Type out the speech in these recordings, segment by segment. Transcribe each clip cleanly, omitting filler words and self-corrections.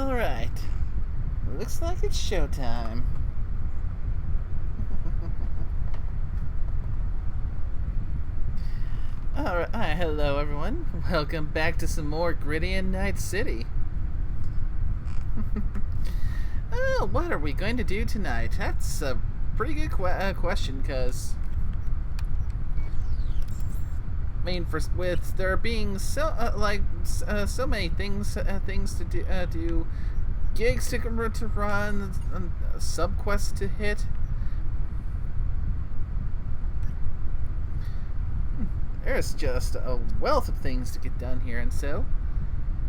Alright. Looks like it's showtime. Alright, hello everyone. Welcome back to some more Gritty in Night City. Oh, what are we going to do tonight? That's a pretty good question, because... I mean, with there being so many things to do, gigs to run, sub-quests to hit. There's just a wealth of things to get done here, and so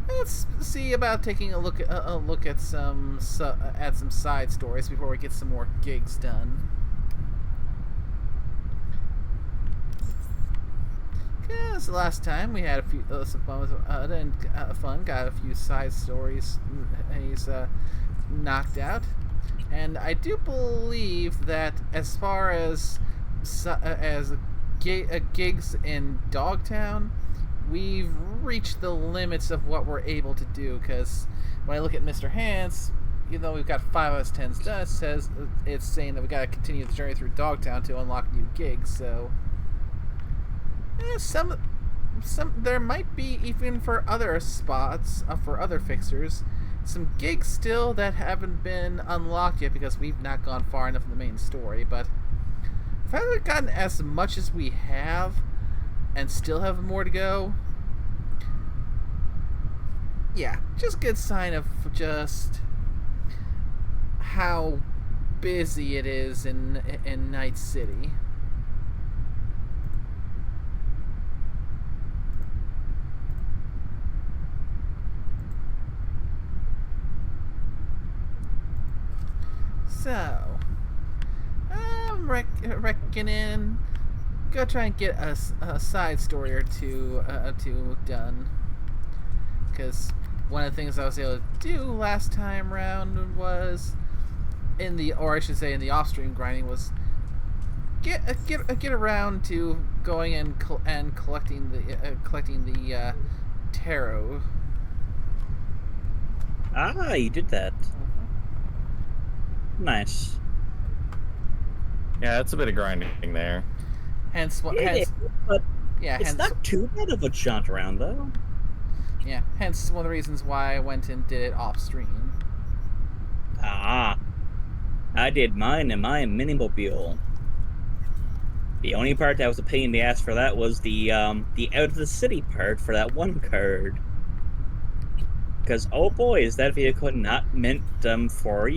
let's see about taking a look at some side stories before we get some more gigs done. Because last time we had a few some fun with got a few side stories he's knocked out, and I do believe that as far as gigs in Dogtown, we've reached the limits of what we're able to do. Because when I look at Mr. Hans, even though we've got 5 out of 10 done, it's saying that we got to continue the journey through Dogtown to unlock new gigs. So. Some there might be, even for other spots, for other fixers, some gigs still that haven't been unlocked yet because we've not gone far enough in the main story. But if I haven't gotten as much as we have and still have more to go, yeah, just good sign of just how busy it is in Night City. So, I'm reckoning go try and get a side story or two done. Because one of the things I was able to do last time round was in the off-stream grinding was get around to going and collecting the tarot. Ah, you did that. Nice. Yeah, it's a bit of grinding there. Hence, But it's not too bad of a jaunt around, though. Yeah, hence one of the reasons why I went and did it off stream. Ah, I did mine in my Minimobile. The only part that was a pain in the ass for that was the out of the city part for that one card. Because, oh boy, is that vehicle not meant for,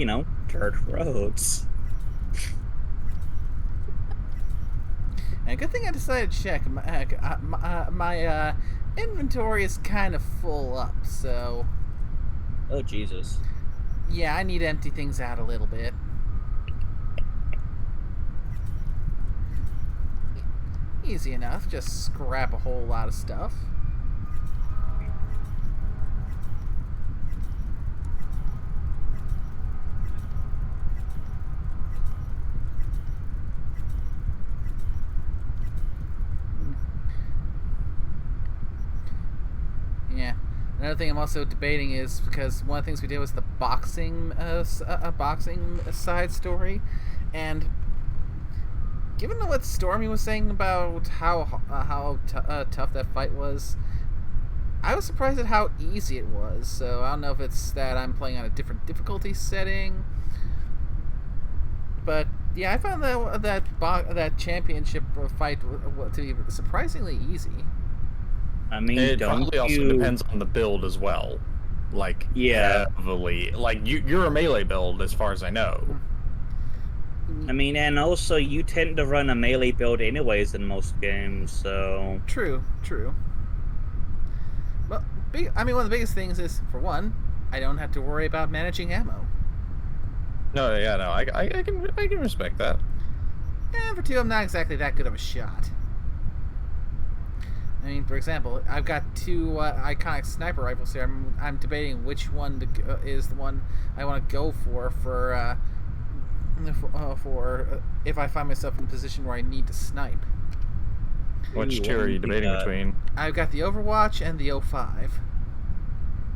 dirt roads. And good thing I decided to check. My inventory is kind of full up, so... Oh, Jesus. Yeah, I need to empty things out a little bit. Easy enough, just scrap a whole lot of stuff. Yeah. Another thing I'm also debating is because one of the things we did was the boxing side story, and given what Stormy was saying about how tough that fight was, I was surprised at how easy it was. So I don't know if it's that I'm playing on a different difficulty setting, but yeah, I found that championship fight to be surprisingly easy. I mean, it probably also depends on the build as well. Like, yeah, heavily. Like, you're a melee build, as far as I know. I mean, and also you tend to run a melee build anyways in most games, so... True. Well, one of the biggest things is, for one, I don't have to worry about managing ammo. No, I can respect that. And for two, I'm not exactly that good of a shot. I mean, for example, I've got 2 iconic sniper rifles here. I'm debating which one is the one I want to go for if I find myself in a position where I need to snipe. Which 2 are you debating between? I've got the Overwatch and the 05.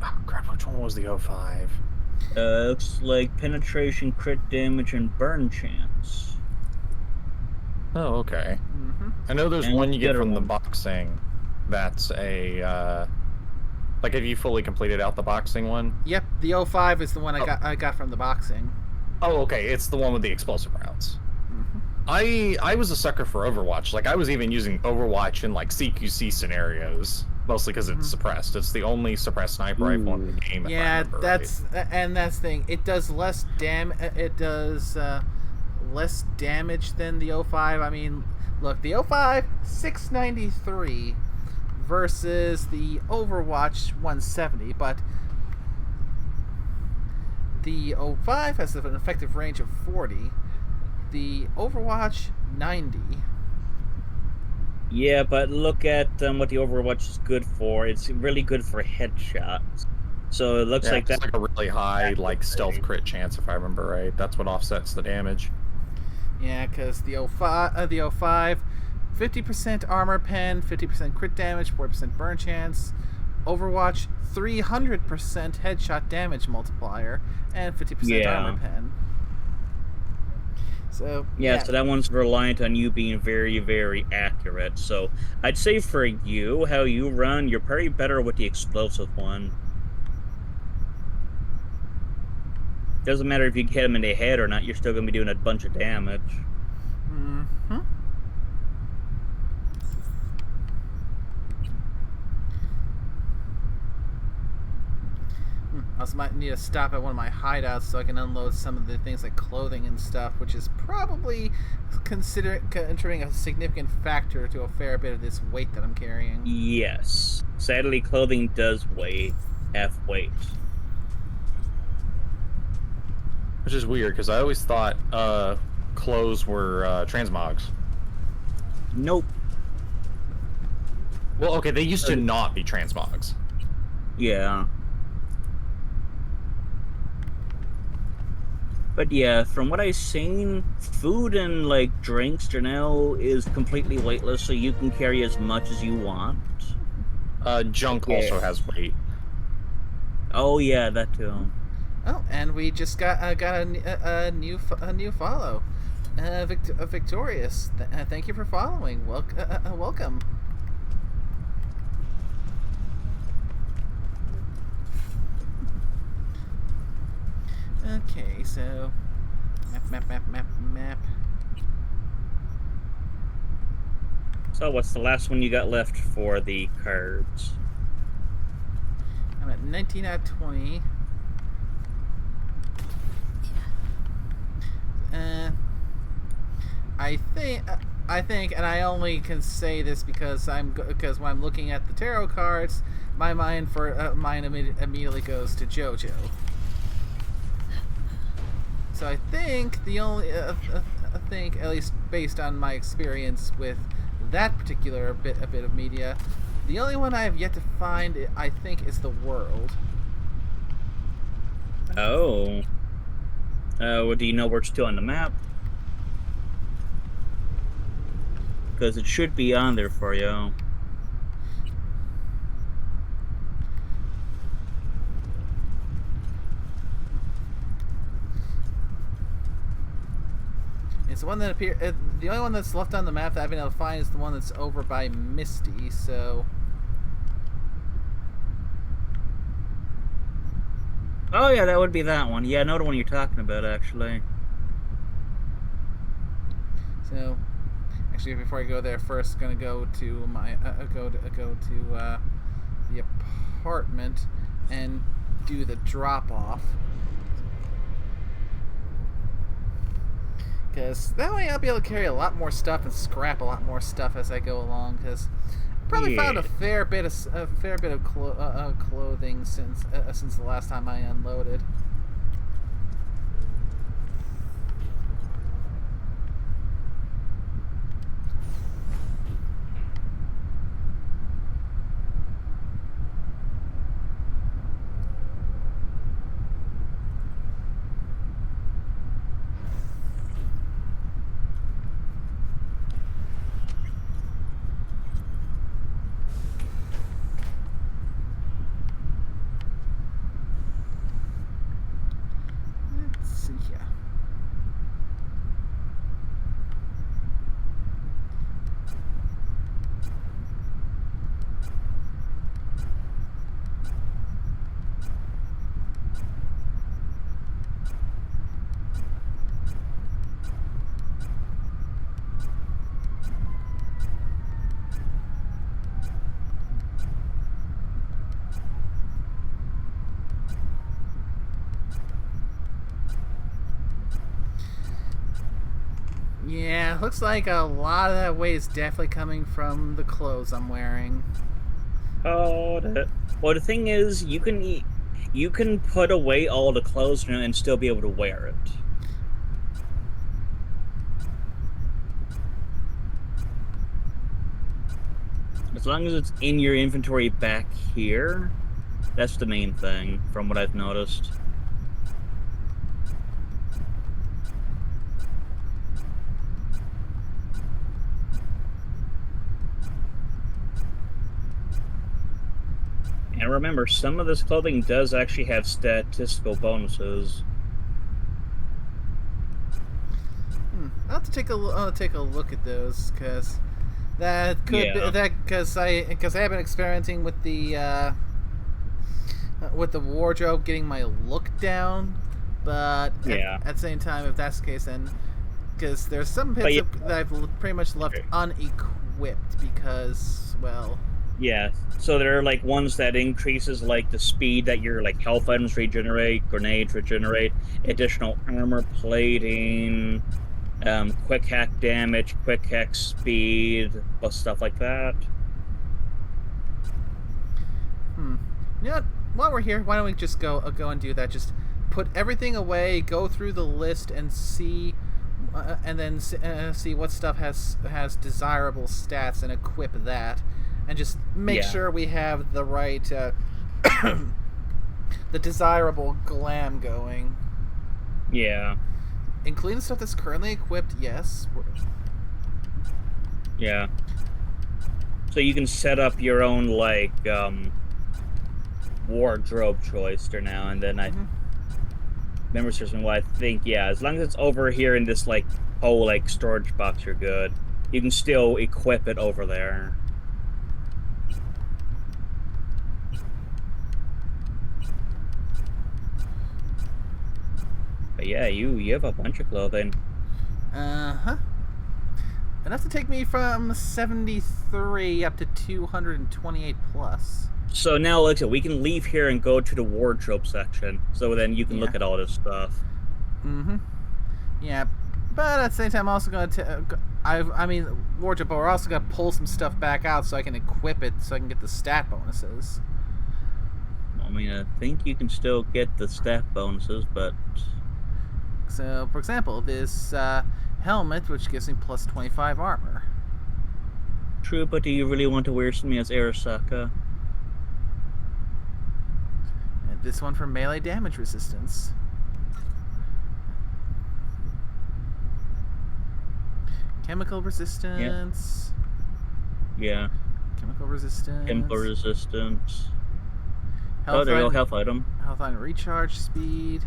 Oh crap! Which one was the 05? Looks like penetration, crit damage, and burn chance. Oh, okay. Mm-hmm. I know there's And one what's you the get other from the one? boxing. That's like have you fully completed out the boxing one? Yep, the O5 is the one Oh, I got from the boxing. oh, okay. It's the one with the explosive rounds. Mm-hmm. I was a sucker for Overwatch. Like I was even using Overwatch in like CQC scenarios, mostly because it's Mm-hmm. suppressed. It's the only suppressed sniper rifle in the Ooh. game, if I Yeah, remember right. that's the thing. It does less less damage than the O5. I mean, look, the O5 693 versus the Overwatch 170, but the O5 has an effective range of 40. The Overwatch 90. Yeah, but look at what the Overwatch is good for. It's really good for headshots. So it looks Yeah, like just that. like a really high like stealth Right. crit chance, if I remember right. That's what offsets the damage. Yeah, because the O5, 50% armor pen, 50% crit damage, 40% burn chance. Overwatch, 300% headshot damage multiplier, and 50% armor Yeah. pen. So, Yeah, yeah. so that one's reliant on you being very, very accurate. So I'd say for you, how you run, you're probably better with the explosive one. Doesn't matter if you hit him in the head or not, you're still gonna be doing a bunch of damage. Mm-hmm. I also might need to stop at one of my hideouts so I can unload some of the things like clothing and stuff, which is probably contributing a significant factor to a fair bit of this weight that I'm carrying. Yes. Sadly, clothing does weigh half weight. Which is weird because I always thought clothes were transmogs. Nope. Well, okay, they used to not be transmogs. Yeah. But yeah, from what I've seen, food and like drinks now is completely weightless, so you can carry as much as you want. Junk Yeah. also has weight. Oh yeah, that too. Oh, and we just got a new follow. Victorious. Thank you for following. Welcome. Okay, so map. So what's the last one you got left for the cards? I'm at 19 out of 20. Uh, I think, and I only can say this because because when I'm looking at the tarot cards, my mind immediately goes to JoJo. So I think the only I think, at least based on my experience with that particular a bit of media, the only one I have yet to find, I think, is the World. Oh. Well, do you know where it's to on the map? Because it should be on there for you. It's the one that the only one that's left on the map that I've been able to find is the one that's over by Misty. So. Oh yeah, that would be that one. Yeah, I know the one you're talking about actually. So, actually, before I go there, first gonna go to my go to the apartment and do the drop off. Because that way I'll be able to carry a lot more stuff and scrap a lot more stuff as I go along. Because I probably found a fair bit of clothing since the last time I unloaded. Yeah, looks like a lot of that weight is definitely coming from the clothes I'm wearing. Oh, well, the thing is, you can put away all the clothes and still be able to wear it. As long as it's in your inventory back here, that's the main thing, from what I've noticed. And remember, some of this clothing does actually have statistical bonuses. I'll have to I'll take a look at those because that could be Yeah, that because I have been experimenting with the wardrobe, getting my look down. But yeah. at the same time, if that's the case, then because there's some But bits yeah, that I've pretty much left unequipped because, well, yeah. So there are like ones that increases like the speed that your like health items regenerate, grenades regenerate, additional armor plating, quick hack damage, quick hack speed, but stuff like that. hmm. You know what? While we're here, why don't we just go and do that? Just put everything away, go through the list, and see, and then see what stuff has desirable stats, and equip that, and just make Yeah, sure we have the right, the desirable glam going, yeah, including stuff that's currently equipped. Yes. yeah. So you can set up your own like wardrobe choice for now, and then I Mm-hmm. remember searching what I think, yeah, as long as it's over here in this like whole like storage box, you're good. You can still equip it over there. But yeah, you have a bunch of clothing. Uh-huh. Enough to take me from 73 up to 228 plus. So now, like I said, we can leave here and go to the wardrobe section. So then you can Yeah. look at all this stuff. Mm-hmm. Yeah. But at the same time, I'm also going to... I mean, wardrobe, but we're also going to pull some stuff back out so I can equip it so I can get the stat bonuses. I mean, I think you can still get the stat bonuses, but So, for example, this helmet, which gives me plus 25 armor. true. But do you really want to wear something as Arasaka? And this one for melee damage resistance. Chemical resistance. Yeah, Chemical resistance. chemical resistance. Oh, Health there you go, item, health item. health item recharge speed.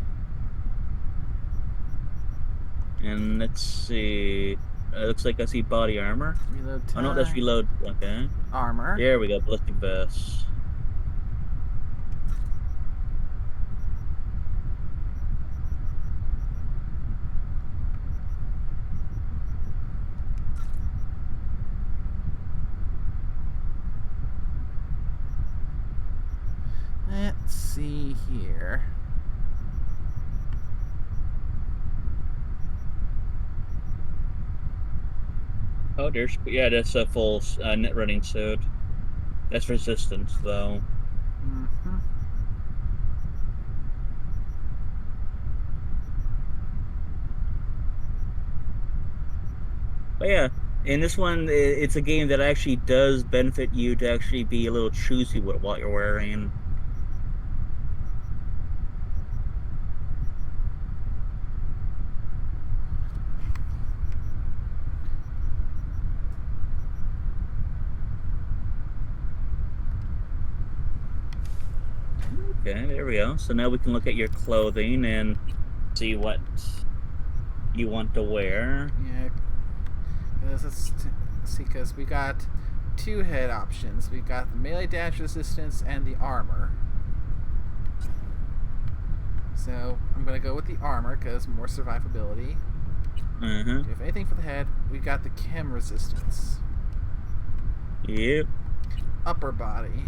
And let's see. It looks like I see body armor. Reload Oh no, that's time. reload. Okay. Armor. There we go, ballistic vest. Let's see here. Oh, that's a full net running suit. That's resistance though. Mm-hmm. But yeah, in this one, it's a game that actually does benefit you to actually be a little choosy with what you're wearing. Okay, there we go. So now we can look at your clothing and see what you want to wear. Yeah. Let's see, because we got two head options. We got the melee dash resistance and the armor. So I'm gonna go with the armor because more survivability. Uh-huh. If anything for the head, we got the chem resistance. Yep. Upper body.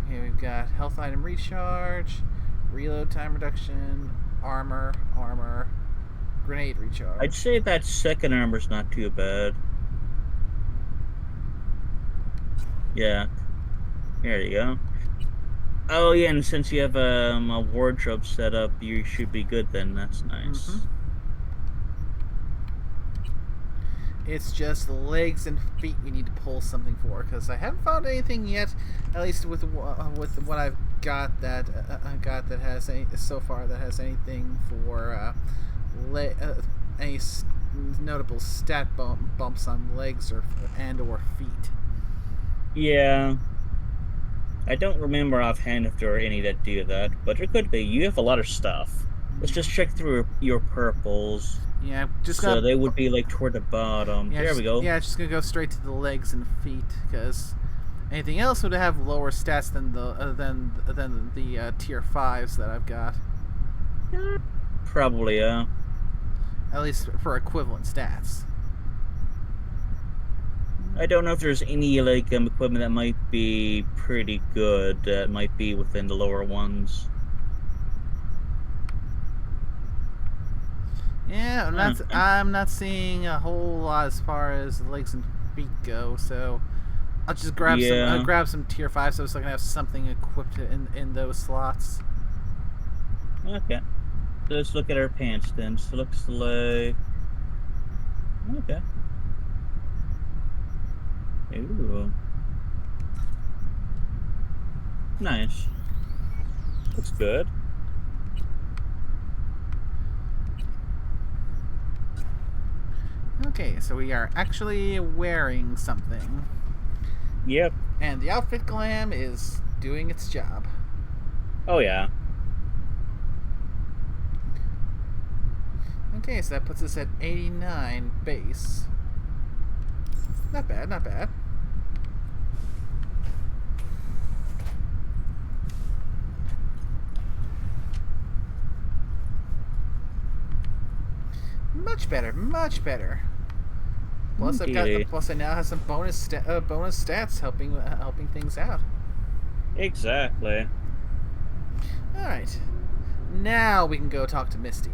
Okay, we've got health item recharge, reload time reduction, armor, grenade recharge. I'd say that second armor's not too bad. Yeah, there you go. Oh yeah, and since you have a wardrobe set up, you should be good then. That's Mm-hmm. nice. It's just legs and feet you need to pull something for, because I haven't found anything yet, at least with what I've got that has any so far that has anything for any notable bumps on legs or feet. Yeah, I don't remember offhand if there are any that do that, but there could be. You have a lot of stuff. Let's just check through your purples. Yeah, just So gonna they would be like toward the bottom. There we go. just gonna go straight to the legs and feet, because anything else would have lower stats than the tier 5s that I've got. Probably, At least for equivalent stats. I don't know if there's any like equipment that might be pretty good that might be within the lower ones. Yeah, Okay. I'm not seeing a whole lot as far as legs and feet go. So I'll just Yeah. grab some tier 5 so I can have something equipped in those slots. Okay. So let's look at our pants then. So looks like okay. Ooh, nice. Looks good. Okay, so we are actually wearing something, Yep. and the outfit glam is doing its job. Oh yeah. Okay, so that puts us at 89 base. Not bad, not bad. Much better, much better. Plus, Indeed. I now have some bonus stats helping things out. Exactly. All right, now we can go talk to Misty.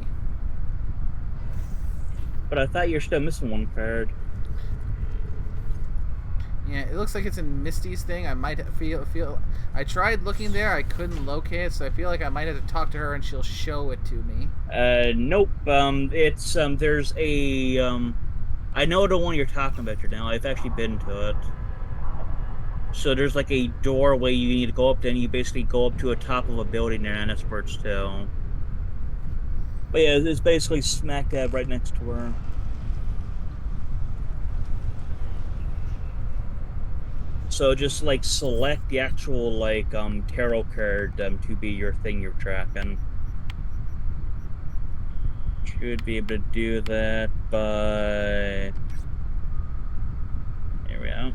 But I thought you're still missing one card. Yeah, it looks like it's in Misty's thing. I might feel. I tried looking there, I couldn't locate it, so I feel like I might have to talk to her and she'll show it to me. Nope. It's there's a I know the one you're talking about here now. I've actually been to it. So there's like a doorway you need to go up, then you basically go up to a top of a building there, and that's where it's still. But yeah, it's basically smack dab right next to her. So just like select the actual like tarot card to be your thing you're tracking. Should be able to do that by there we go.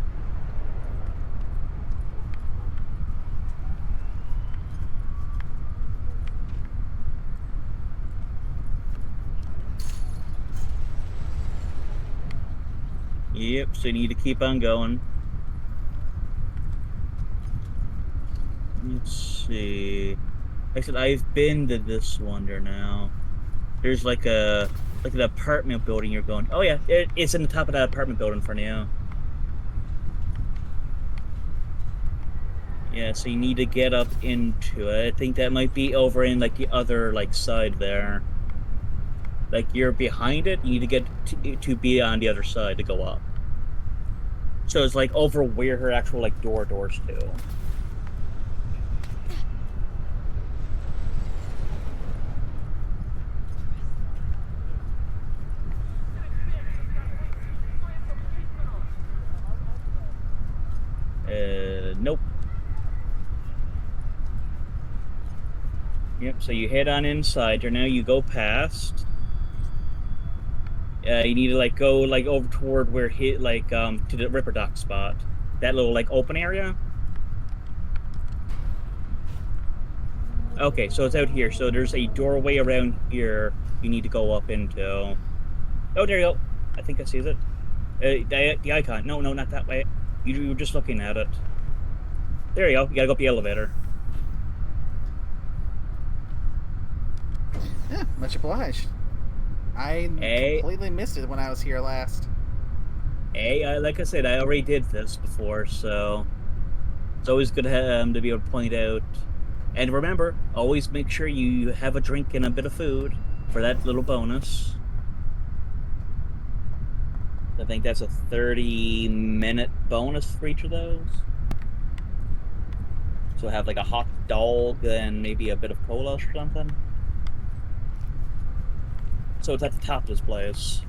Yep, so you need to keep on going. Let's see. Like I said, I've been to this one there now. There's like an apartment building you're going. Oh yeah, it's in the top of that apartment building for now. Yeah, so you need to get up into it. I think that might be over in like the other like side there. Like you're behind it, you need to get to be on the other side to go up. So it's like over where her actual like doors to. Nope. Yep, so you head on inside here now, you go past. You need to like go like over toward where hit like to the Ripper Dock spot. That little like open area. Okay, so it's out here. So there's a doorway around here you need to go up into. Oh, there you go. I think I see it. The icon. No, no, not that way. You were just looking at it. There you go. You gotta go up the elevator. Yeah, much obliged. I Hey, completely missed it when I was here last. like I said, I already did this before, so it's always good to be able to point out. And remember, always make sure you have a drink and a bit of food for that little bonus. I think that's a 30-minute bonus for each of those. So have like a hot dog and maybe a bit of cola or something. So it's at the top of this place.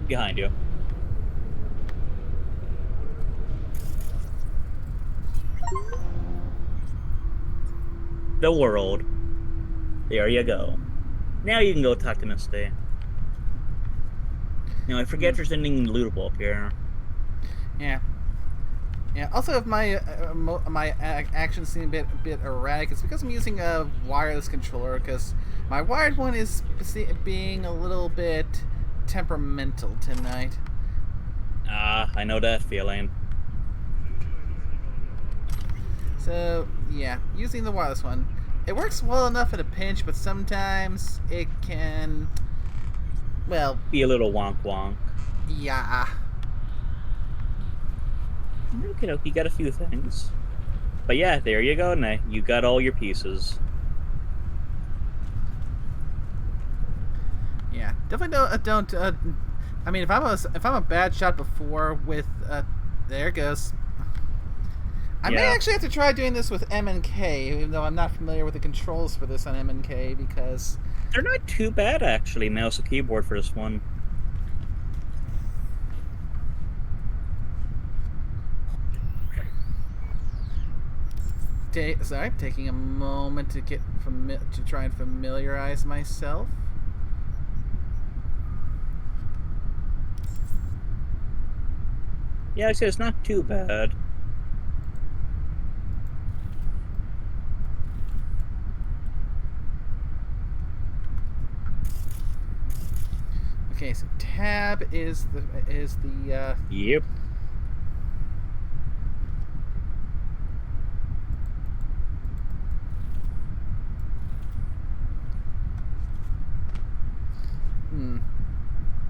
Behind you. The world. There you go. Now you can go talk to Misty. Now I forget there's anything lootable up here. Yeah. Yeah. Also, if my actions seem a bit erratic, it's because I'm using a wireless controller. Because my wired one is being a little bit temperamental tonight. Ah, I know that feeling. So yeah, using the wireless one, it works well enough at a pinch, but sometimes it can. Well, Be a little wonk wonk. yeah. Okay, you got a few things. But yeah, there you go, Nay. You got all your pieces. Yeah, definitely don't. I mean, if I'm a bad shot before with there it goes. I may Yeah. actually have to try doing this with M and K, even though I'm not familiar with the controls for this on M and K because They're not too bad actually, mouse and keyboard for this one. taking a moment to to try and familiarize myself. Yeah, I said it's not too bad. Okay, so tab is the Yep. hmm.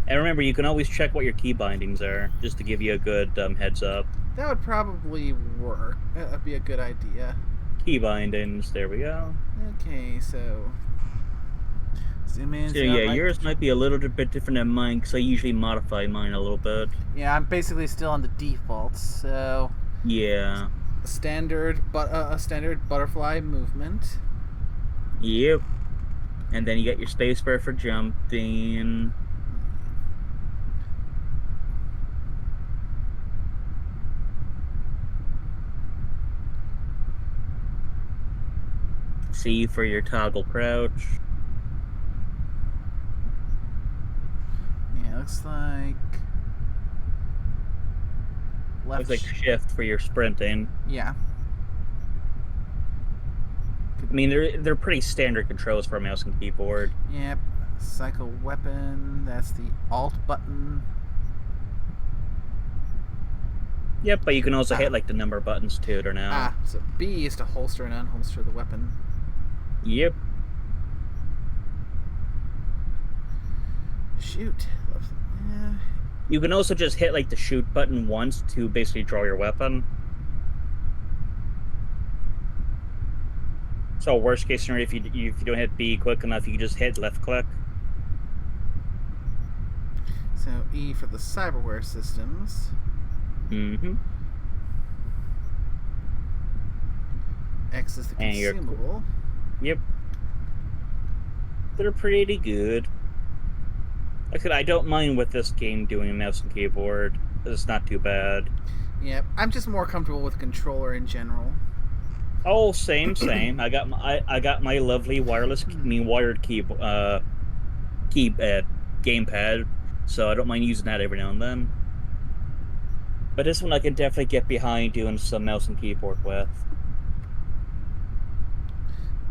And remember, you can always check what your key bindings are, just to give you a good heads up. That would probably work. That'd be a good idea. Key bindings, there we go. Okay, so zoom in, So zoom out, yeah, right. yours might be a little bit different than mine, because I usually modify mine a little bit. Yeah, I'm basically still on the defaults. So Yeah. a standard butterfly movement. Yep. And then you got your spacebar for jumping. C for your toggle crouch. Yeah, looks like left. Looks like shift for your sprinting. Yeah. I mean, they're pretty standard controls for a mouse and keyboard. Yep. Cycle weapon. That's the alt button. Yep, but you can also hit like the number buttons too there now. So B is to holster and unholster the weapon. Yep. Shoot. Yeah. You can also just hit like the shoot button once to basically draw your weapon. So worst case scenario, if you don't hit B quick enough, you can just hit left click. So E for the cyberware systems. Mm-hmm. X is the And you're consumable. Yep. They're pretty good. Like I said, I don't mind with this game doing a mouse and keyboard. It's not too bad. Yep. I'm just more comfortable with controller in general. Oh, same. I got my lovely wired gamepad, so I don't mind using that every now and then. But this one I can definitely get behind doing some mouse and keyboard with.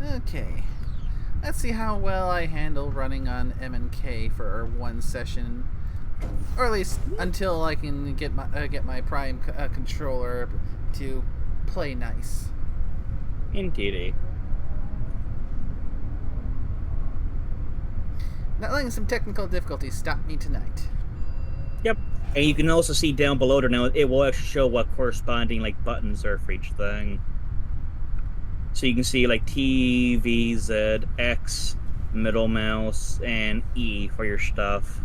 Okay. Let's see how well I handle running on M and K for one session, or at least until I can get my Prime controller to play nice. Indeed. Not letting some technical difficulties stop me tonight. Yep. And you can also see down below there now, it will actually show what corresponding like buttons are for each thing. So you can see like T, V, Z, X, middle mouse, and E for your stuff.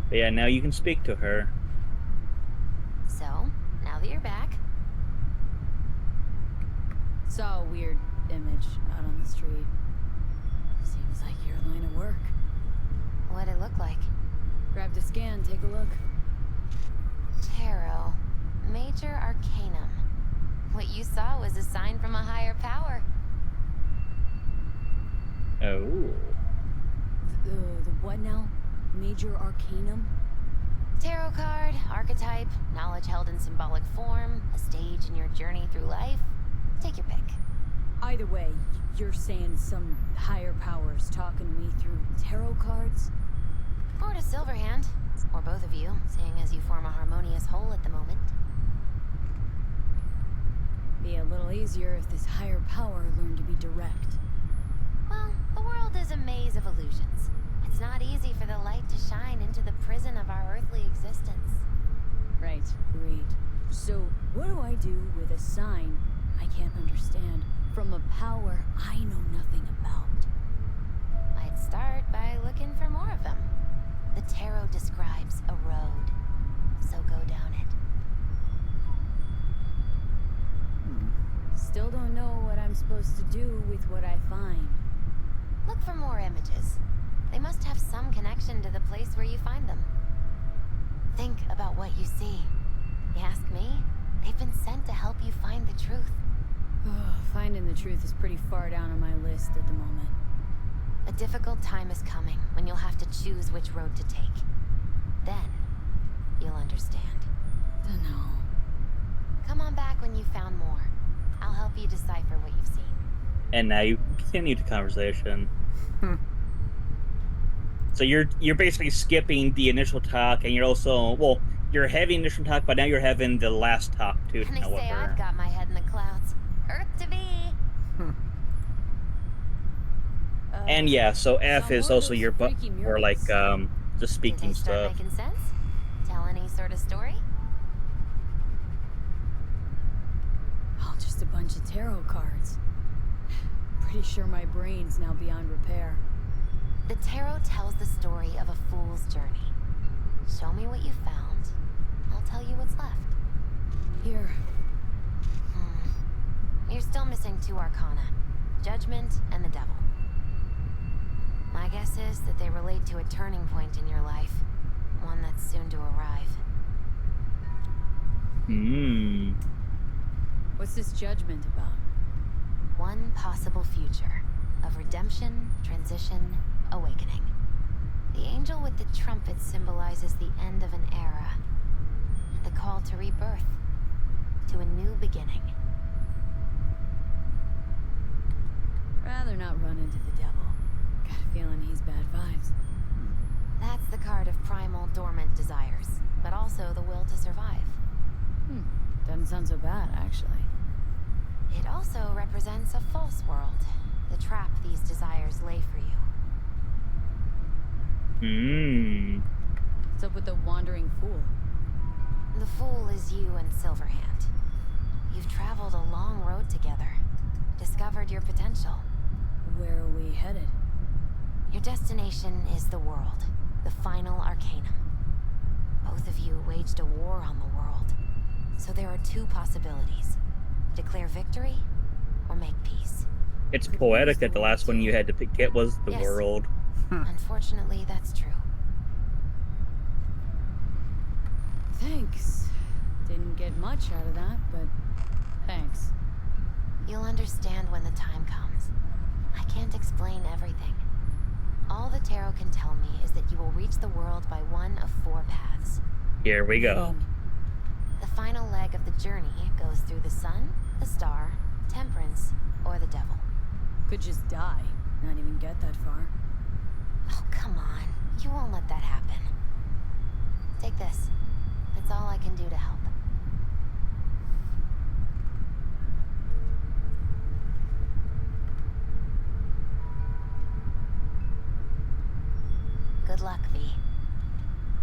But yeah, now you can speak to her. So, now that you're back, Saw a weird image out on the street. Seems like your line of work. what'd it look like? Grabbed a scan, take a look. Tarot. Major Arcanum. What you saw was a sign from a higher power. Oh. The what now? Major Arcanum? Tarot card, archetype, knowledge held in symbolic form, a stage in your journey through life. Take your pick. Either way, you're saying some higher powers talking to me through tarot cards? Or to Silverhand. Or both of you, seeing as you form a harmonious whole at the moment. Be a little easier if this higher power learned to be direct. Well, the world is a maze of illusions. It's not easy for the light to shine into the prison of our earthly existence. Right, great. So, what do I do with a sign I can't understand from a power I know nothing about? I'd start by looking for more of them. The tarot describes a road, so go down it. Still don't know what I'm supposed to do with what I find. Look for more images. They must have some connection to the place where you find them. Think about what you see. You ask me, they've been sent to help you find the truth. Finding the truth is pretty far down on my list at the moment. A difficult time is coming when you'll have to choose which road to take. Then, you'll understand. Dunno. Come on back when you've found more. I'll help you decipher what you've seen. And now you continue the conversation. So you're basically skipping the initial talk, and you're also you're having initial talk, but now you're having the last talk too. And they say I've got my head in the clouds. Earth to be. And yeah, so F Some is more of also those your butt, freaky or like murals. just Did they speaking start stuff. making sense? Tell any sort of story? Oh, just a bunch of tarot cards. Pretty sure my brain's now beyond repair. The tarot tells the story of a fool's journey. Show me what you found. I'll tell you what's left. Here. You're still missing 2 arcana. Judgment and the devil. My guess is that they relate to a turning point in your life. One that's soon to arrive. What's this judgment about? One possible future of redemption, transition, awakening. The angel with the trumpet symbolizes the end of an era. The call to rebirth. To a new beginning. Rather not run into the devil. Got a feeling he's bad vibes. That's the card of primal dormant desires, but also the will to survive. Doesn't sound so bad, actually. It also represents a false world, the trap these desires lay for you. What's up with the wandering fool? The fool is you and Silverhand. You've traveled a long road together, discovered your potential. Where are we headed? Your destination is the world, the final arcanum. Both of you waged a war on the world, so there are 2 possibilities. Declare victory, or make peace. It's poetic that the last one you had to get was the Yes. world. Unfortunately, that's true. Thanks. Didn't get much out of that, but thanks. You'll understand when the time comes. I can't explain everything. All the tarot can tell me is that you will reach the world by one of 4 paths. Here we go. The final leg of the journey goes through the sun, the star, temperance, or the devil. Could just die. Not even get that far. Oh, come on. You won't let that happen. Take this. It's all I can do to help. Good luck, V.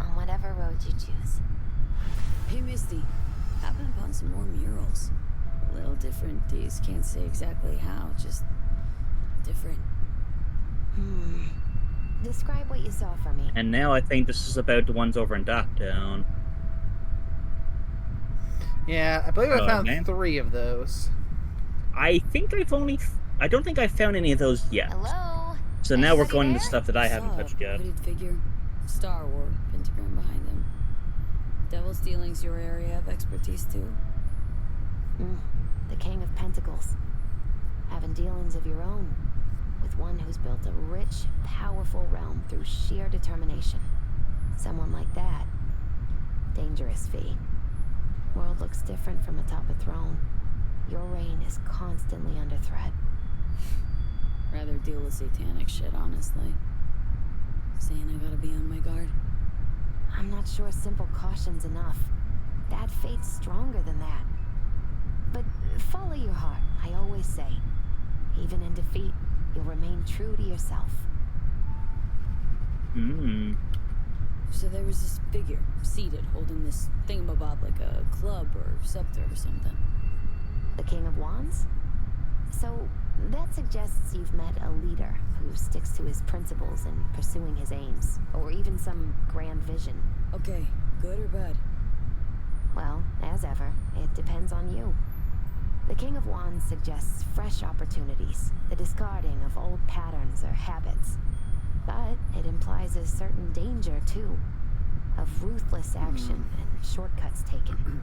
On whatever road you choose. Hey, Misty. Happened upon some more murals. A little different, these. Can't say exactly how, just different. Describe what you saw for me. And now I think this is about the ones over in Docktown. Yeah, I believe I found Okay. 3 of those. I think I don't think I found any of those yet. Hello? So now we're Anybody going into there? stuff that I haven't Saw a touched yet. hooded figure, Star War, pentagram behind them. Devil's Dealing's your area of expertise too. The King of Pentacles. Having dealings of your own. With one who's built a rich, powerful realm through sheer determination. Someone like that. Dangerous, V. World looks different from atop a throne. Your reign is constantly under threat. Rather deal with satanic shit, honestly. Saying I gotta be on my guard. I'm not sure simple caution's enough. Bad fate's stronger than that. But follow your heart, I always say. Even in defeat, you'll remain true to yourself. So there was this figure, seated, holding this thingamabob like a club or scepter or something. The King of Wands? So, that suggests you've met a leader who sticks to his principles and pursuing his aims, or even some grand vision. Okay, good or bad? Well, as ever, it depends on you. The King of Wands suggests fresh opportunities, the discarding of old patterns or habits. But it implies a certain danger, too, of ruthless action and shortcuts taken.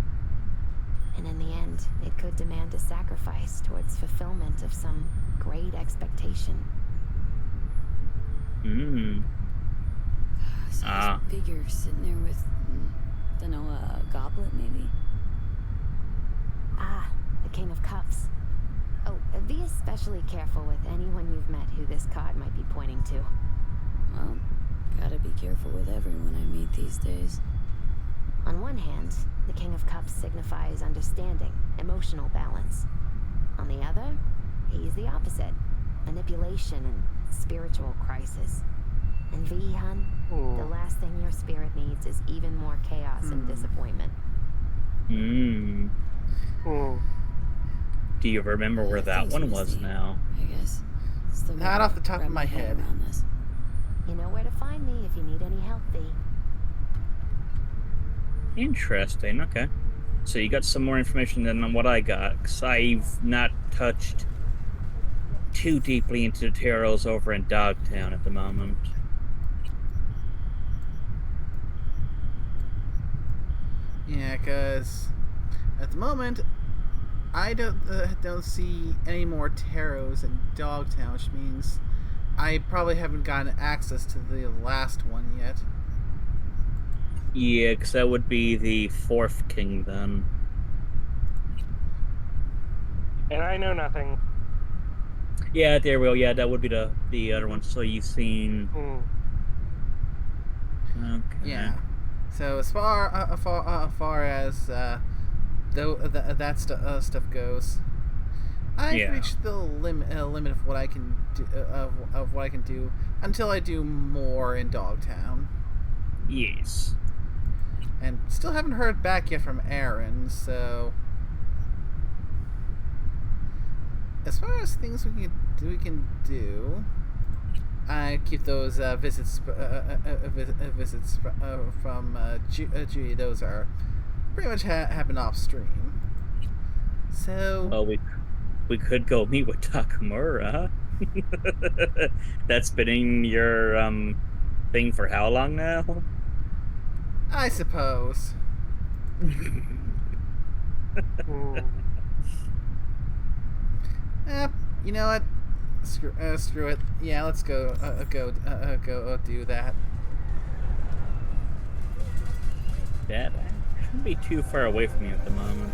And in the end, it could demand a sacrifice towards fulfillment of some great expectation. So this figure sitting there with, dunno, a goblet maybe? Ah, the King of Cups. Oh, be especially careful with anyone you've met who this card might be pointing to. Well, gotta be careful with everyone I meet these days. On one hand, the King of Cups signifies understanding, emotional balance. On the other, he's the opposite. Manipulation and spiritual crisis. And V, hun, the last thing your spirit needs is even more chaos and disappointment. Do you remember where that Thanks, one was Misty, now? I guess. Still Not gotta off the top of wrap my head. around this. You know where to find me if you need any help, V. Interesting, okay. So you got some more information than what I got, because I've not touched too deeply into the tarots over in Dogtown at the moment. Yeah, because at the moment, I don't see any more tarots in Dogtown, which means I probably haven't gotten access to the last one yet. Yeah, because that would be the fourth king then. And I know nothing. Yeah, there we go. Yeah, that would be the other one. So you've seen. Okay. Yeah. So as far as that stuff goes, I've reached the limit of what I can do of what I can do until I do more in Dogtown. Yes. And still haven't heard back yet from Aaron, so as far as things we can do, I keep those visits from Judy. Those are pretty much happen off stream. So Well, we could go meet with Takamura. That's been in your thing for how long now? I suppose. You know what? Screw it. Yeah, let's go do that. That shouldn't be too far away from you at the moment.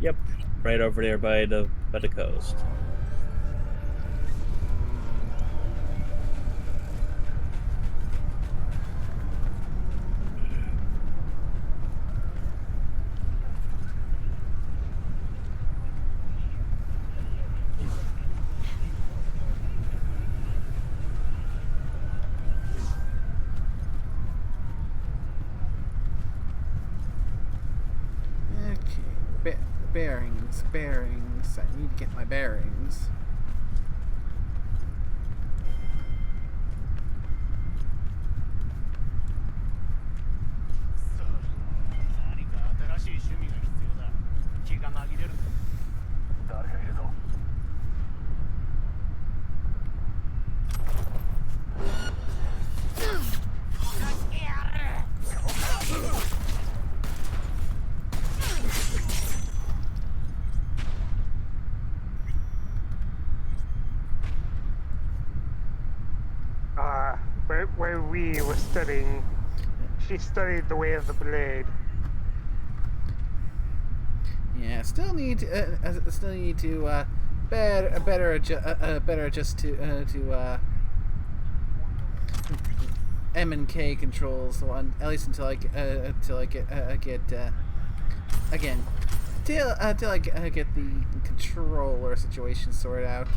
Yep, right over there by the coast. bearings. I need to get my bearings. Where we were studying, she studied the way of the blade. Yeah, still need to better adjust to M and K controls. One at least until I get again till I get the controller situation sorted out.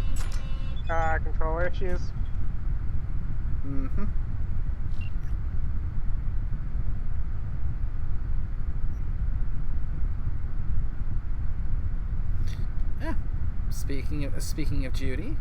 Controller issues. Mm-hmm. Ah, speaking of Judy.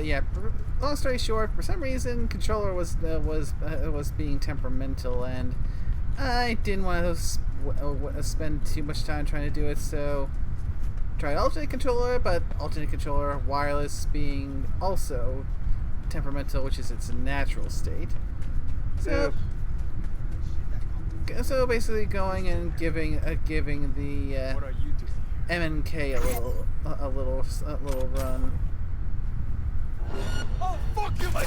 Yeah. Long story short, for some reason, controller was being temperamental, and I didn't want to spend too much time trying to do it. So tried alternate controller, but alternate controller wireless being also temperamental, which is its natural state. So basically, going and giving the MNK a little run. Oh, fuck you, my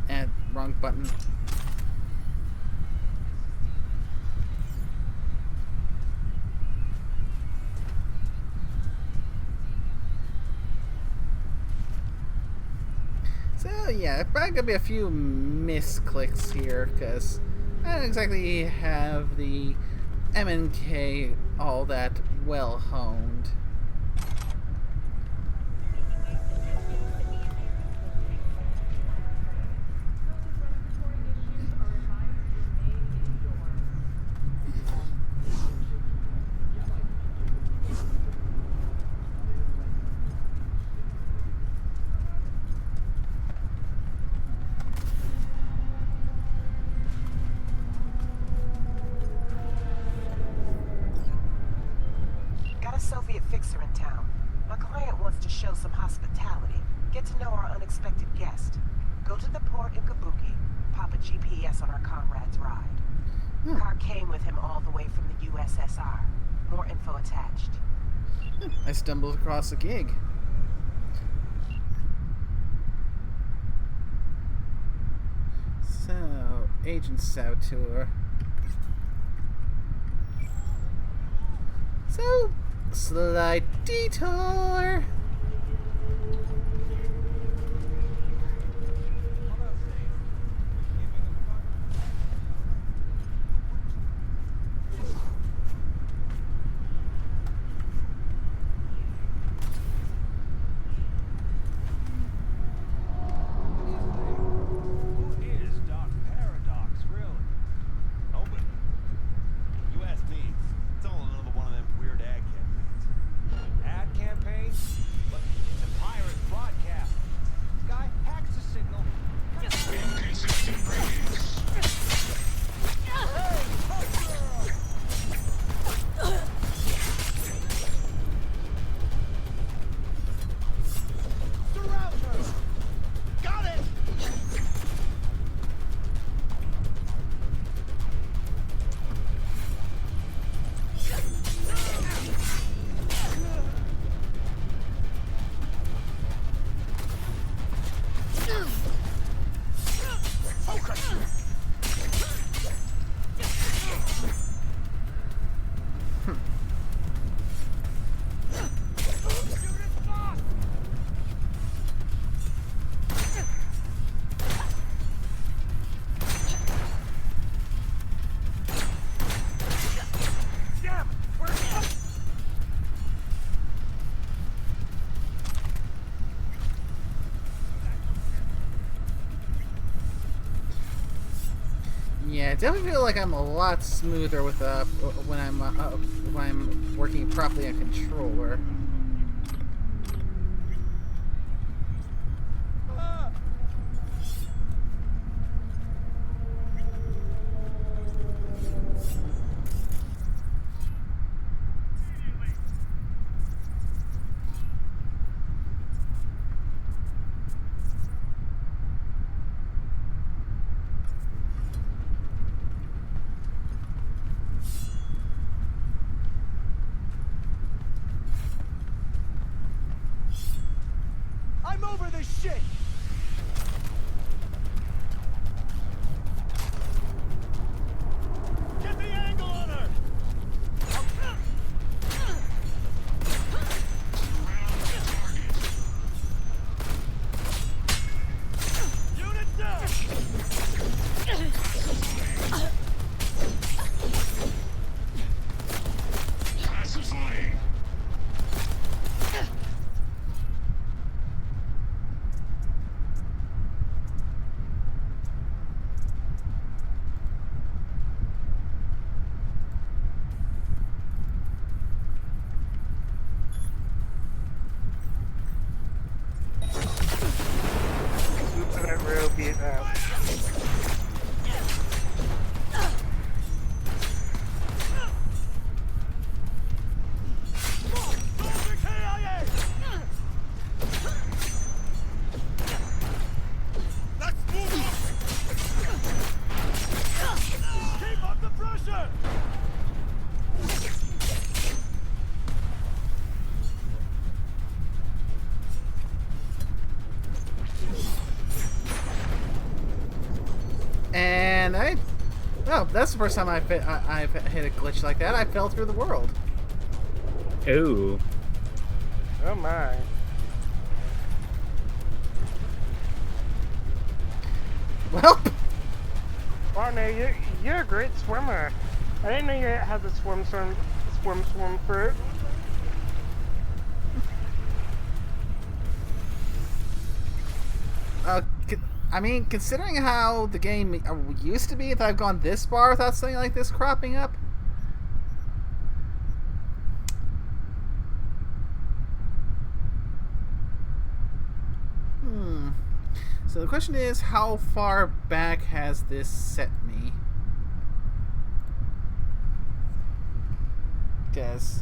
And wrong button. So yeah, probably gonna be a few misclicks here because I don't exactly have the MNK all that well honed. Soviet fixer in town. My client wants to show some hospitality, get to know our unexpected guest. Go to the port in Kabuki, pop a GPS on our comrade's ride. Car came with him all the way from the USSR. More info attached. I stumbled across a gig. So, Agent Sautour. So, slight detour. Who is Doc Paradox, really? Nobody. You ask me, Yeah, I definitely feel like I'm a lot smoother with when I'm working properly on controller. I'm over this shit! Get the angle on her! Unit down! Classifying. Oops, I got real beat up. Soldier KIA! Let's move up! Keep up the pressure! And well, that's the first time I've hit a glitch like that. I fell through the world. Ooh. Oh my. Well, Barney, you're a great swimmer. I didn't know you had the swim fruit. I mean, considering how the game used to be, if I've gone this far without something like this cropping up. So the question is, how far back has this set me? Guess.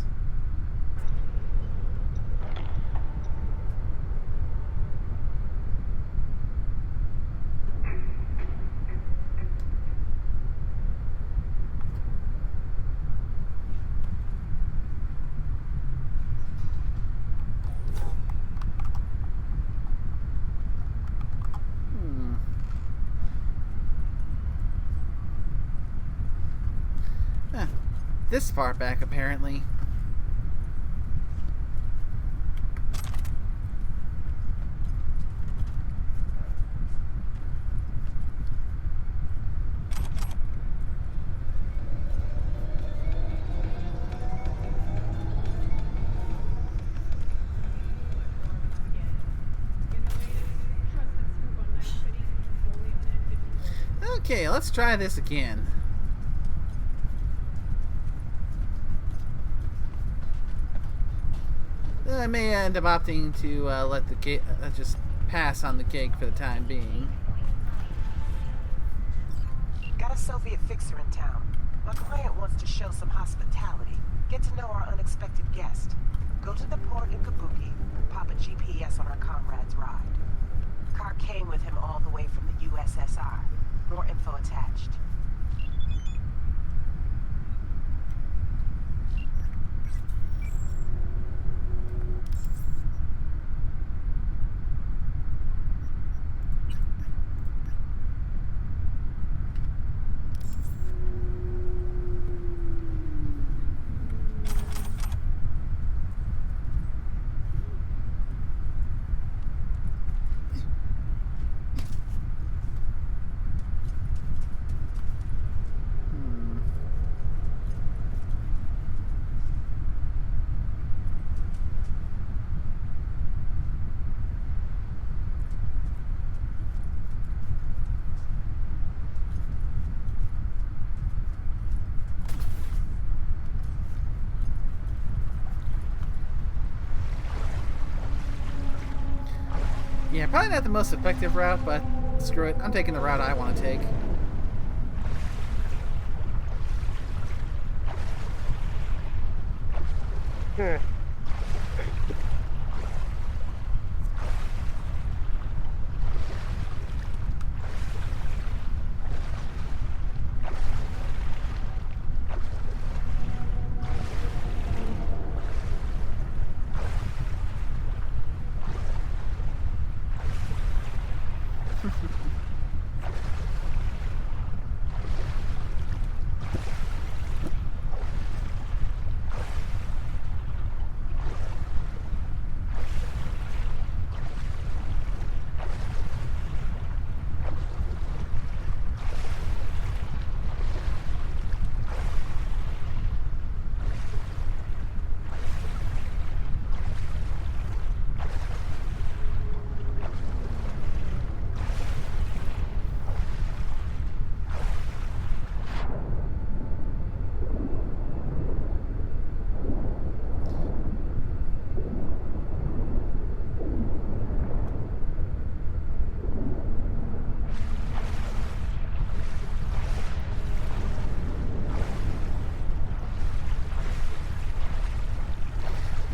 This far back, apparently. Okay, let's try this again. I may end up opting to let the gig just pass on the gig for the time being. Got a Soviet fixer in town. My client wants to show some hospitality. Get to know our unexpected guest. Go to the port in Kabuki. Pop a GPS on our comrade's ride. Car came with him all the way from the USSR. More info attached. Yeah, probably not the most effective route, but screw it. I'm taking the route I want to take.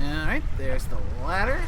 Alright, there's the ladder.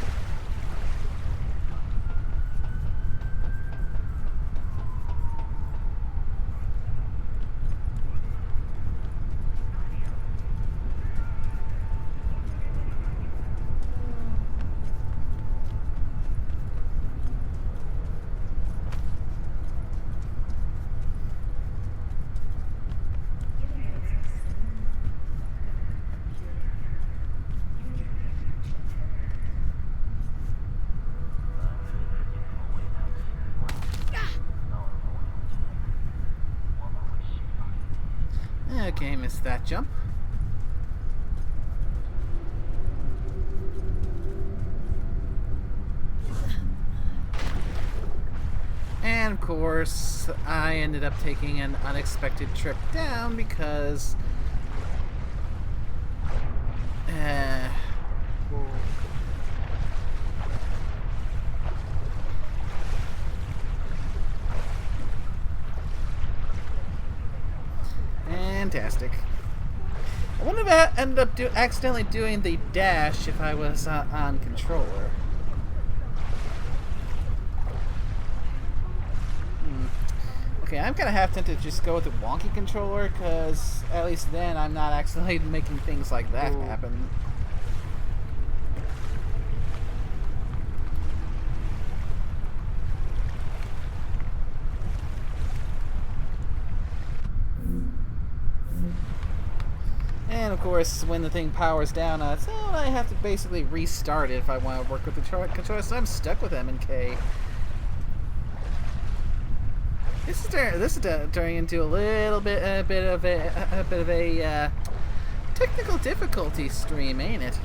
Okay, missed that jump. And of course, I ended up taking an unexpected trip down because fantastic. I wouldn't have ended up accidentally doing the dash if I was on controller. Okay, I'm kind of half tempted to just go with the wonky controller, because at least then I'm not accidentally making things like that happen. And of course, when the thing powers down, so I have to basically restart it if I want to work with the controller, so I'm stuck with M and K. This is turning into a little bit, a bit of a technical difficulty stream, ain't it?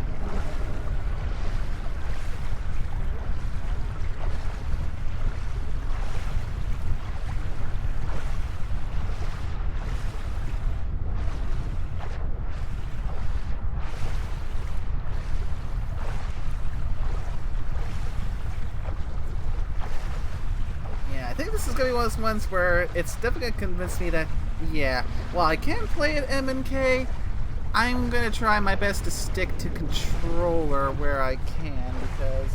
I think this is going to be one of those ones where it's definitely going to convince me that, yeah, while I can play at M and K, I'm going to try my best to stick to controller where I can, because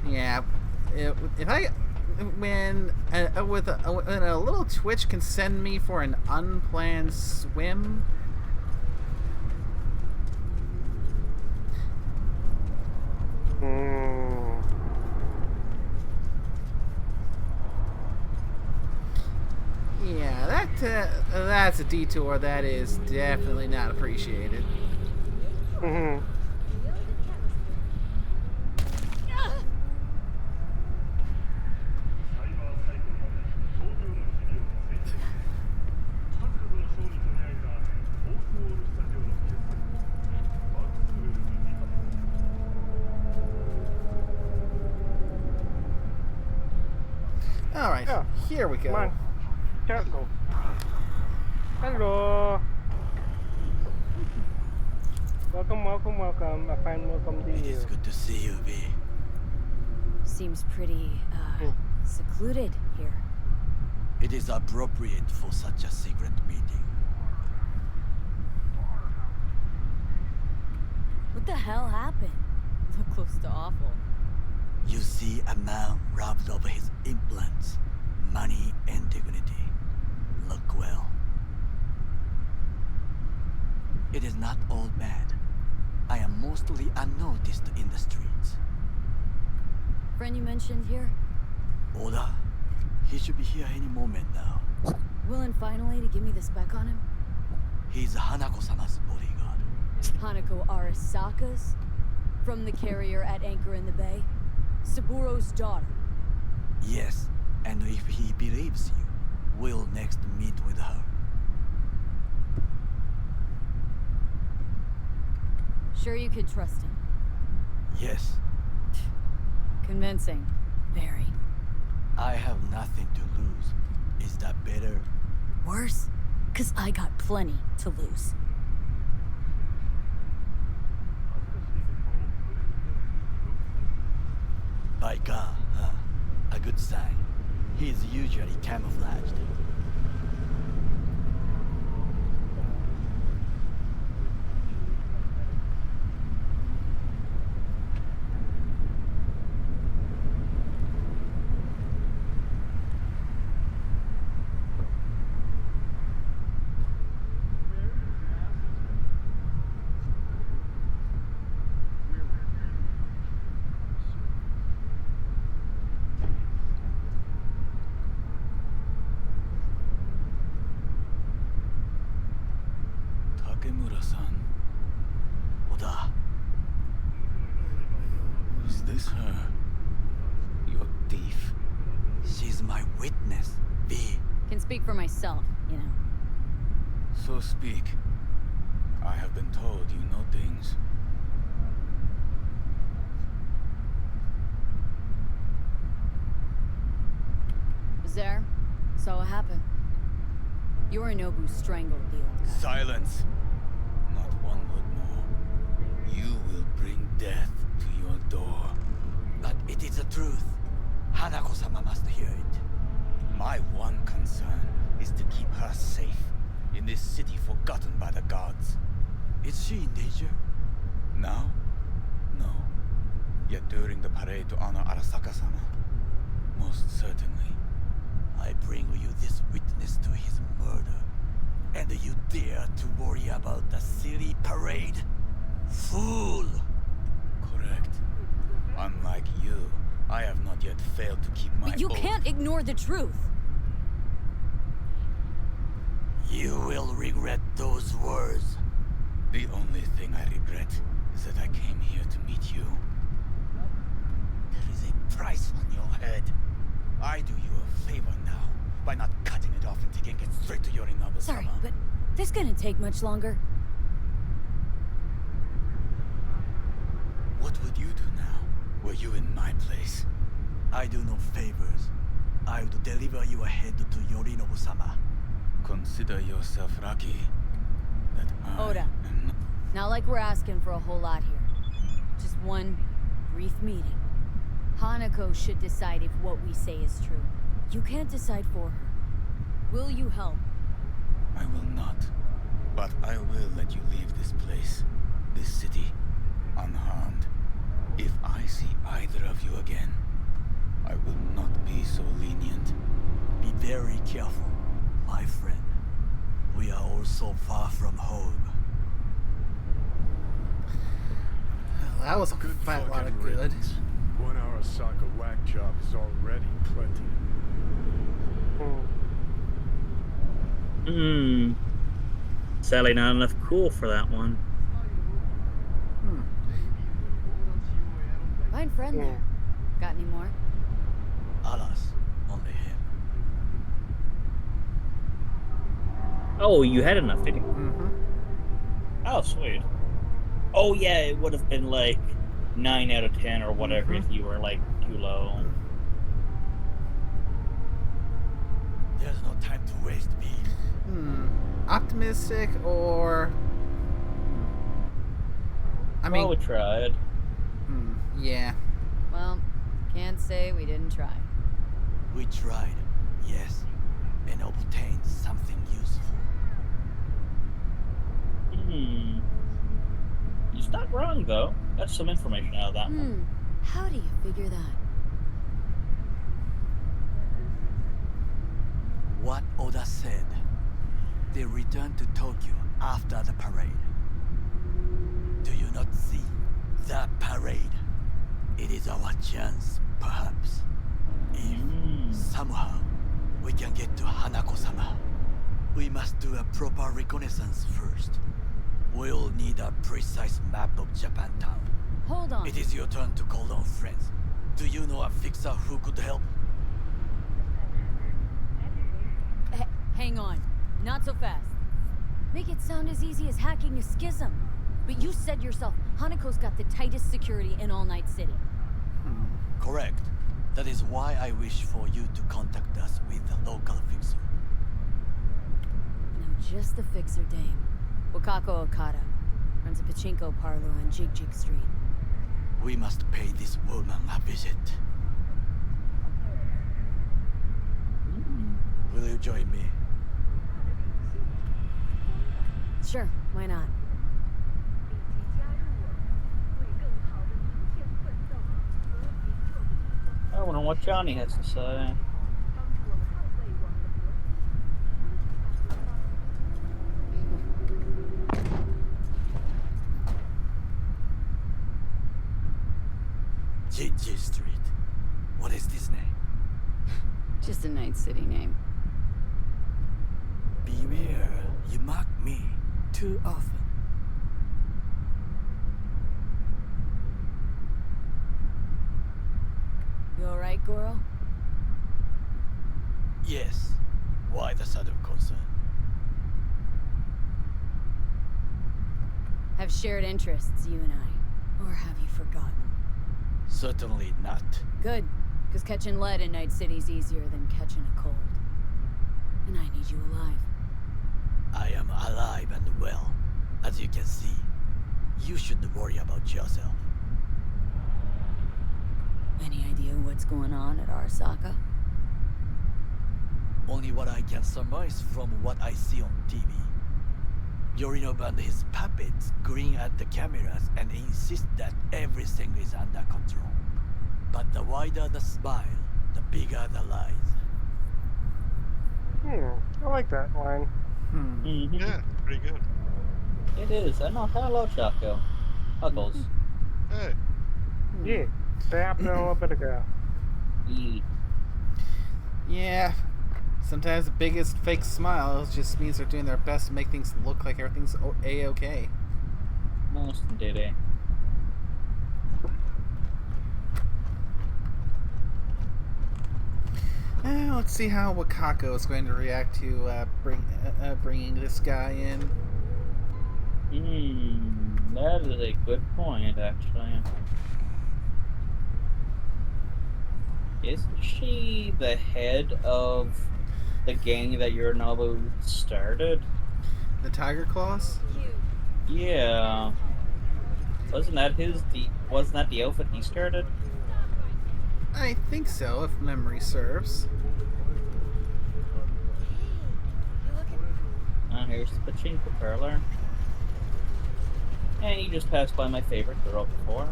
yeah, if I... when a little twitch can send me for an unplanned swim, yeah, that's a detour that is definitely not appreciated. Alright, Yeah. here we Come go. on. Careful. Hello. Welcome, welcome, welcome. A fine welcome to It you. is good to see you, V. Seems pretty, secluded here. It is appropriate for such a secret meeting. What the hell happened? Look close to awful. You see a man robbed of his implants, money and dignity. Look well. It is not all bad. I am mostly unnoticed in the streets. Friend you mentioned here? Oda? He should be here any moment now. Willing finally to give me the spec on him? He's Hanako-sama's bodyguard. Hanako Arasaka's? From the carrier at anchor in the bay? Saburo's daughter? Yes, and if he believes you, we'll next meet with her. Sure you could trust him? Yes, Convincing. Very. I have nothing to lose. Is that better? Worse? 'Cause I got plenty to lose. By God, huh? A good sign. He is usually camouflaged. Takemura-san. Oda. Is this her? Your thief. She's my witness, V. Can speak for myself, you know. So speak. I have been told you know things. Was there? Saw what happened. Yorinobu strangled the old guy. Silence! Not one word more. You will bring death to your door. But it is the truth. Hanako-sama must hear it. My one concern is to keep her safe in this city forgotten by the gods. Is she in danger? Now? No. Yet during the parade to honor Arasaka-sama, most certainly. I bring you this witness to his murder. And you dare to worry about the city parade? Fool! Correct. Unlike you, I have not yet failed to keep my But you oath. can't ignore the truth. You will regret those words. The only thing I regret is that I came here to meet you. There is a price on your head. I do you a favor now by not cutting it off and taking it straight to Yorinobu-sama. Sorry, but this couldn't take much longer. What would you do now, were you in my place? I do no favors. I would deliver you ahead to Yorinobu-sama. Consider yourself lucky that I Oda. am not... Not like we're asking for a whole lot here. Just one brief meeting. Hanako should decide if what we say is true. You can't decide for her. Will you help? I will not. But I will let you leave this place, this city, unharmed. If I see either of you again, I will not be so lenient. Be very careful, my friend. We are all so far from home. That was a fat lot of good. riddance. One Arasaka whack job is already plenty. Sadly, not enough cool for that one. Fine friend there. Got any more? Alas, only him. Oh, you had enough, didn't you? Mm-hmm. Oh, sweet. Oh, yeah, it would have been like 9 out of 10 or whatever if you were like too low. There's no time to waste, B. Optimistic or... I mean... Well, we tried. Yeah. Well, can't say we didn't try. We tried, yes, and obtained something useful. He's not wrong, though. That's some information out of that one. How do you figure that? What Oda said. They returned to Tokyo after the parade. Do you not see? The parade. It is our chance, perhaps. If somehow we can get to Hanako-sama, we must do a proper reconnaissance first. We'll need a precise map of Japantown. Hold on. It is your turn to call on friends. Do you know a fixer who could help? Hang on. Not so fast. Make it sound as easy as hacking a schism. But you said yourself, Hanako's got the tightest security in All Night City. Correct. That is why I wish for you to contact us with the local fixer. No, just the fixer dame. Wakako Okada. Runs a pachinko parlor on Jig Jig Street. We must pay this woman a visit. Will you join me? Sure, why not? I wonder what Johnny has to say. JJ Street. What is this name? Just a Night City name. Beware, you mock me too often. You alright, Goro? Yes. Why the sudden concern? Have shared interests, you and I. Or have you forgotten? Certainly not. Good, because catching lead in Night City's easier than catching a cold. And I need you alive. I am alive and well. As you can see, you should worry about yourself. Any idea what's going on at Arasaka? Only what I can surmise from what I see on TV. Yorinobu and his puppets grin at the cameras and insist that everything is under control. But the wider the smile, the bigger the lies. I like that line. Yeah, pretty good. It is. I know. I love Shako. Huggles. Hey. Yeah, that happened a little bit ago. Yeah. Sometimes the biggest fake smile just means they're doing their best to make things look like everything's A-okay. Most did it. Let's see how Wakako is going to react to bringing this guy in. That is a good point, actually. Isn't she the head of the gang that Yorinobu started? The Tiger Claws? Yeah. Wasn't that the outfit he started? I think so, if memory serves. Here's the pachinko parlor. And you just passed by my favorite girl before.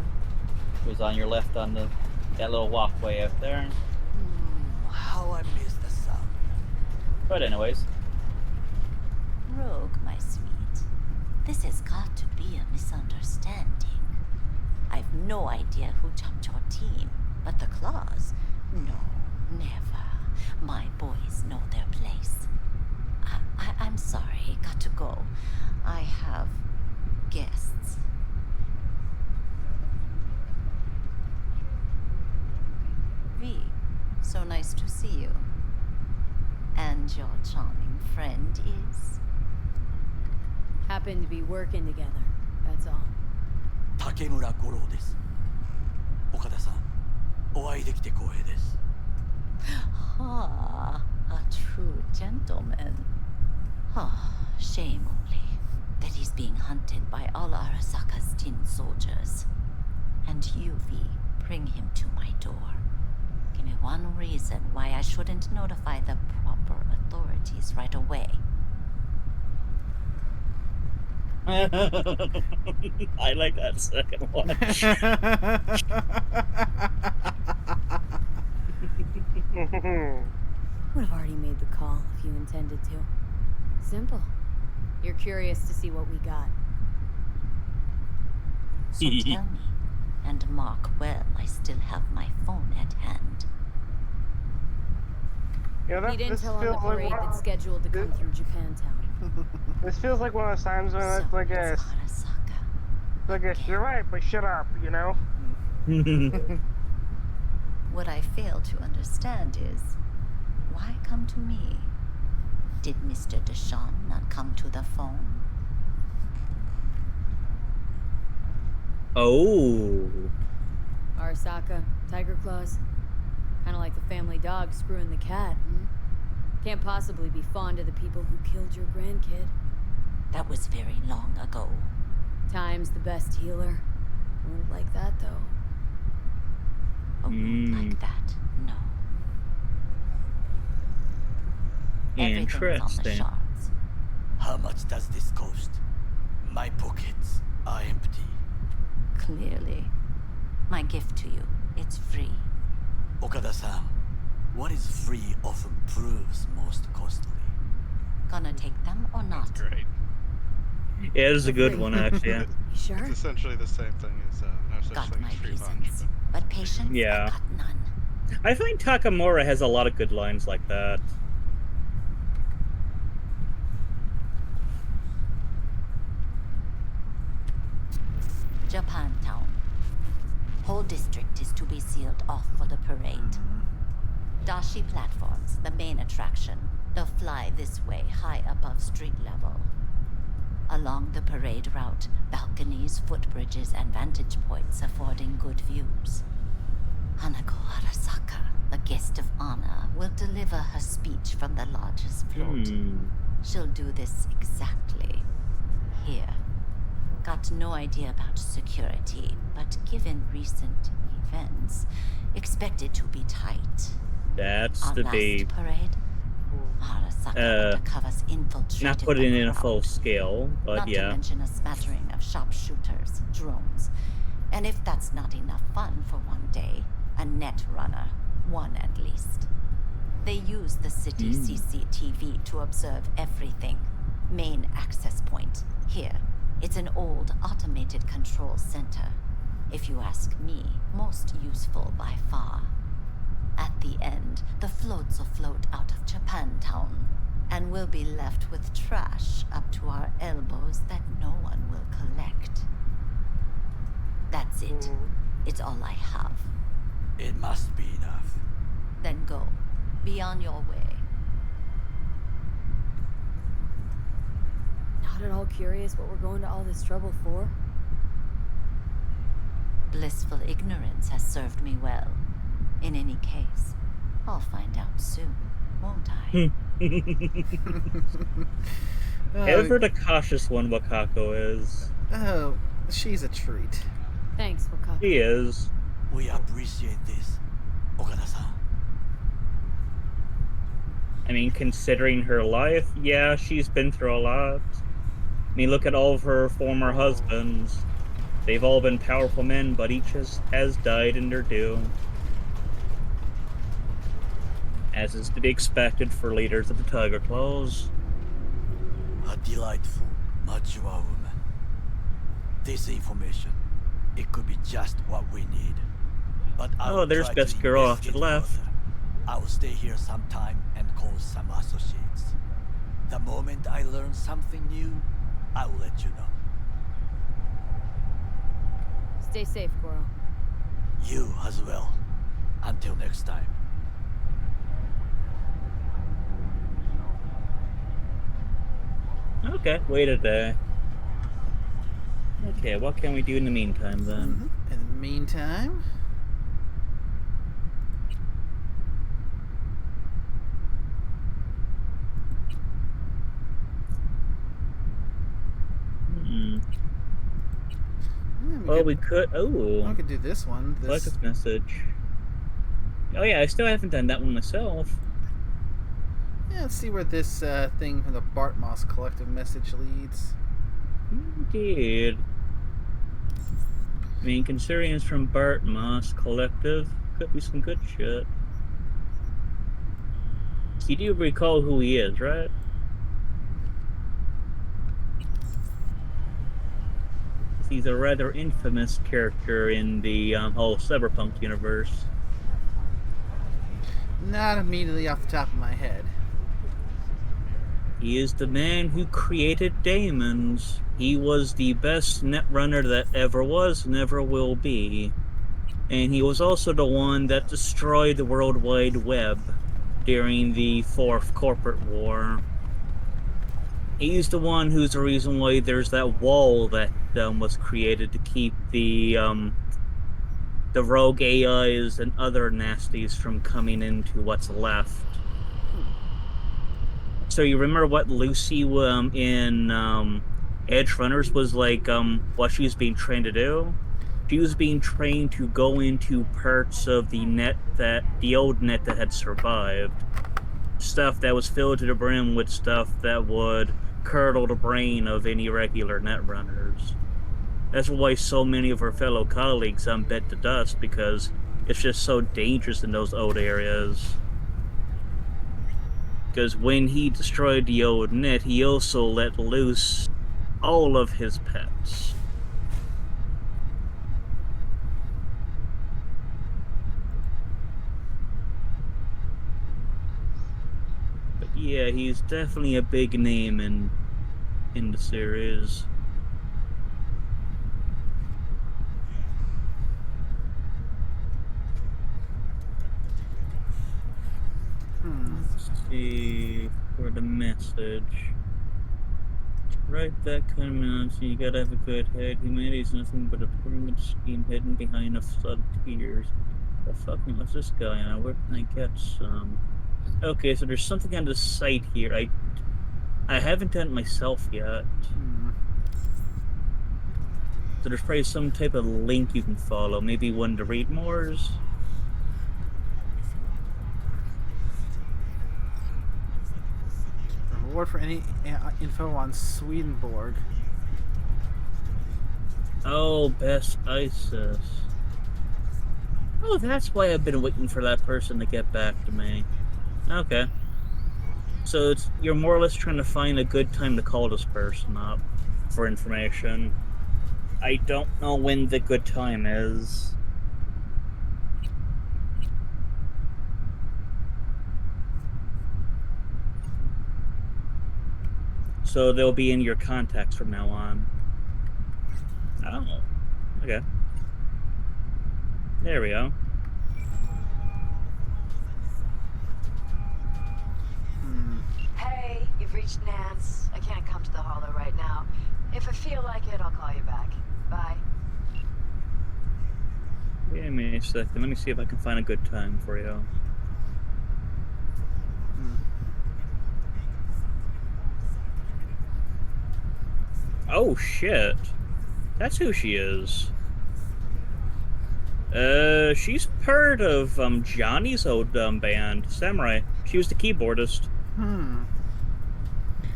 Who was on your left on that little walkway out there. How I miss the sound. But anyways. Rogue, my sweet. This has got to be a misunderstanding. I've no idea who jumped your team, but the Claws? No, never. My boys know their place. I'm sorry, got to go. I have guests. V, so nice to see you. And your charming friend is? Happen to be working together, that's all. Takemura Goro です。岡田さん、お会いできて光栄です。はあ、A true gentleman. Oh, shame only that he's being hunted by all Arasaka's tin soldiers. And you, V, bring him to my door. Give me one reason why I shouldn't notify the proper authorities right away. I like that second one. Would have already made the call if you intended to. Simple. You're curious to see what we got. So tell me, and mark well I still have my phone at hand. Yeah, Need this intel on the feels parade like that's scheduled to come through Japantown. this feels like one of those times when it's like a you're right, but shut up, you know. What I fail to understand is, why come to me? Did Mr. Deshawn not come to the phone? Oh. Arasaka, Tiger Claws. Kind of like the family dog screwing the cat, hmm? Can't possibly be fond of the people who killed your grandkid. That was very long ago. Time's the best healer. Won't like that, though. A wound like that, no. Everything's on the Interesting. shards. How much does this cost? My pockets are empty. Clearly. My gift to you, it's free. Okada-san, what is free often proves most costly. Gonna take them or not? Great. Yeah, it is a good one, actually. Yeah. You sure? It's essentially the same thing as no such Got thing my as free lunch. reasons, but patience, Yeah. I got none. I find Takamura has a lot of good lines like that. Japantown. Whole district is to be sealed off for the parade. Dashi platforms, the main attraction. They'll fly this way, high above street level. Along the parade route, balconies, footbridges, and vantage points affording good views. Hanako Arasaka, the guest of honor, will deliver her speech from the largest float. She'll do this exactly here. Got no idea about security, but given recent events, expect it to be tight. That's Our the last babe. parade, Arasaka undercovers infiltrated Not put it the in a crowd. full scale, but Not to yeah. mention a smattering of sharpshooters, drones. And if that's not enough fun for one day, a net runner, one at least. They use the city CCTV to observe everything. Main access point, here. It's an old automated control center. If you ask me, most useful by far. At the end, the floats will float out of Japantown, and we'll be left with trash up to our elbows that no one will collect. That's it. It's all I have. It must be enough. Then go. Be on your way. Not at all curious what we're going to all this trouble for? Blissful ignorance has served me well. In any case, I'll find out soon, won't I? Ever the cautious one Wakako is. Oh, she's a treat. Thanks, Wakako. He is. We appreciate this, Okada-san. I mean, considering her life, yeah, she's been through a lot. I mean, look at all of her former husbands. They've all been powerful men, but each has died in their doom. As is to be expected for leaders of the Tiger Claws. A delightful, mature woman. This information, it could be just what we need. But I will there's try best to girl off to the investigate left. further. I will stay here sometime and call some associates. The moment I learn something new, I will let you know. Stay safe, Goro. You as well. Until next time. Okay, wait a day. Okay, what can we do in the meantime then? In the meantime, Well, we could. Oh, I could do this one. like this message. Oh yeah, I still haven't done that one myself. Yeah, let's see where this thing from the Bartmoss Collective message leads. Indeed. I mean, considering it's from Bartmoss Collective, could be some good shit. You do recall who he is, right? He's a rather infamous character in the whole Cyberpunk universe. Not immediately off the top of my head. He is the man who created daemons. He was the best netrunner that ever was and ever will be. And he was also the one that destroyed the World Wide Web during the Fourth Corporate War. He's the one who's the reason why there's that wall that was created to keep the rogue AIs and other nasties from coming into what's left. So you remember what Lucy in Edge Runners was like what she was being trained to do? She was being trained to go into parts of the old net that had survived. Stuff that was filled to the brim with stuff that would curdle the brain of any regular netrunners. That's why so many of her fellow colleagues bit to dust, because it's just so dangerous in those old areas. Because when he destroyed the old net, he also let loose all of his pets. But yeah, he's definitely a big name in the series. Let's see for the message. Write that kind of message. You gotta have a good head. Humanity is nothing but a pyramid scheme hidden behind a flood of tears. What fucking what's this guy on? Where can I get some? Okay, so there's something on the site here. I haven't done it myself yet. So there's probably some type of link you can follow. Maybe one to read mores. Reward for any info on Swedenborg. Oh, best ISIS. Oh, that's why I've been waiting for that person to get back to me. Okay. So you're more or less trying to find a good time to call this person up for information. I don't know when the good time is. So they'll be in your contacts from now on. Oh, okay. There we go. Hey, you've reached Nance. I can't come to the Hollow right now. If I feel like it, I'll call you back. Bye. Give me a second. Let me see if I can find a good time for you. Oh, shit. That's who she is. She's part of Johnny's old band, Samurai. She was the keyboardist.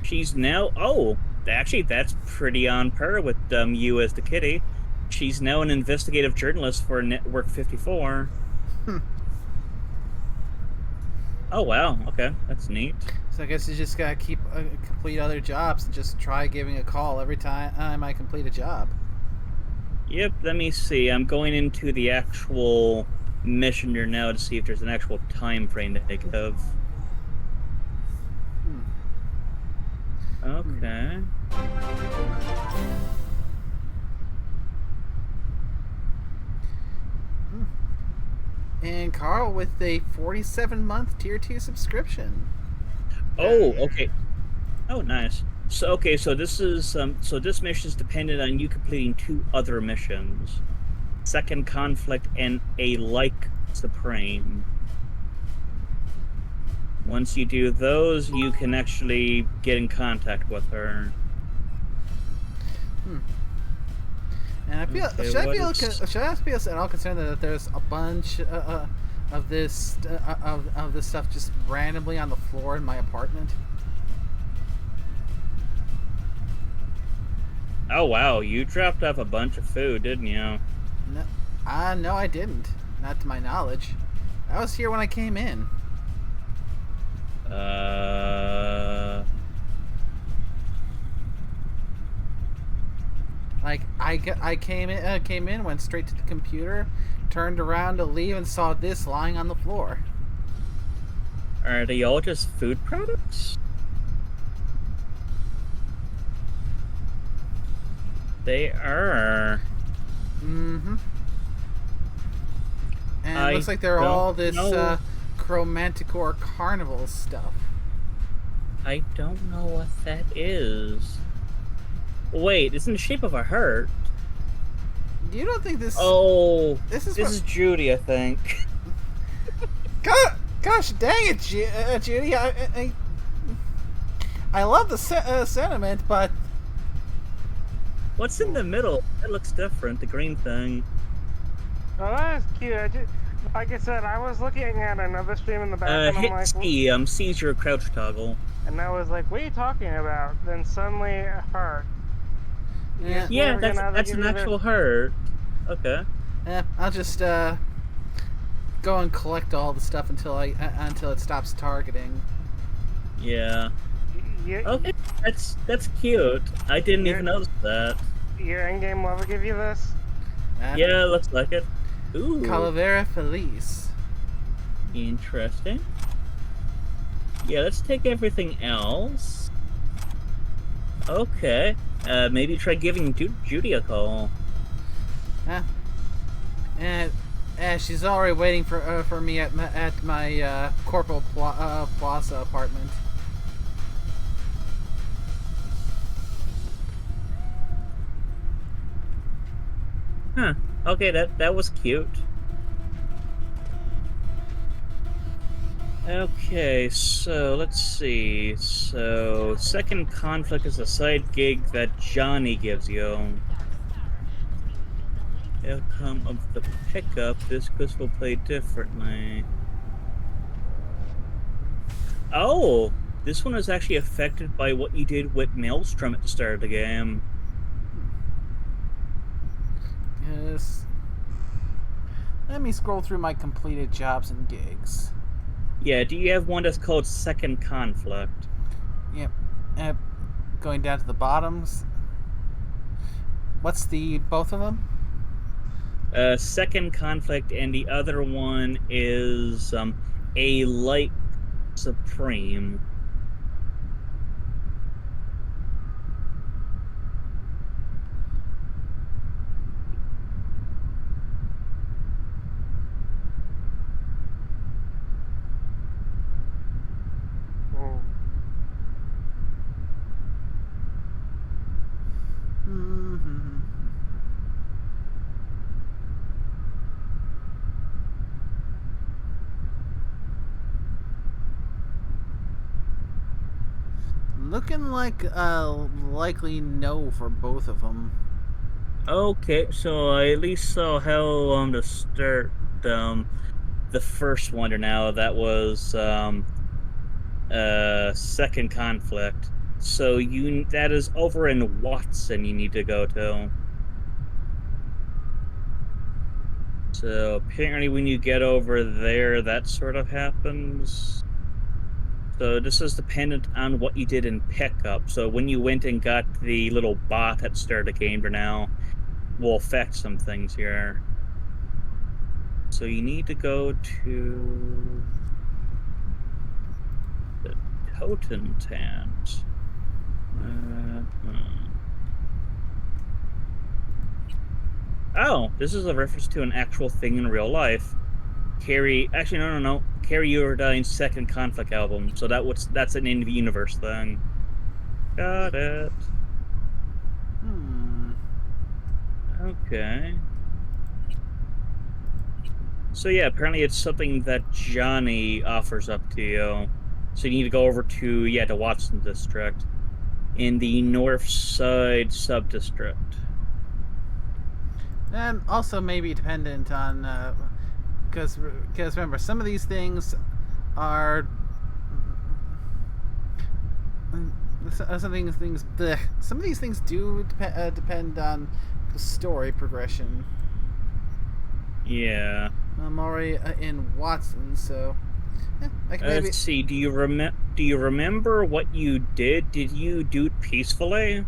She's now... Oh, actually, that's pretty on par with you as the kitty. She's now an investigative journalist for Network 54. Oh, wow. Okay, that's neat. So I guess you just gotta keep complete other jobs and just try giving a call every time I complete a job. Yep, let me see. I'm going into the actual mission here now to see if there's an actual time frame that they give. Okay. And Carl with a 47-month Tier 2 subscription. Oh, okay. Oh, nice. So, okay, so this is so this mission is dependent on you completing 2 other missions: Second Conflict and a Like Supreme. Once you do those, you can actually get in contact with her. And I feel Okay, should I feel at all concerned that there's a bunch of this of this stuff just randomly on the floor in my apartment? Oh wow, you dropped off a bunch of food, didn't you? No, I didn't. Not to my knowledge. I was here when I came in. Like I came in, went straight to the computer, turned around to leave, and saw this lying on the floor. Are they all just food products? They are. Mm-hmm. And it looks like they're all this Chromanticore Carnival stuff. I don't know what that is. Wait, it's in the shape of a heart. You don't think this? Oh, this is Judy, I think. Gosh dang it, Judy! I love the sentiment, but what's in the middle? That looks different. The green thing. Oh, that's cute. Like I said, I was looking at another stream in the back, and I'm hit like, C. C's your crouch toggle. And I was like, what are you talking about? Then suddenly it hurt. Yeah, that's an actual heart. Okay. I'll just go and collect all the stuff until it stops targeting. Yeah. Okay, that's cute. I didn't even notice that. Your in-game lover give you this? Yeah, looks like it. Ooh. Calavera Feliz. Interesting. Yeah, let's take everything else. Okay. Maybe try giving Judy a call. She's already waiting for me at my Corporal Plaza apartment. Huh. Okay, that was cute. Okay, so let's see. So, second conflict is a side gig that Johnny gives you. Outcome of the pickup, this quest will play differently. Oh! This one is actually affected by what you did with Maelstrom at the start of the game. Yes. Let me scroll through my completed jobs and gigs. Yeah, do you have one that's called Second Conflict? Yep. Going down to the bottoms. What's both of them? Second Conflict, and the other one is a Light Supreme. Looking like a likely no for both of them. Okay, so I at least saw how long to start the first wonder now. That was Second Conflict. So that is over in Watson you need to go to. So apparently when you get over there, that sort of happens. So this is dependent on what you did in pickup. So when you went and got the little bot that started the game for now, will affect some things here. So you need to go to the Totentant. Oh, this is a reference to an actual thing in real life. Carrie Eurodyne's Second Conflict album. So that's an in-universe thing. Got it. Okay. So yeah, apparently it's something that Johnny offers up to you. So you need to go over to the Watson district in the North Side sub-district. And also maybe dependent on, because remember, some of these things are some of these things do depend on story progression. Yeah. I'm already in Watson, so I can maybe. Let's see. Do you remember what you did? Did you do it peacefully?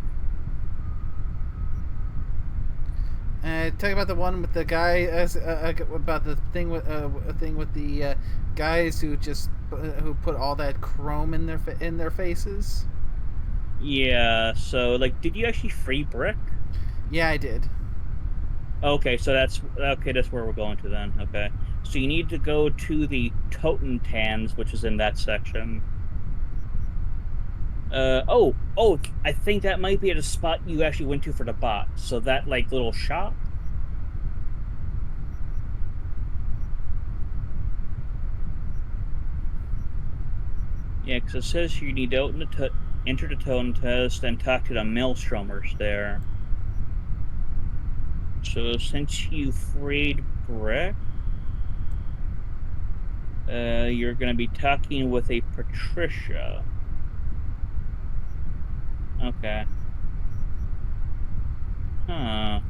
Talk about the one with the guy about the thing with the guys who just who put all that chrome in their faces. Yeah. So, like, did you actually free Brick? Yeah, I did. Okay, so that's okay. That's where we're going to then. Okay, so you need to go to the Totentans, which is in that section. Oh, I think that might be at a spot you actually went to for the bot. So that like little shop. Yeah, because it says you need to enter the tone test and talk to the Maelstromers there. So since you freed Brick, you're going to be talking with a Patricia. Okay. Huh.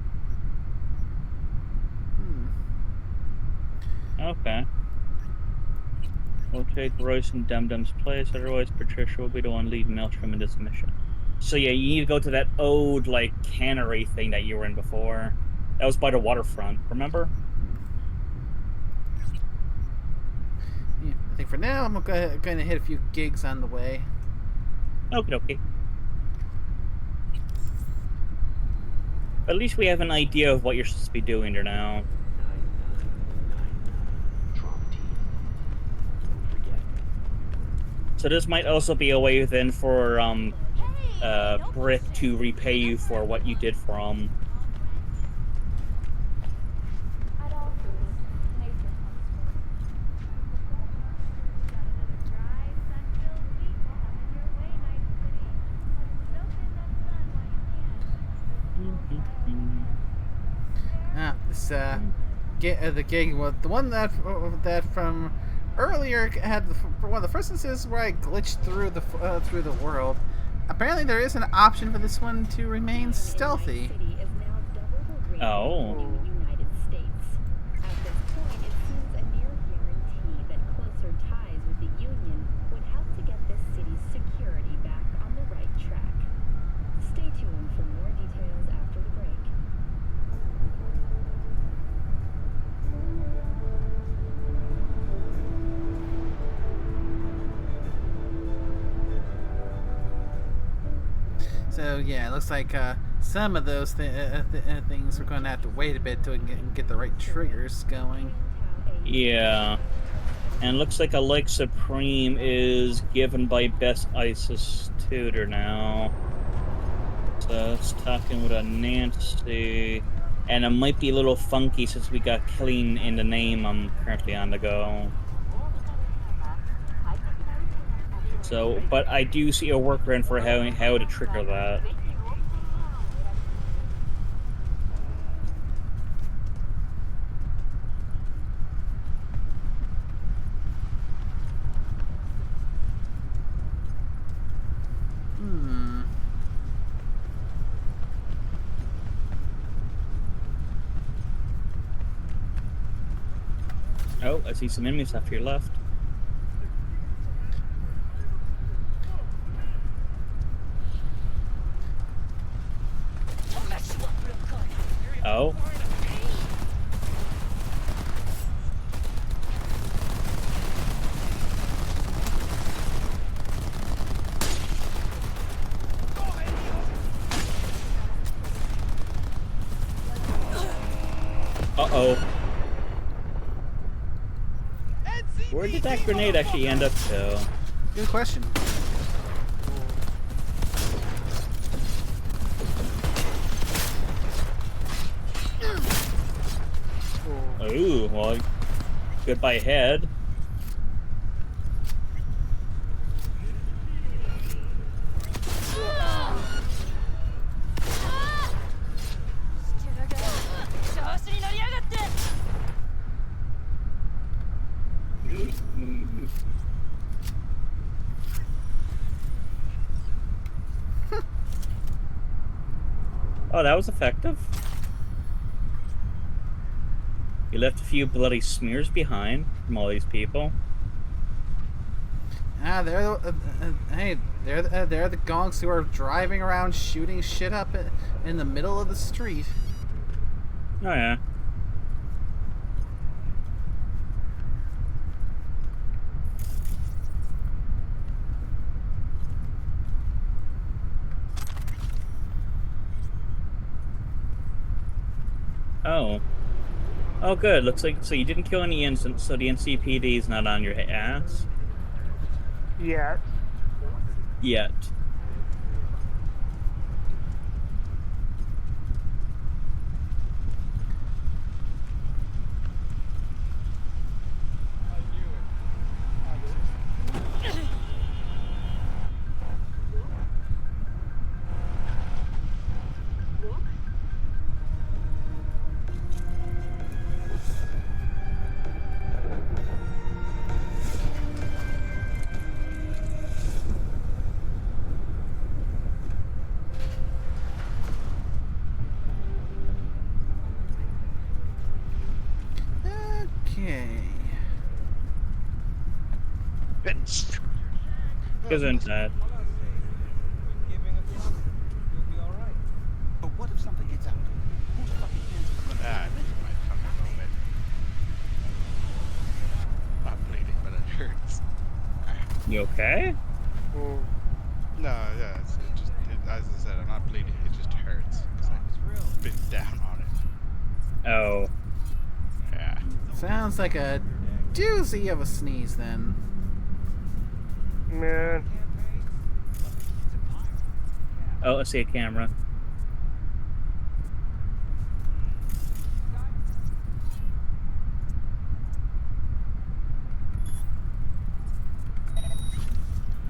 Okay. We'll take Royce and Dum-Dum's place, otherwise Patricia will be the one leading Maelstrom in this mission. So yeah, you need to go to that old, like, cannery thing that you were in before. That was by the waterfront, remember? Yeah, I think for now I'm going to hit a few gigs on the way. Okay. At least we have an idea of what you're supposed to be doing there now. So this might also be a way then for Brick to repay you for what you did for him. This the gig, well, the one that from earlier had one of the first instances where I glitched through the world. Apparently, there is an option for this one to remain stealthy. Oh. So yeah, it looks like some of those things we're going to have to wait a bit till we can get the right triggers going. Yeah. And looks like a Like Supreme is given by Best ISIS Tutor now. So it's talking with a Nancy. And it might be a little funky since we got clean in the name I'm currently on the go. So, but I do see a workaround for how to trigger that. Oh, I see some enemies off to your left. Oh. Uh-oh. Where did that grenade actually end up to? Good question. Ooh, well, goodbye head. Oh, that was effective. You left a few bloody smears behind from all these people. Ah, hey, they're the gonks who are driving around shooting shit up in the middle of the street. Oh yeah. Oh. Oh, good. Looks like so you didn't kill any innocents, so the NCPD is not on your ass Yeah. yet. Okay. Gesundheit. But what if something gets out? Whose fucking hands are gonna That might come in a moment. Not bleeding, but it hurts. You okay? Mm. No, yeah, as I said, I'm not bleeding. It just hurts because I bit down on it. Oh. Yeah. Sounds like a doozy of a sneeze then. Man. Oh, I see a camera.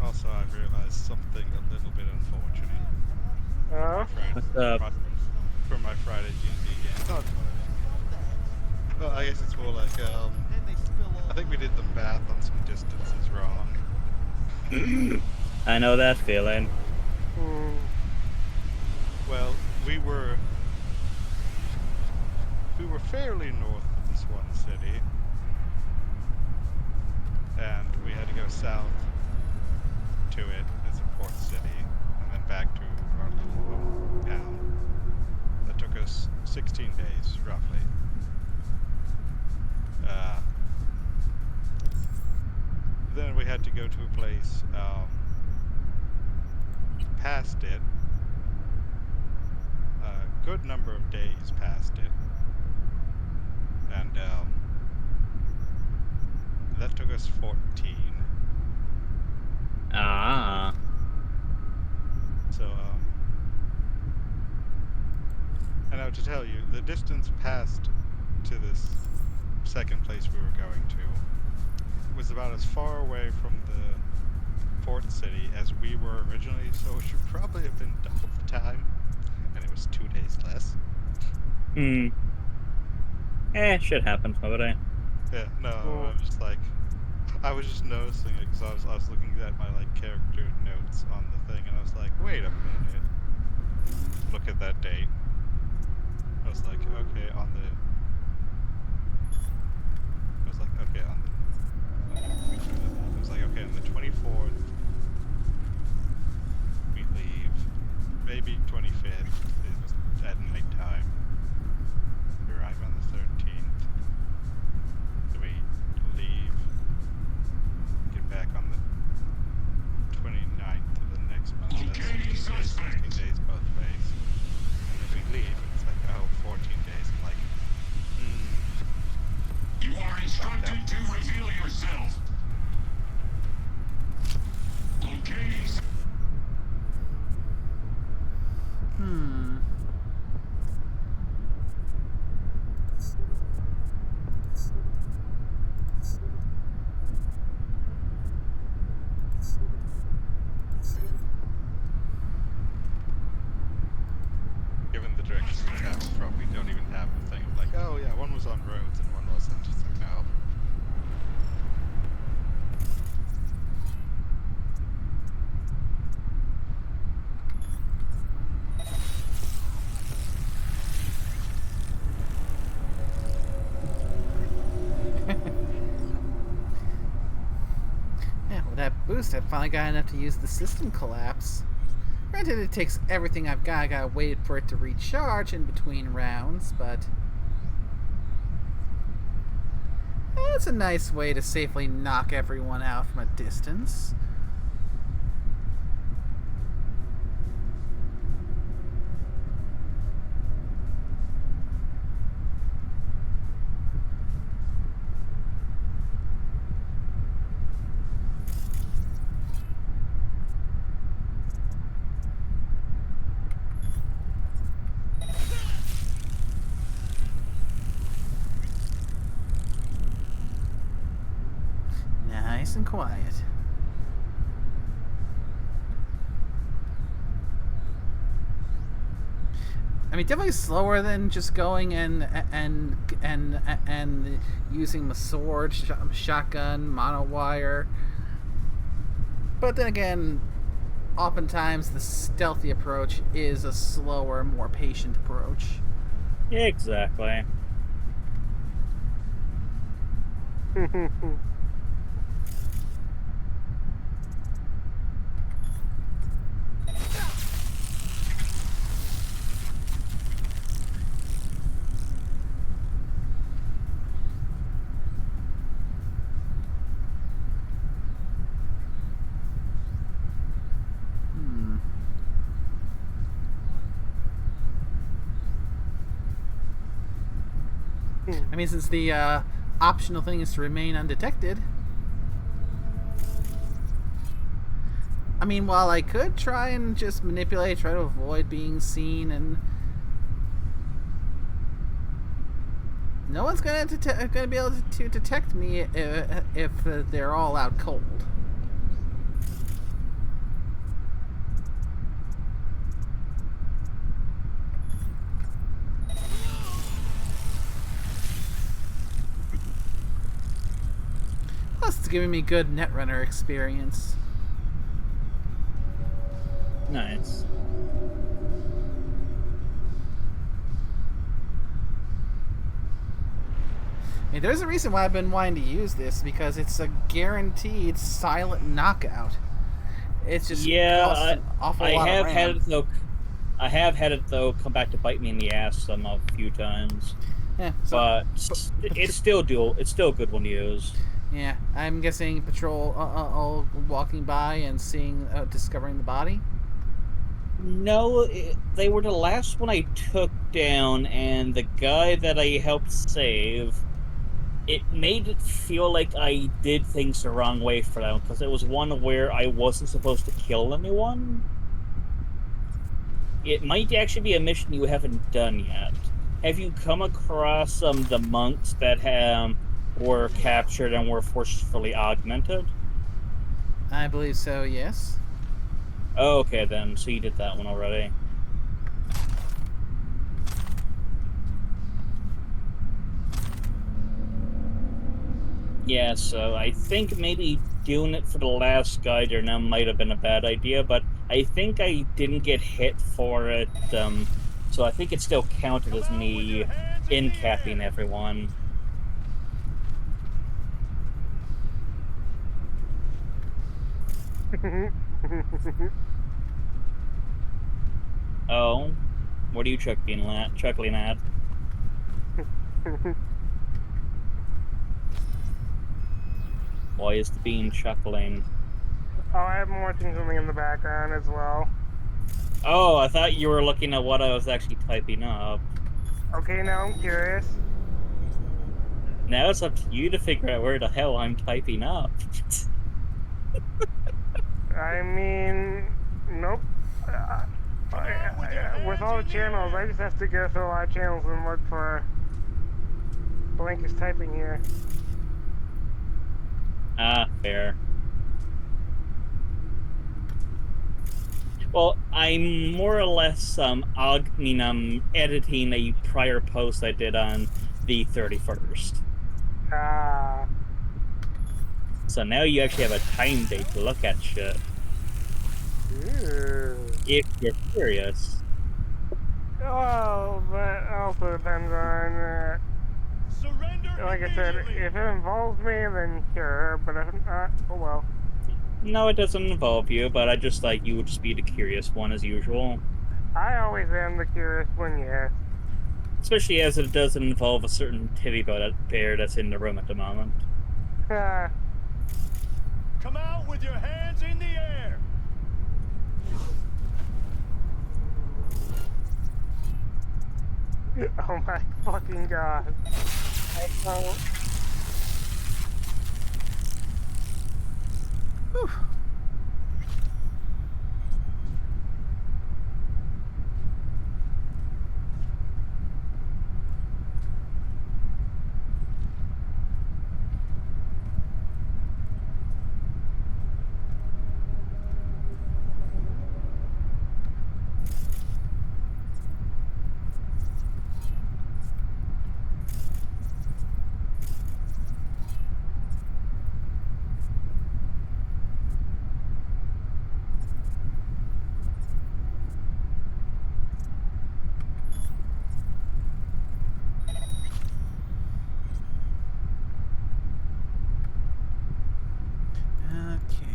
Also, I've realized something a little bit unfortunate. What's up? From my Friday D&D game. Not, well, I guess it's more like, I think we did the math on some distances wrong. I know that feeling. Mm. Well, we were fairly north of this one city, and we had to go south to it as a port city, and then back to our little town. That took us 16 days, roughly. Then we had to go to a place past it, a good number of days past it, and that took us 14. Ah. So, and now to tell you, the distance past to this second place we were going to was about as far away from the port city as we were originally, so it should probably have been double the time, and it was 2 days less. Hmm. Shit happens, nobody. Yeah, no, I'm just like, I was just noticing it because I was looking at my like character notes on the thing, and I was like, wait a minute, look at that date. I was like, okay, on the. I was like, okay, on the. I was like, okay, on the 24th, we leave. Maybe 25th. It was at night time. We arrive on the 13th. So we leave. Get back on the 29th of the next month. That's 16 days both ways. And then we leave, and it's like, oh, 14 days. I'm like, boost, I finally got enough to use the system collapse. Granted, it takes everything I've got. I gotta wait for it to recharge in between rounds, but it's a nice way to safely knock everyone out from a distance. Nice and quiet. I mean, definitely slower than just going and using my sword, shotgun, monowire. But then again, oftentimes the stealthy approach is a slower, more patient approach. Exactly. I mean, since the optional thing is to remain undetected. I mean, while I could try and just manipulate, try to avoid being seen, and no one's gonna be able to detect me if they're all out cold. Plus, it's giving me good netrunner experience. Nice. I mean, there's a reason why I've been wanting to use this, because it's a guaranteed silent knockout. It's just costs an awful lot of RAM. I have had it though come back to bite me in the ass a few times. Yeah, but it's still It's still a good one to use. Yeah, I'm guessing patrol all walking by and seeing, discovering the body. No, they were the last one I took down, and the guy that I helped save, it made it feel like I did things the wrong way for them, because it was one where I wasn't supposed to kill anyone. It might actually be a mission you haven't done yet. Have you come across the monks that were captured and were forcefully augmented? I believe so, yes. Oh, okay, then. So you did that one already. Yeah, so I think maybe doing it for the last guy there now might have been a bad idea, but I think I didn't get hit for it, so I think it still counted as me in-capping everyone. Oh, what are you chuckling at? Why is the bean chuckling? Oh, I'm watching something in the background as well. Oh, I thought you were looking at what I was actually typing up. Okay, now I'm curious. Now it's up to you to figure out where the hell I'm typing up. I mean, nope. With all the channels, I just have to go through a lot of channels and look for Blank is typing here. Ah, fair. Well, I'm more or less editing a prior post I did on the 31st. Ah. So now you actually have a time date to look at shit. Ooh. If you're curious. Well, that also depends on, like I said, if it involves me, then sure, but if not, oh well. No, it doesn't involve you, but I just thought you would just be the curious one as usual. I always am the curious one, yes. Especially as it doesn't involve a certain titty bear that's in the room at the moment. Uh, Come out with your hands in the air! oh my fucking god. I don't... Whew. Okay.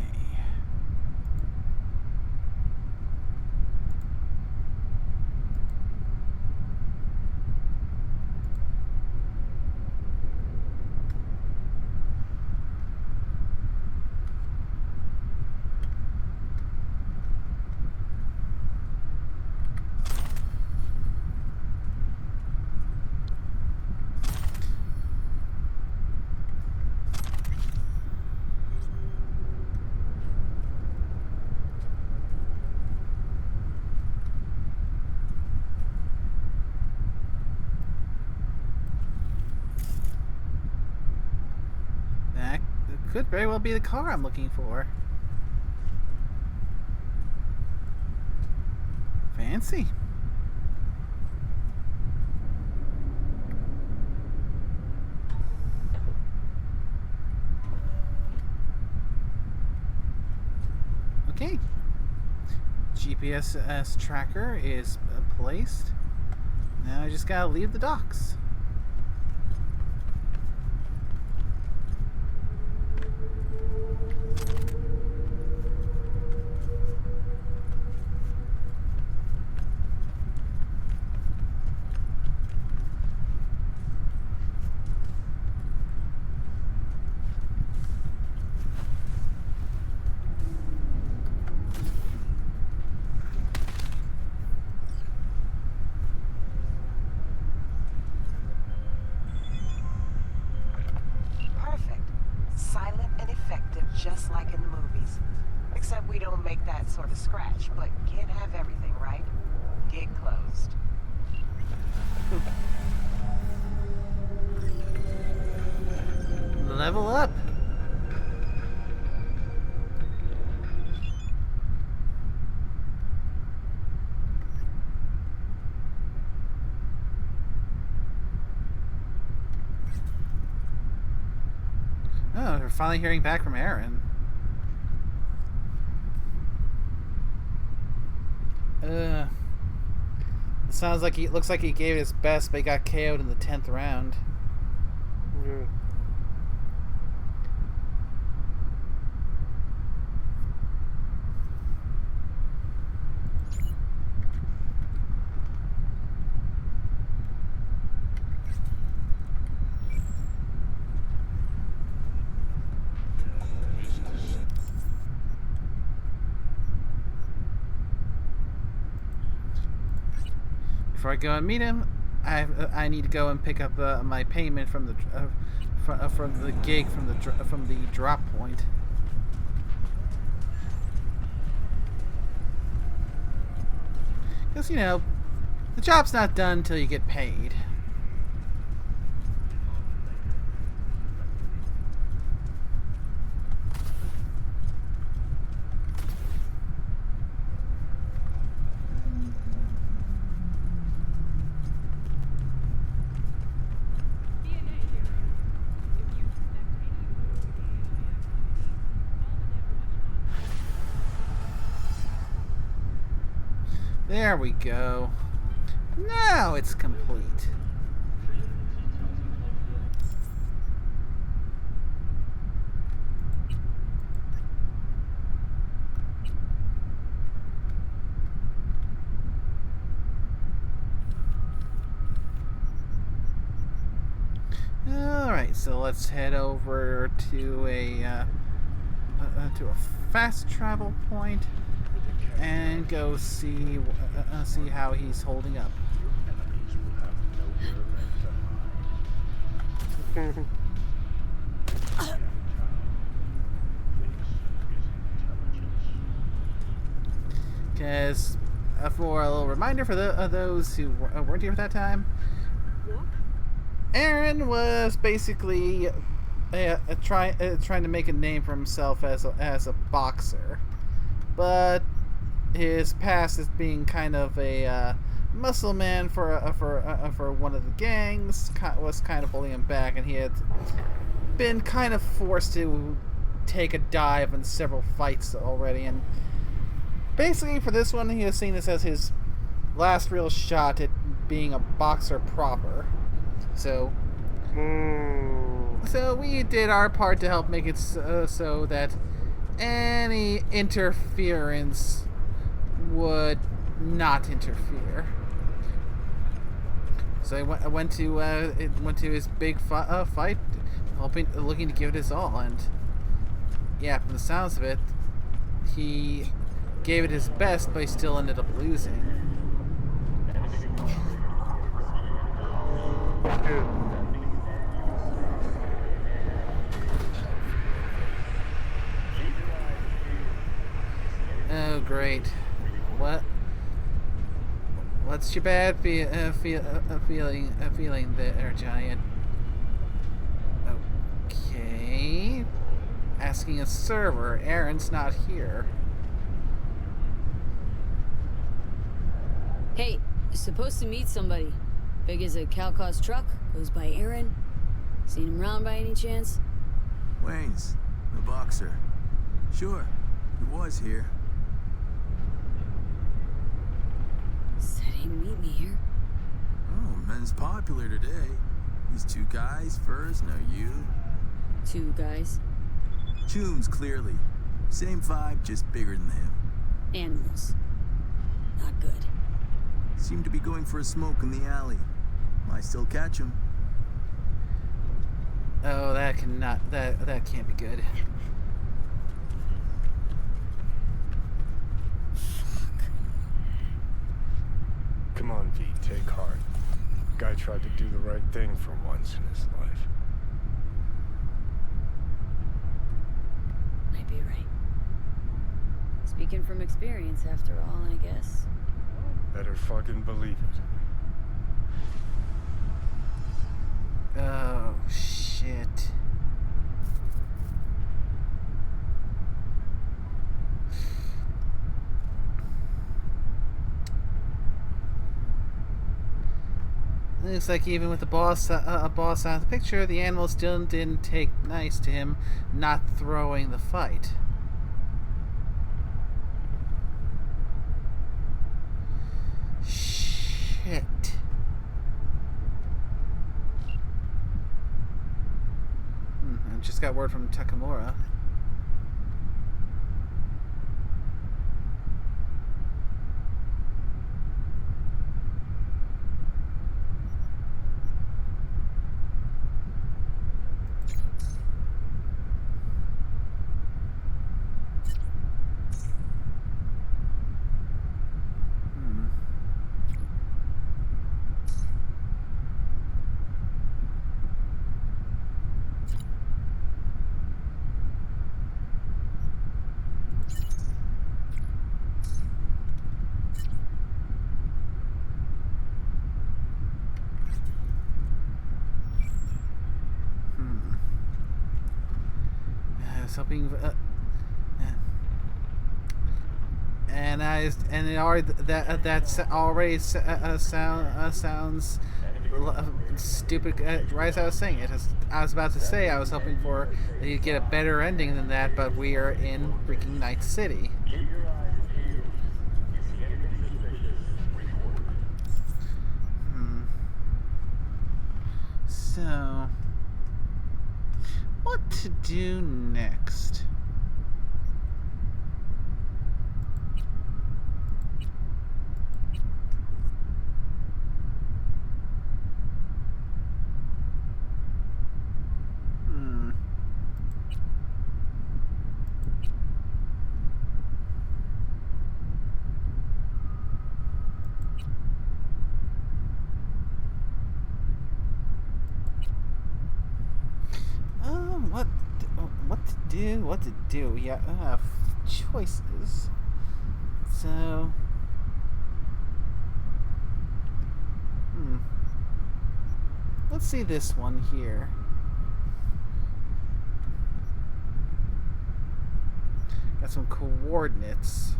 That could very well be the car I'm looking for. Fancy. Okay. GPS tracker is placed. Now I just gotta leave the docks. Perfect. Silent and effective, just like in the movies. Except we don't make that sort of scratch, but can't have everything, right? Gig closed. Level up. Oh, we're finally hearing back from Aaron. It sounds like looks like he gave it his best, but he got KO'd in the 10th round. Yeah. Before I go and meet him, I need to go and pick up my payment from the from the gig from the drop point. Because you know, the job's not done until you get paid. There we go. Now it's complete. So let's head over to a fast travel point and go see how he's holding up. Because for a little reminder for those who weren't here at that time, Aaron was basically trying to make a name for himself as a boxer, but his past as being kind of a muscle man for one of the gangs was kind of holding him back, and he had been kind of forced to take a dive in several fights already, and basically for this one he was seeing this as his last real shot at being a boxer proper. So we did our part to help make it so that any interference would not interfere. So I went to his big fight, looking to give it his all, and yeah, from the sounds of it, he gave it his best, but he still ended up losing. Oh, great. What's your bad feeling there, Giant? Okay. Asking a server. Aaron's not here. Hey, supposed to meet somebody. Big as a Calcos truck. Goes by Aaron. Seen him around by any chance? Wayne's, the boxer. Sure, he was here. Said he'd meet me here. Oh, men's popular today. These two guys first, now you. Two guys? Chooms, clearly. Same vibe, just bigger than him. Animals. Not good. Seem to be going for a smoke in the alley. Might still catch him. Oh, that can't be good. Come on, V, take heart. Guy tried to do the right thing for once in his life. Might be right. Speaking from experience, after all, I guess. Better fucking believe it. Oh, shit. Looks like even with the boss out of the picture, the animals still didn't take nice to him not throwing the fight. Shit. I just got word from Takamura. Hoping, and it already sounds stupid. Right as I was saying it, I was about to say I was hoping for that you'd get a better ending than that, but we are in freaking Night City. So, what to do next? what to do? What to do? Yeah, choices. So, let's see this one here. Got some coordinates.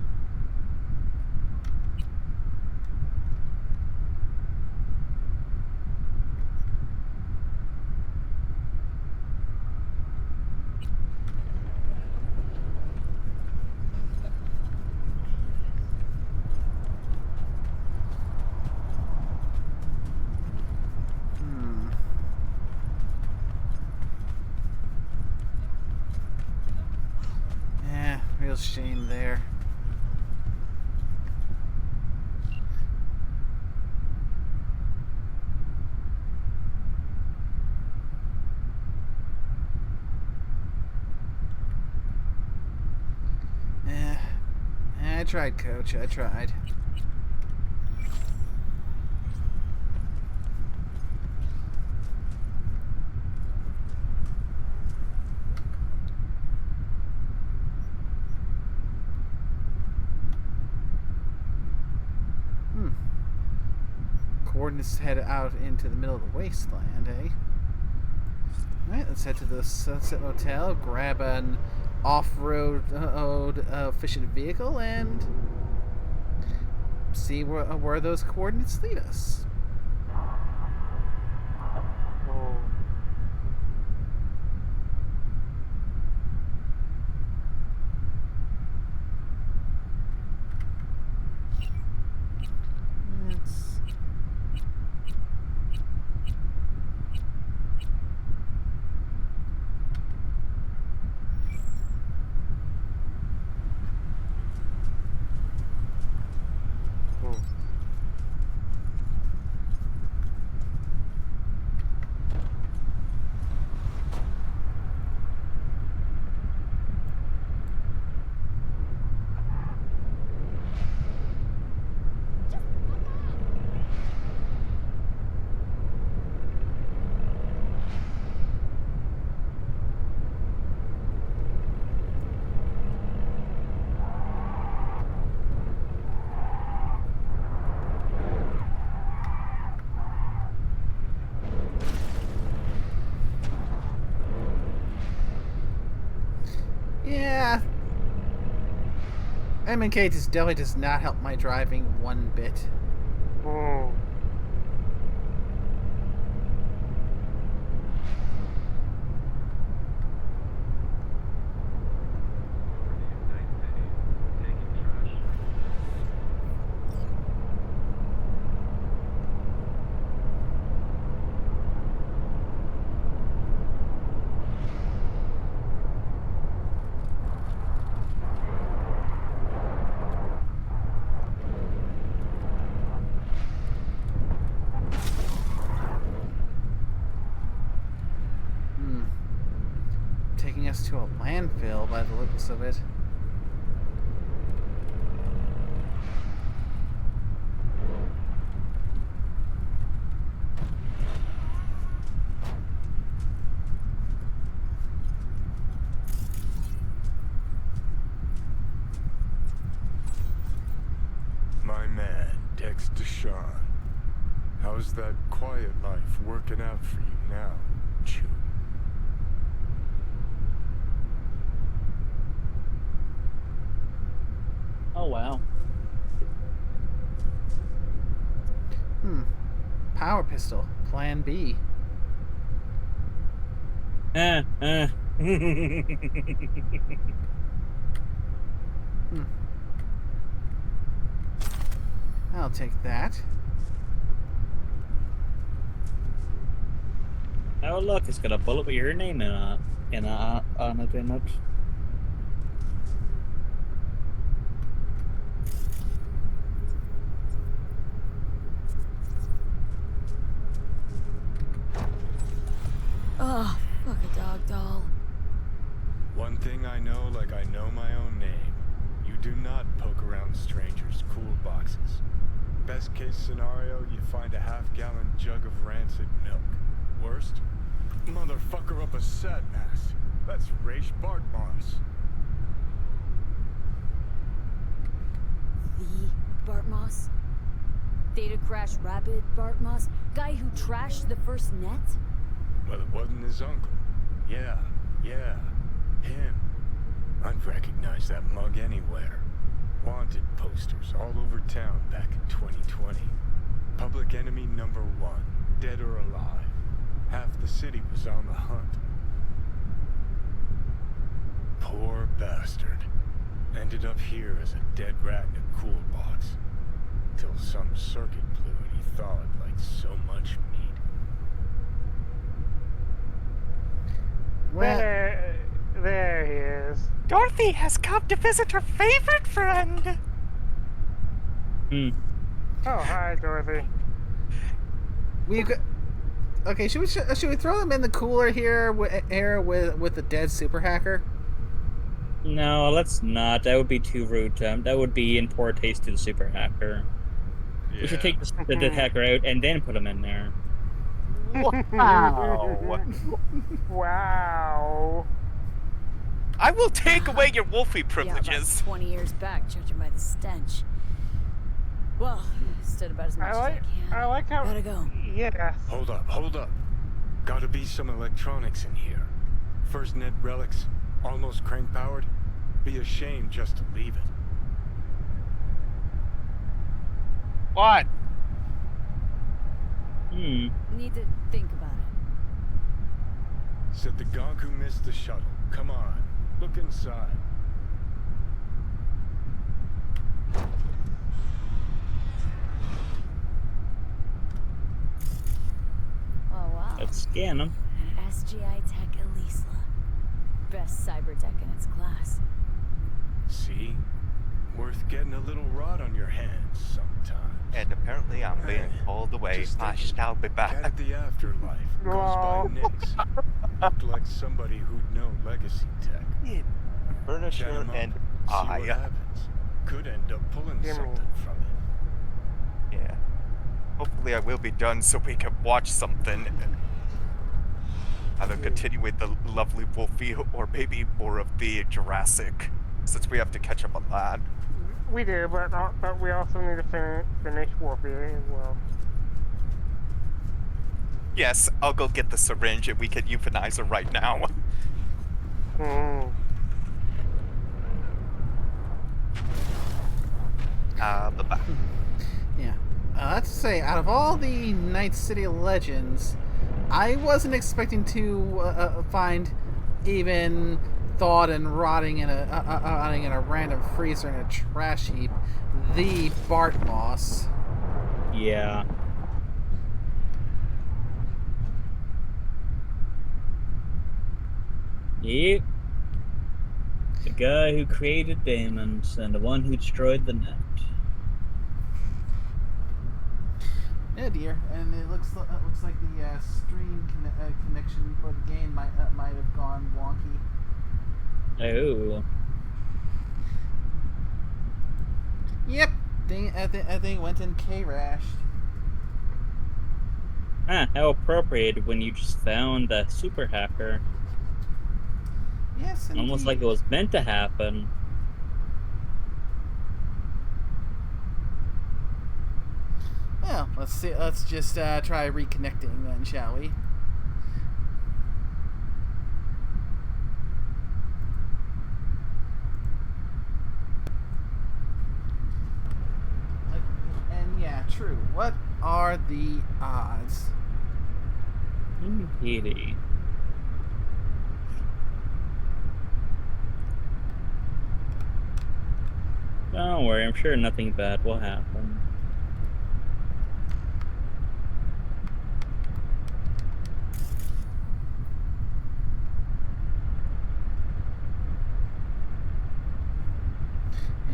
Real shame there. I tried, Coach. I tried. Coordinates head out into the middle of the wasteland, eh? Alright, let's head to the Sunset Motel, grab an off-road efficient vehicle, and see where those coordinates lead us. Yeah. M&K definitely does not help my driving one bit. Taking us to a landfill by the looks of it. My man, Dexter Sean. How's that quiet life working out for you now, Chew? Oh, wow. Power pistol. Plan B. I'll take that. Oh, look, it's got a bullet with your name on it, in it. Oh, fuck a dog doll. One thing I know like I know my own name. You do not poke around strangers' cool boxes. Best case scenario, you find a half-gallon jug of rancid milk. Worst, Motherfucker up a sat mass. That's Raish Bartmoss. The Bart Moss? Data Crash Rapid Bart Moss? Guy who trashed the first net? Well, it wasn't his uncle. Yeah, him. I'd recognize that mug anywhere. Wanted posters all over town back in 2020. Public enemy number 1, dead or alive. Half the city was on the hunt. Poor bastard. Ended up here as a dead rat in a cool box. Till some circuit blew and he thawed like so much meat. There he is. Dorothy has come to visit her favorite friend. Hmm. Oh, hi, Dorothy. Okay, should we throw them in the cooler here with the dead super hacker? No, let's not. That would be too rude. That would be in poor taste to the super hacker. Yeah. We should take the dead hacker out and then put him in there. Wow. Wow. I will take away your wolfie privileges. Yeah, about 20 years back, judging by the stench. Well, stood about as much as I can. I like how. Gotta go. Yeah. Hold up. Gotta be some electronics in here. First net relics, almost crank powered. Be a shame just to leave it. What? Need to think about it. Said the gonk who missed the shuttle. Come on, look inside. Oh, wow. Let's scan them. An SGI Tech Elisla. Best cyber tech in its class. See? Worth getting a little rot on your hands sometimes. And apparently I'm being called away. I shall be back. Cat at the afterlife goes by Nix. Looked like somebody who'd know legacy tech. Chat Furniture 'em up, and see what I. happens. Could end up pulling something from it. Yeah. Hopefully I will be done so we can watch something. Either continue with the lovely Wolfie or maybe more of the Jurassic, since we have to catch up on that. We do, but we also need to finish Warfare as well. Yes, I'll go get the syringe and we can euthanize her right now. Bye-bye. Yeah. Let's say, out of all the Night City legends, I wasn't expecting to find even thawed and rotting in a random freezer in a trash heap the Bart Moss. Yeah. Yep. The guy who created demons and the one who destroyed the net. Yeah, dear. And it looks like the stream connection for the game might have gone wonky. Oh. Yep. I think it went in K-rashed. Ah, how appropriate when you just found a super hacker. Yes, indeed. Almost like it was meant to happen. Well, let's see. Let's just try reconnecting then, shall we? And yeah, true. What are the odds? Indeedy. Don't worry, I'm sure nothing bad will happen.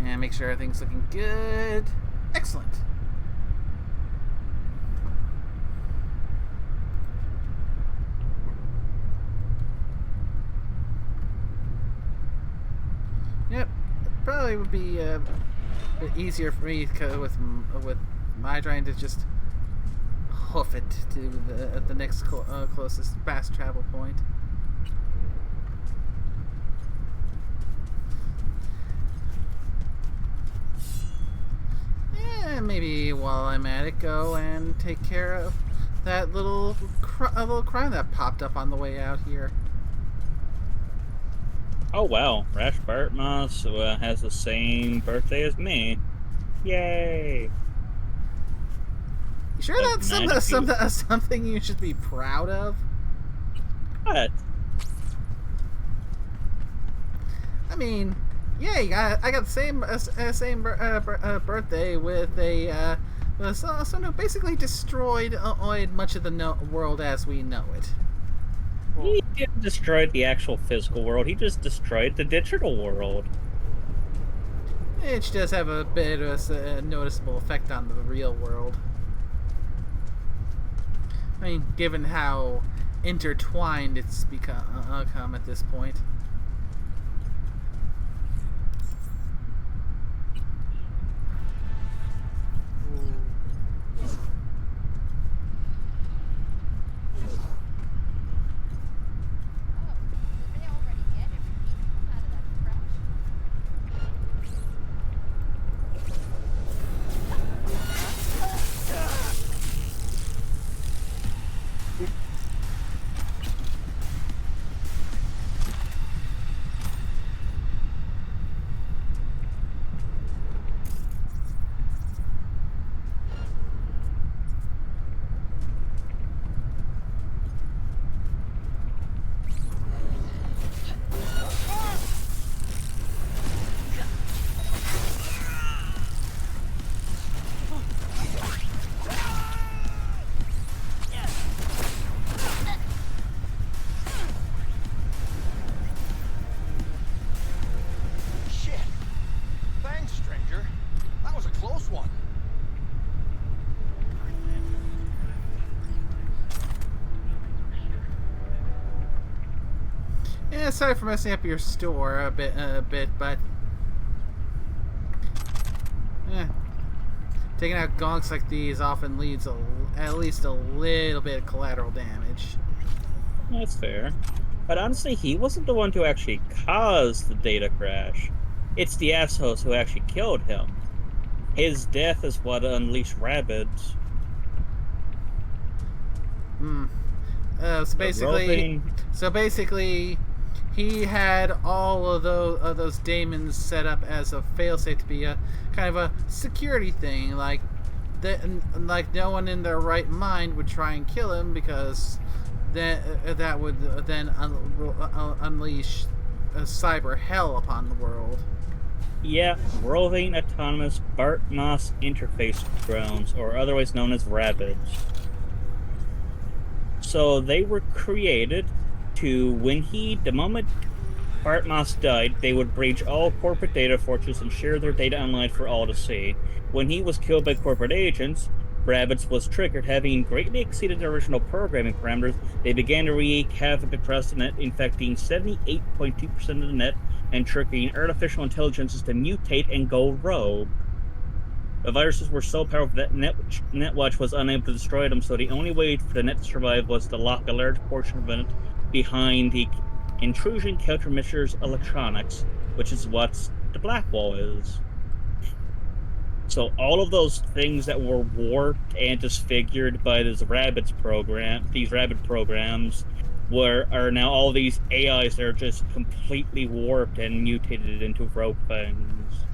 And make sure everything's looking good. Excellent. Yep, probably would be a bit easier for me with my trying to just hoof it to the next closest fast travel point. Maybe while I'm at it, go and take care of that little crime that popped up on the way out here. Oh wow, Rash Bartmoss has the same birthday as me. Yay! You sure that's something you should be proud of? What? I mean, yeah, I got the same birthday with a so basically destroyed much of the world as we know it. He didn't destroy the actual physical world. He just destroyed the digital world. It does have a bit of a noticeable effect on the real world. I mean, given how intertwined it's become at this point. Yeah, sorry for messing up your store a bit, but taking out gonks like these often leads at least a little bit of collateral damage. That's fair. But honestly, he wasn't the one who actually caused the data crash. It's the assholes who actually killed him. His death is what unleashed Rabbids. So basically, he had all of those daemons set up as a failsafe to be a kind of a security thing, like no one in their right mind would try and kill him, because that would then unleash a cyber hell upon the world. Yeah, roving autonomous Bartmoss interface drones, or otherwise known as Rabbids. So they were created to, the moment Bartmoss died, they would breach all corporate data fortresses and share their data online for all to see. When he was killed by corporate agents, Rabbids was triggered. Having greatly exceeded their original programming parameters, they began to wreak havoc across the net, infecting 78.2% of the net and triggering artificial intelligences to mutate and go rogue. The viruses were so powerful that Netwatch was unable to destroy them, so the only way for the net to survive was to lock a large portion of it behind the intrusion countermeasures electronics, which is what the Black Wall is. So all of those things that were warped and disfigured by these Rabbid programs, are now all these AIs that are just completely warped and mutated into rogue things.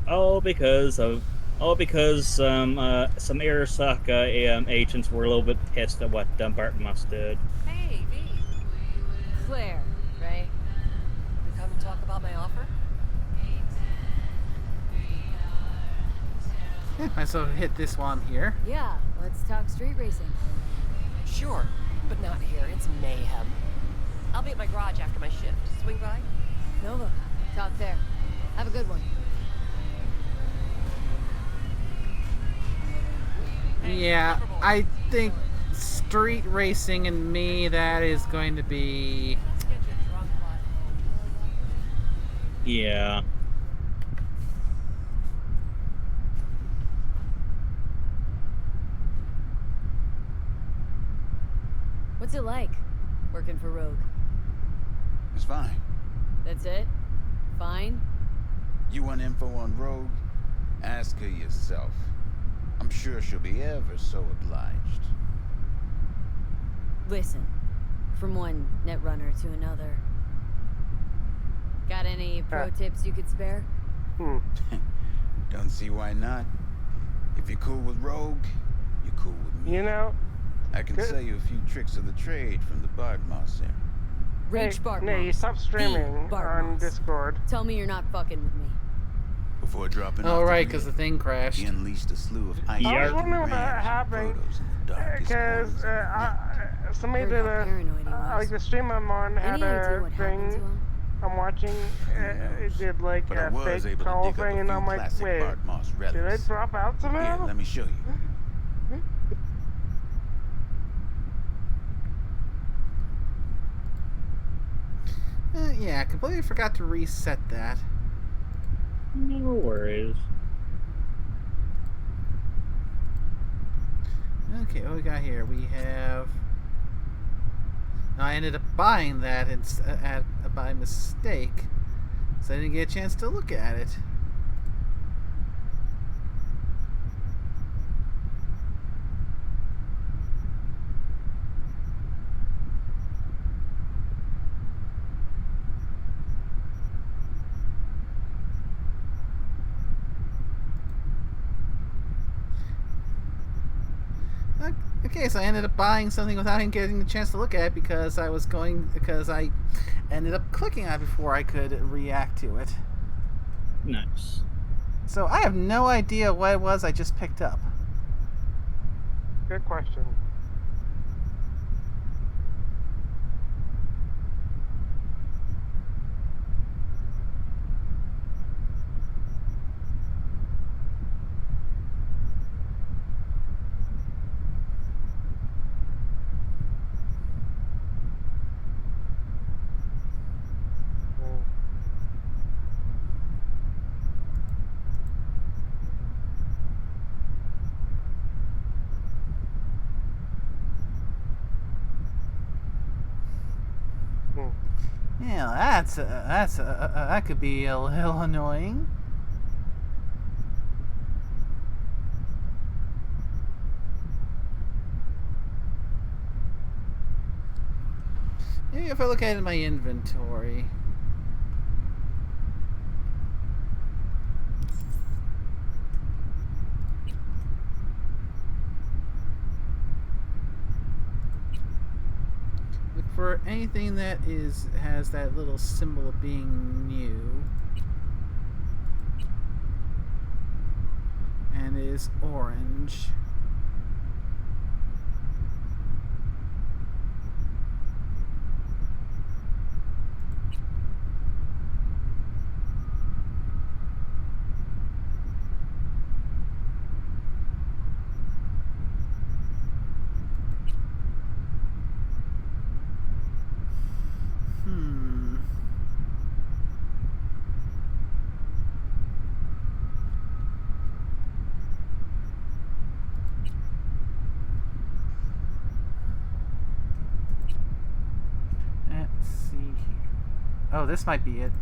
All because some Arasaka agents were a little bit pissed at what Bartmoss did. Hey, V. Claire, right? You come and talk about my offer? Yeah, might as well hit this one here. Yeah, let's talk street racing. Sure, but not here. It's mayhem. I'll be at my garage after my shift. Swing by? Nova, talk there. Have a good one. Yeah, I think street racing and me, that is going to be... Yeah. What's it like, working for Rogue? It's fine. That's it? Fine? You want info on Rogue? Ask her yourself. I'm sure she'll be ever so obliged. Listen, from one netrunner to another. Got any pro tips you could spare? Don't see why not. If you're cool with Rogue, you're cool with me. You know, I can sell you a few tricks of the trade from the Bartmoss era. Reach Bartmoss. Nay, stop streaming on Discord. Tell me you're not fucking with me. Before dropping Oh, off right, because the thing crashed. he unleashed a slew of ice I was wondering what happened because somebody did like the stream I'm on had a thing I'm watching. It did like But I a was fake able to call dig up thing, a and few I'm like, classic wait, Bartmoss did I relics. drop out somehow? Here, let me show you. Yeah, I completely forgot to reset that. No worries. Okay, what we got here? We have... Now, I ended up buying that by mistake, so I didn't get a chance to look at it. Okay, so I ended up buying something without even getting a chance to look at it because I ended up clicking on it before I could react to it. Nice. So I have no idea what it was I just picked up. Good question. Yeah, that could be a little annoying. Maybe if I look at it in my inventory. Look for anything that has that little symbol of being new. And is orange. Oh, this might be it.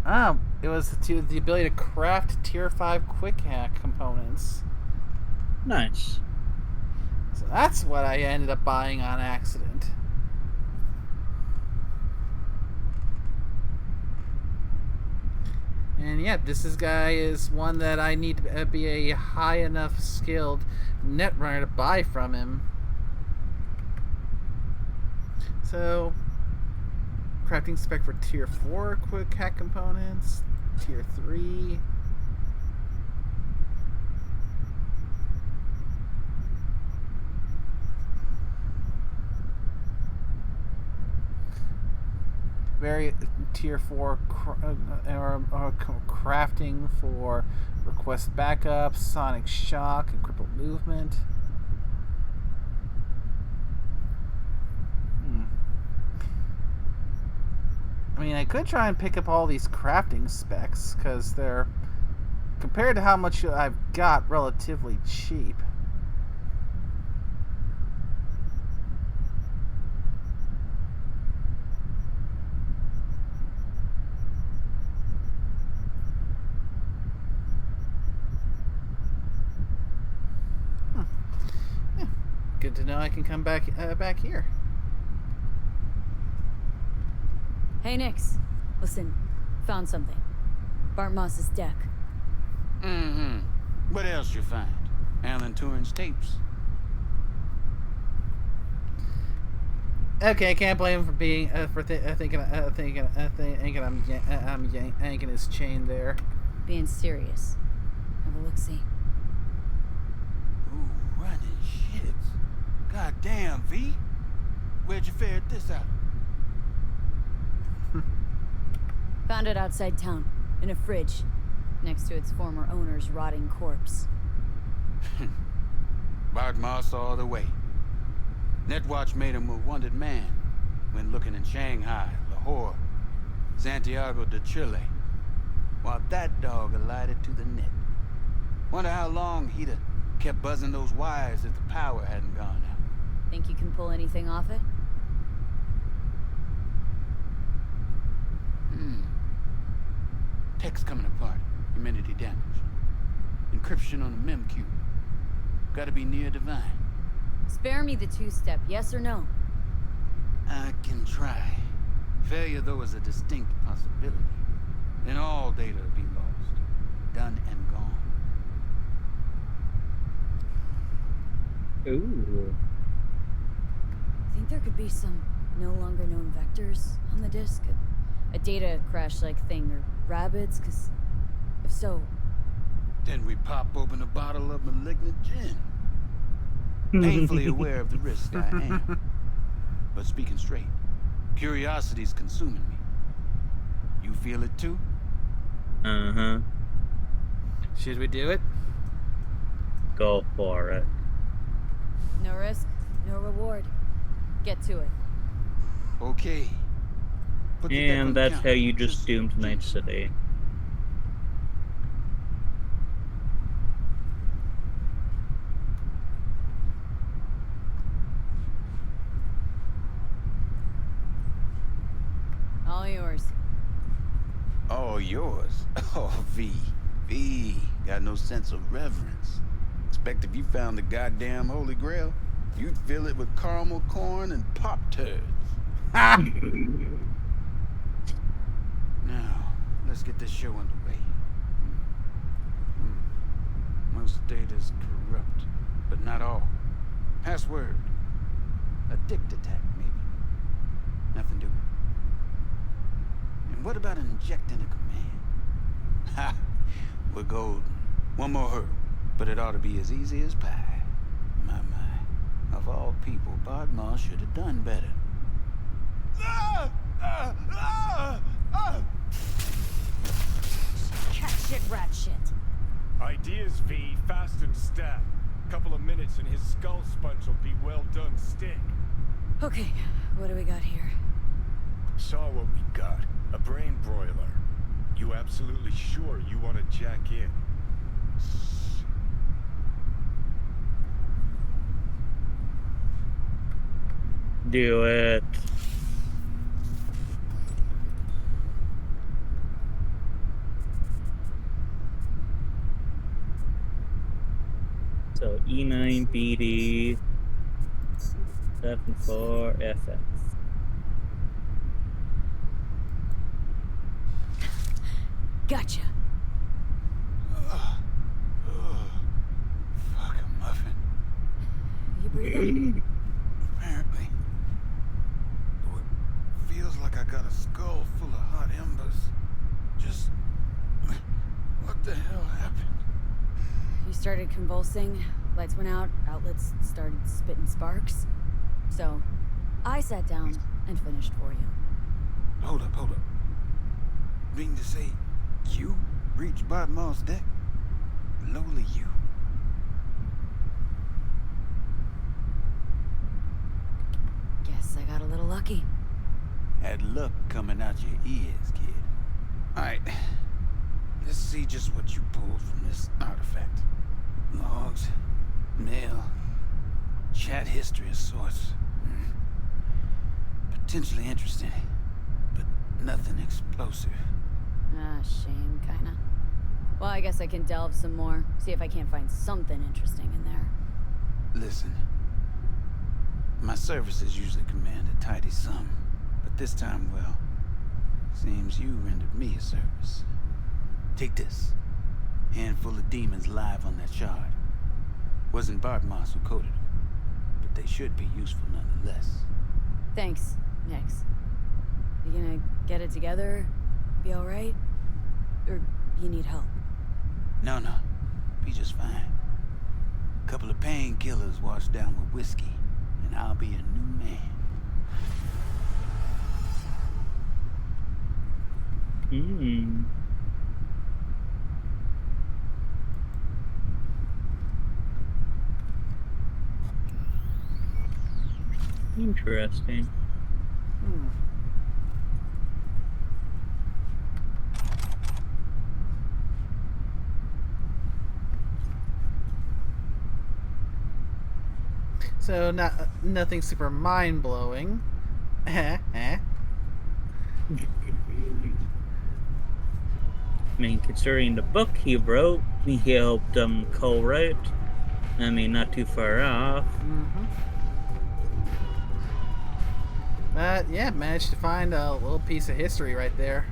Oh, it was the ability to craft Tier 5 quick hack components. Nice. So that's what I ended up buying on accident. And yeah, this guy is one that I need to be a high enough skilled netrunner to buy from him. So, crafting spec for Tier 4 quick hack components, Tier 3. Very Tier 4 crafting for request backup, sonic shock, and crippled movement. I mean, I could try and pick up all these crafting specs, because they're, compared to how much I've got, relatively cheap. know I can come back back here. Hey, Nix. Listen, found something. Bart Moss's deck. Mm-hmm. What else you find? Alan Turing's tapes. Okay, I can't blame him for being thinking I'm yanking his chain there. Being serious. Have a look-see. Ooh, running shits. Goddamn, V. Where'd you ferret this out? Found it outside town, in a fridge, next to its former owner's rotting corpse. Bart Moss all the way. Netwatch made him a wanted man when looking in Shanghai, Lahore, Santiago de Chile, while that dog alighted to the net. Wonder how long he'd have kept buzzing those wires if the power hadn't gone out. Think you can pull anything off it? Text coming apart. Humidity damage. Encryption on the mem cube. Gotta be near divine. Spare me the two-step, yes or no? I can try. Failure, though, is a distinct possibility. Then all data will be lost. Done and gone. Ooh. Think there could be some no longer known vectors on the disk? A data crash-like thing, or rabbits? Because if so... Then we pop open a bottle of malignant gin. Painfully aware of the risk, I am. But speaking straight, curiosity's consuming me. You feel it too? Uh-huh. Should we do it? Go for it. No risk, no reward. Get to it. Okay. And that's how you just doomed Night City. All yours. All yours? Oh, V. V. Got no sense of reverence. Expect if you found the goddamn Holy Grail, you'd fill it with caramel corn and Pop-Tarts. Now, let's get this show underway. Most data's corrupt, but not all. Password. A dict attack, maybe. Nothing doing. And what about injecting a command? Ha! We're golden. One more hurdle, but it ought to be as easy as pie. My. Of all people, Bart Moss should have done better. Cat shit, rat shit. Ideas, V. Fast and stat. Couple of minutes and his skull sponge will be well done stick. Okay, what do we got here? Saw what we got. A brain broiler. You absolutely sure you want to jack in? Do it. So E9BD 74FX. Gotcha. Fucking muffin. You breathing? Apparently. Though it feels like I got a skull full of hot embers. Just... what the hell happened? You started convulsing, lights went out, outlets started spitting sparks. So, I sat down and finished for you. Hold up. Mean to say, you reached Bart Moss' deck? Lowly you. Guess I got a little lucky. Had luck coming out your ears, kid. Alright. Let's see just what you pulled from this artifact. Logs, mail, chat history of sorts. Potentially interesting, but nothing explosive. Ah, shame, kinda. Well, I guess I can delve some more, see if I can't find something interesting in there. Listen, My services usually command a tidy sum, but this time, well, seems you rendered me a service. Take this. Handful of demons live on that shard. Wasn't Bartmoss who coded them, but they should be useful nonetheless. Thanks, Nix. You gonna get it together? Be alright? Or you need help? No. Be just fine. Couple of painkillers washed down with whiskey, and I'll be a new man. Interesting. So nothing super mind blowing. I mean, considering the book he wrote, he helped co-write. I mean, not too far off. But yeah, managed to find a little piece of history right there.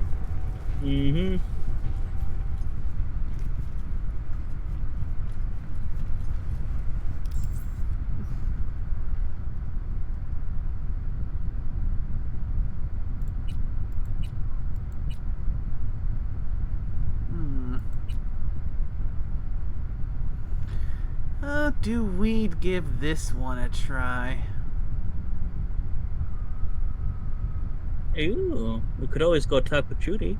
Do we give this one a try? Ooh, we could always go talk with Judy.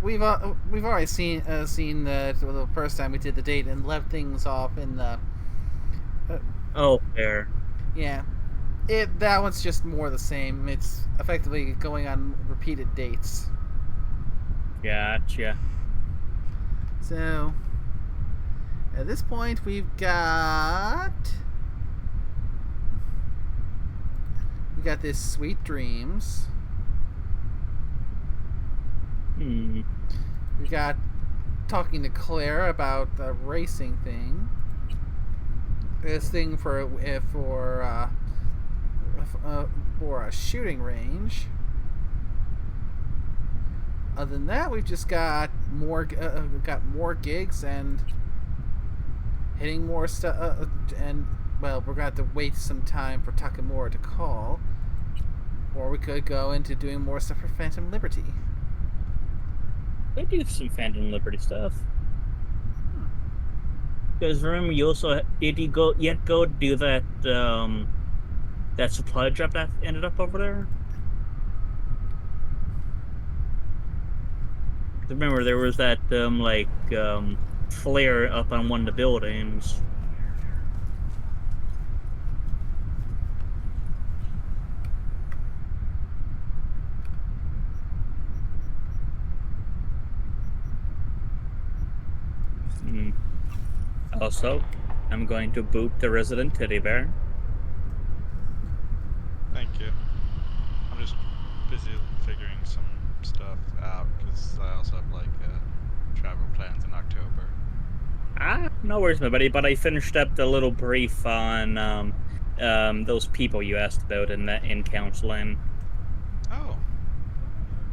We've already seen that the first time we did the date and left things off in the. Oh, fair. Yeah, that one's just more the same. It's effectively going on repeated dates. Gotcha. So, at this point, we've got this Sweet Dreams. We got talking to Claire about the racing thing. This thing for a shooting range. Other than that, we've just got more gigs and hitting more stuff. And well, we're gonna have to wait some time for Takamura to call, or we could go into doing more stuff for Phantom Liberty. We do some Phantom Liberty stuff. Because remember, you also did you go do that that supply drop that ended up over there? Remember, there was that flare up on one of the buildings. Also, I'm going to boot the resident teddy bear. Thank you. I'm just busy figuring some stuff out because I also have travel plans in October. No worries, my buddy. But I finished up the little brief on those people you asked about in counseling. Oh.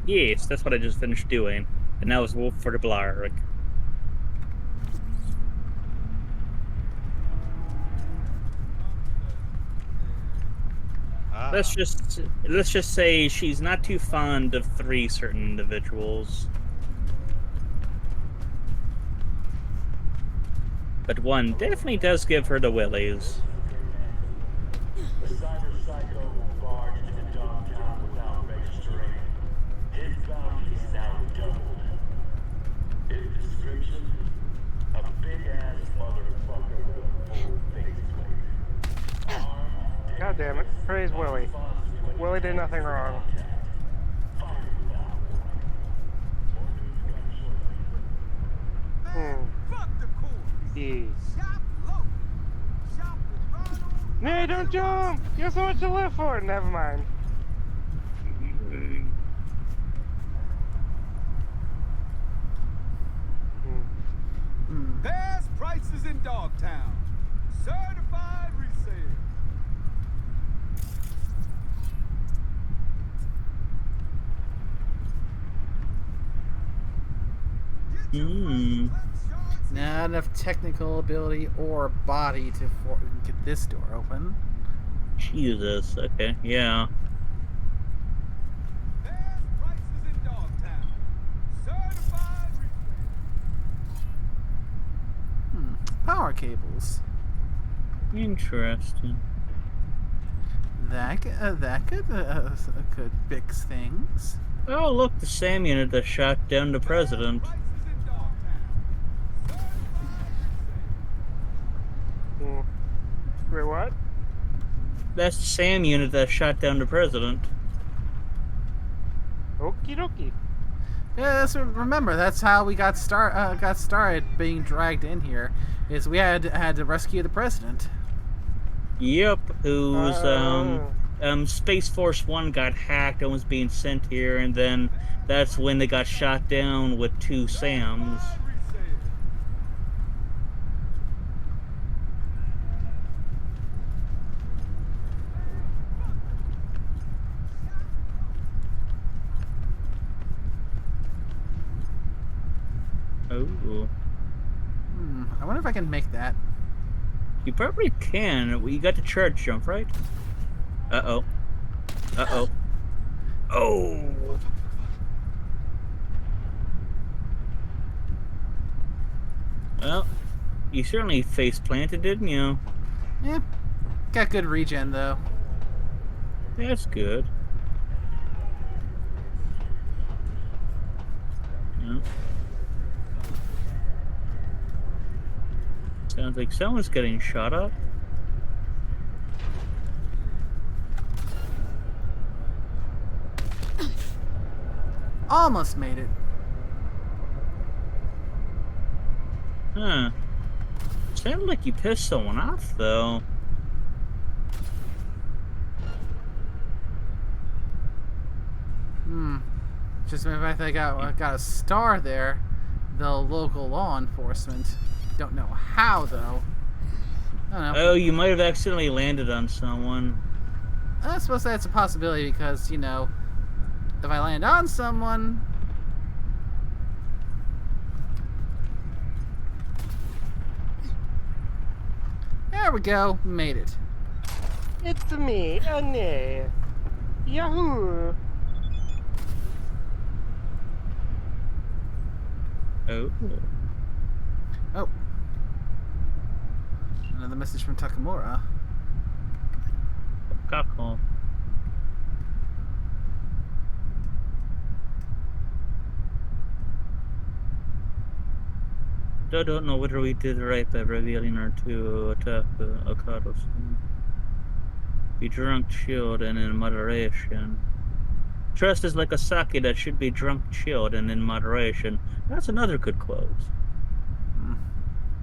Yes, that's what I just finished doing, and that was Wolf for the Blarg. Let's just say she's not too fond of 3 certain individuals. But one definitely does give her the willies. The cyber psycho barged into downtown without registering. His bounty is now doubled. His description? A big-ass motherfucker with a full faceplate. God damn it. Praise Willie. Willie did nothing wrong. Yeah. No, don't jump! You have so much to live for! Never mind. Best prices in Dogtown. Certified resale. Not enough technical ability or body to get this door open. Jesus. Okay. Yeah. Best prices in Dogtown. Certified resale. Power cables. Interesting. That could fix things. Oh, look, the SAM unit that shot down the president. Wait, what? That's the SAM unit that shot down the president. Okie dokie. Yeah, remember that's how we got started being dragged in here. Is we had to rescue the president. Yep, whose Space Force 1 got hacked and was being sent here, and then that's when they got shot down with 2 SAMs. Oh. I wonder if I can make that. You probably can. You got the charge jump, right? Uh-oh. Uh-oh. Oh! Well, you certainly face planted, didn't you? Yeah. Got good regen, though. That's good. Yeah. Sounds like someone's getting shot up. Almost made it. Huh. Sounded like you pissed someone off, though. Just the fact that I got a star there, the local law enforcement. Don't know how, though. I don't know. Oh, you might have accidentally landed on someone. I suppose that's a possibility because, you know, if I land on someone... There we go. Made it. It's me, Anne. Yahoo! Oh. Oh. Another message from Takamura. Kako. I don't know whether we did right by revealing our to attack Okados. Be drunk, chilled, and in moderation. Trust is like a sake that should be drunk, chilled, and in moderation. That's another good quote.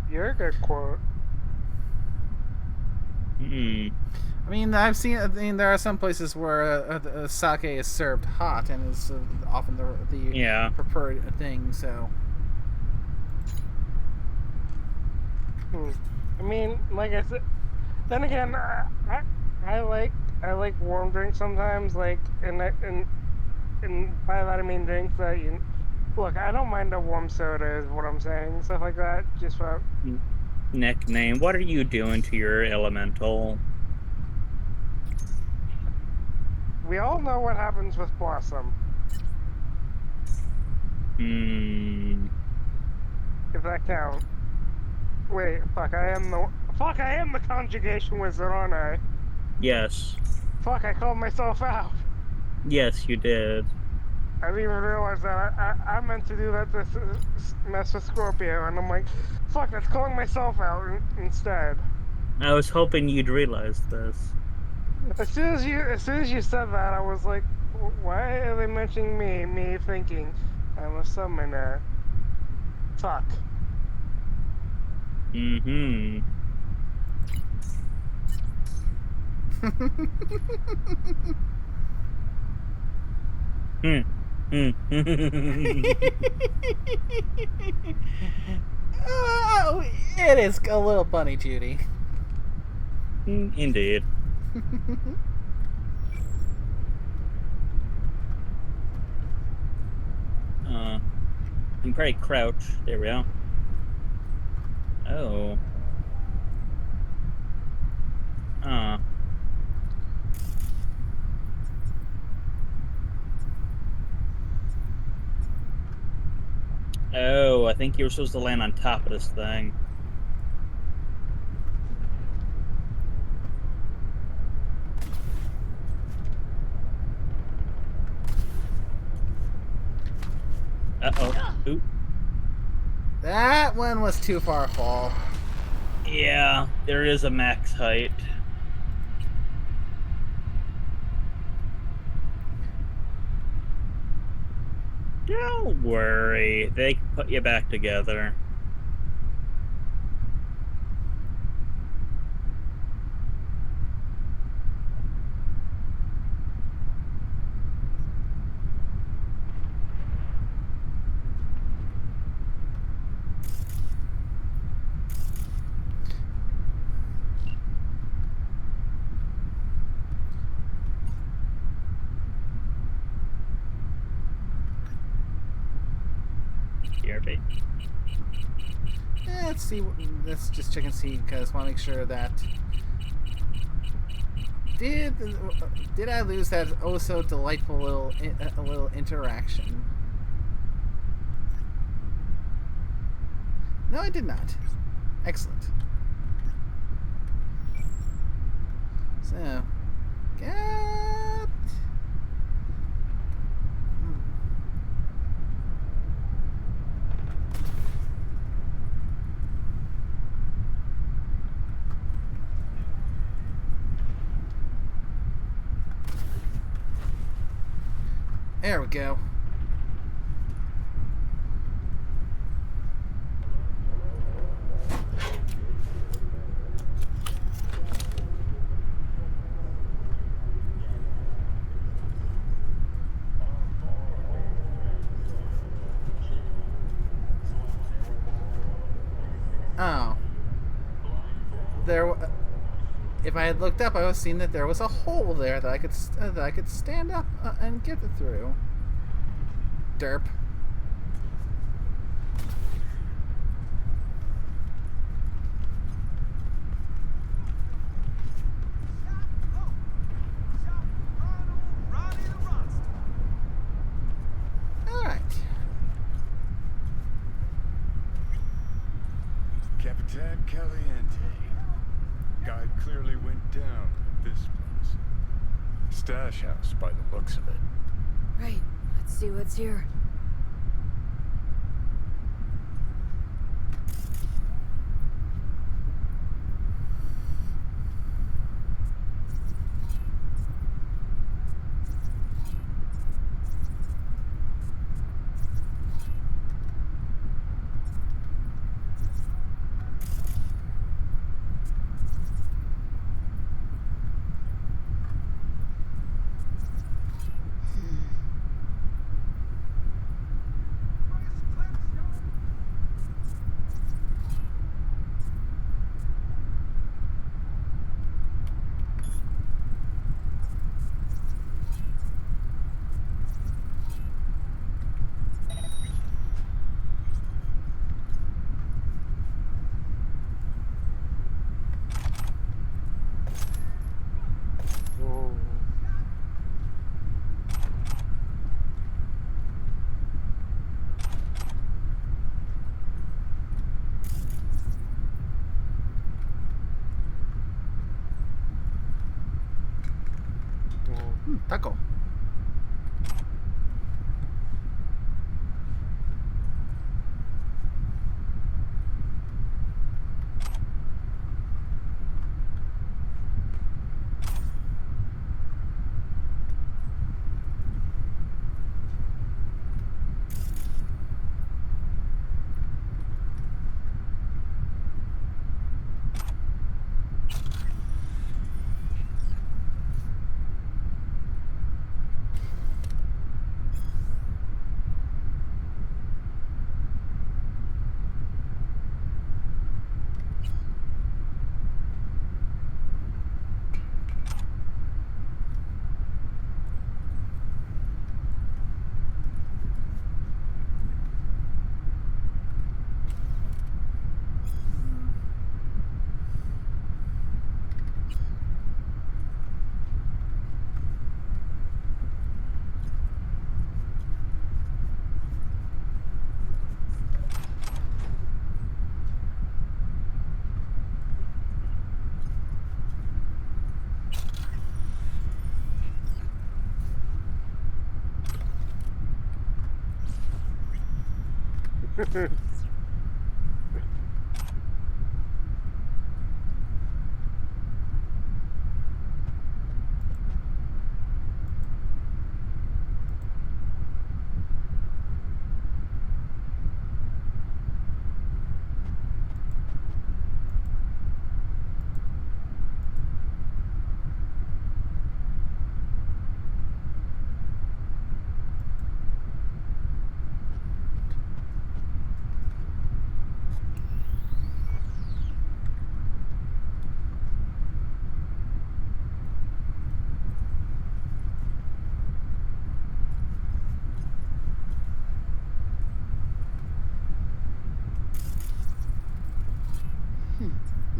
You're a good quote. Hmm. I mean, there are some places where sake is served hot and is often the preferred thing. So. I mean, like I said, then again, I like warm drinks sometimes. Like, and by that I mean drinks that look. I don't mind a warm soda, is what I'm saying. Stuff like that, just for. Nickname. What are you doing to your elemental? We all know what happens with Blossom. If that counts. Wait, fuck! I am the conjugation wizard, aren't I? Yes. Fuck! I called myself out. Yes, you did. I didn't even realize that. I meant to do that to mess with Scorpio, and I'm like, fuck! That's calling myself out instead. I was hoping you'd realize this. As soon as you said that, I was like, why are they mentioning me? Me thinking I'm a summoner. Fuck. Mm-hmm. Oh, it is a little funny, Judy. Indeed. You can probably crouch. There we go. Oh. Oh, I think you were supposed to land on top of this thing. Uh-oh. Oop. That one was too far a fall. Yeah, there is a max height. Don't worry, they can put you back together. Here, baby. Let's see. Let's just check and see because I want to make sure that did I lose that oh so delightful little interaction? No, I did not. Excellent. So, get. There we go. Oh. If I had looked up, I would have seen that there was a hole there that I could stand up and get it through. Derp. Alright. Capitan Caliente. Guy clearly went down at this place. Stash house by the looks of it. Right. Let's see what's here. Taco.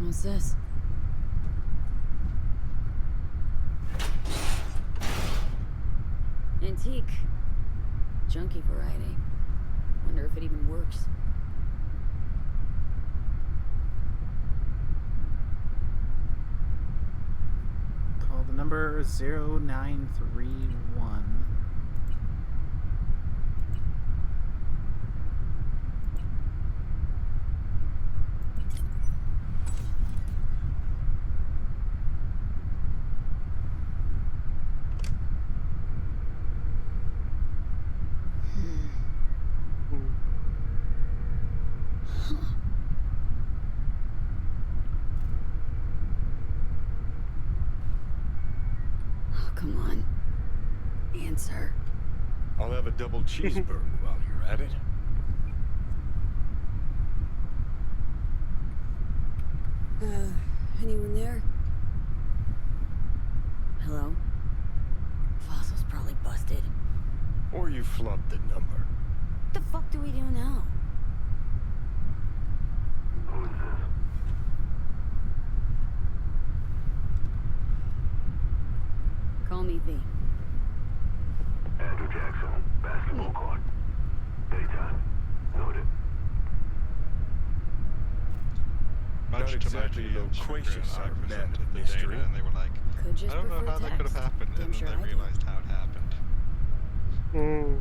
What's this? Antique. Junky variety. Wonder if it even works. Call the number 0931. Oh, come on. Answer. I'll have a double cheeseburger while you're at it. Anyone there? Hello? Fossil's probably busted. Or you flubbed the number. What the fuck do we do now? Who is this? Call me V. Andrew Jackson, basketball court. Daytime. Noted. Not Much to my exactly GM's loquacious, chagrin, I our man presented of the mystery. data, and they were like, Could just I don't know prefer how that could have text. happened, Damn and sure then I they do. realized how it happened. Hmm.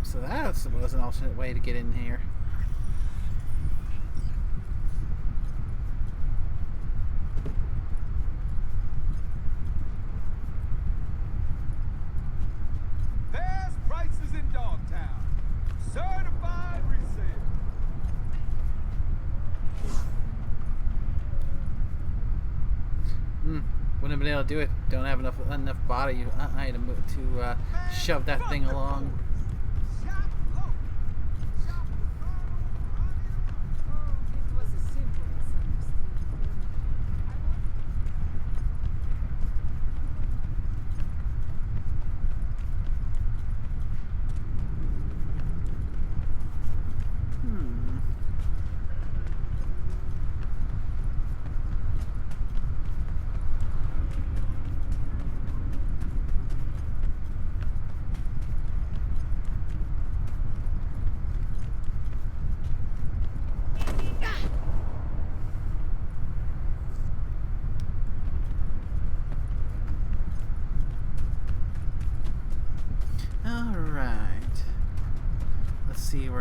So that was an alternate way to get in here. Best prices in Dogtown. Certified resale. Wouldn't have been able to do it. Don't have enough body item to shove that thing along.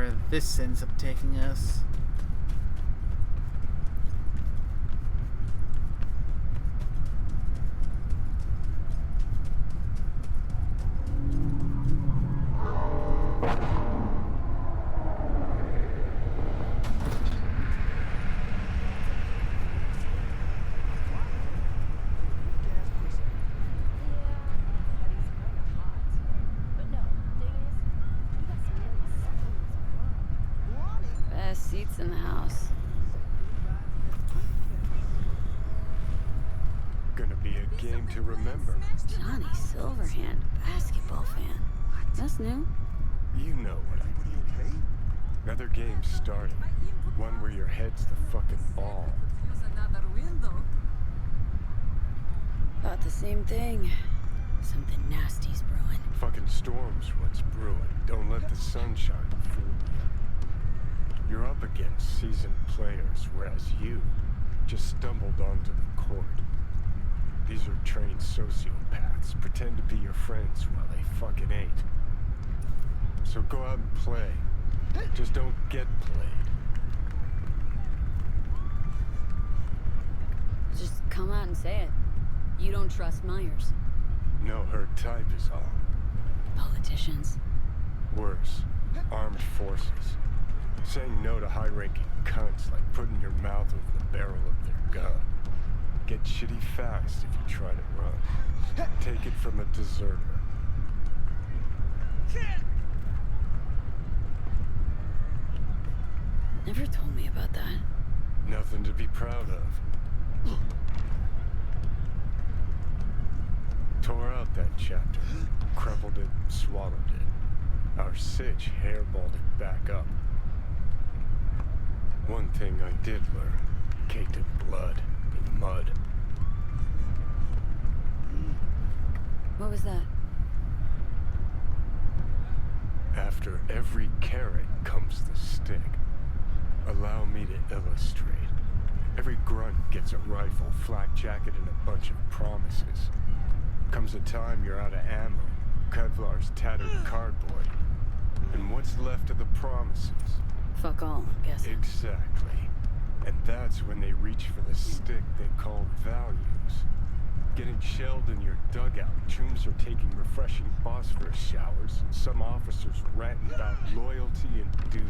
where this ends up taking us. Best seats in the house. Gonna be a game to remember. Johnny Silverhand, basketball fan. That's new. You know what I mean. Another game starting. One where your head's the fucking ball. Thought the same thing. Something nasty's brewing. Fucking storm's what's brewing. Don't let the sunshine fool you. You're up against seasoned players, whereas you just stumbled onto the court. These are trained sociopaths. Pretend to be your friends while they fucking ain't. So go out and play. Just don't get played. Just come out and say it. You don't trust Myers. No, her type is all. Politicians. Worse, armed forces. Saying no to high-ranking cunts like putting your mouth over the barrel of their gun. Get shitty fast if you try to run. Take it from a deserter. Never told me about that. Nothing to be proud of. Tore out that chapter, crumpled it, swallowed it. Our sitch hairballed it back up. One thing I did learn, caked in blood, in mud. What was that? After every carrot comes the stick. Allow me to illustrate. Every grunt gets a rifle, flak jacket, and a bunch of promises. Comes a time you're out of ammo, Kevlar's tattered cardboard. And what's left of the promises? Fuck all, I'm guessing. Exactly. And that's when they reach for the stick they call values. Getting shelled in your dugout, troops are taking refreshing phosphorus showers, and some officers ranting about loyalty and duty.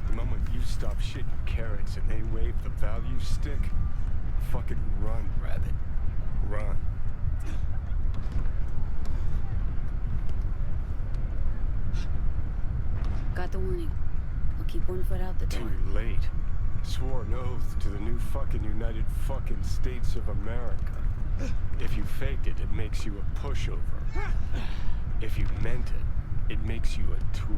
The moment you stop shitting carrots and they wave the value stick, fucking run, rabbit. Run. Got the warning. I'll keep one foot out the door. Too late. Swore an oath to the new fucking United fucking States of America. If you faked it, it makes you a pushover. If you meant it, it makes you a tool.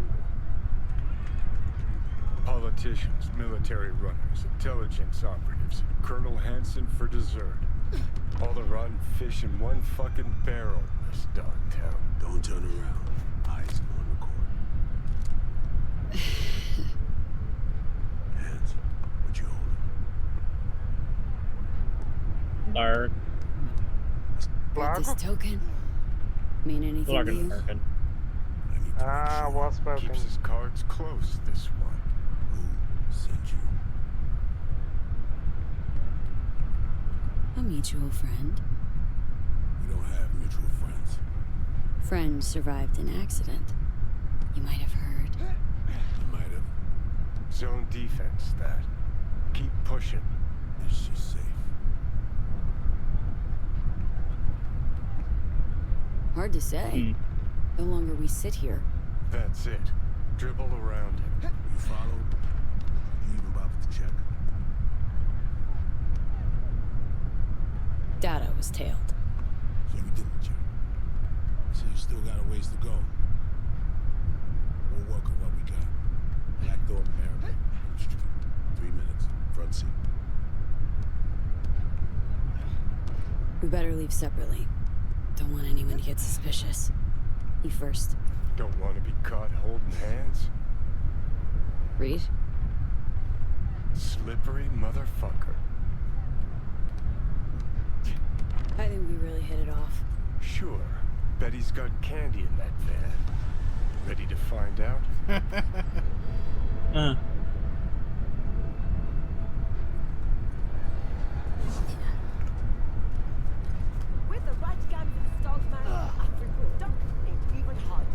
Politicians, military runners, intelligence operatives, and Colonel Hanson for dessert. All the rotten fish in one fucking barrel in this dogtown. Don't turn around. Eyes on the court. Hands. What you holding? Lark. Got this token? Mean anything to you? Larkin. Well spoken. Keeps his cards close, this one. Who sent you? A mutual friend. We don't have mutual friends. Friend survived an accident. You might have heard. You might have. Zone defense, that. Keep pushing. Is she safe? Hard to say. The longer we sit here. That's it. Dribble around him. You followed? You even bothered to check? Data was tailed. So you didn't check. So you still got a ways to go. We'll work on what we got. Black door, America. Street. 3 minutes. Front seat. We better leave separately. Don't want anyone to get suspicious. You first. Don't want to be caught holding hands? Reed? Slippery motherfucker. I think we really hit it off. Sure. Bet he's got candy in that van. Ready to find out? With the right guns installed, man, after good duck ain't even hard.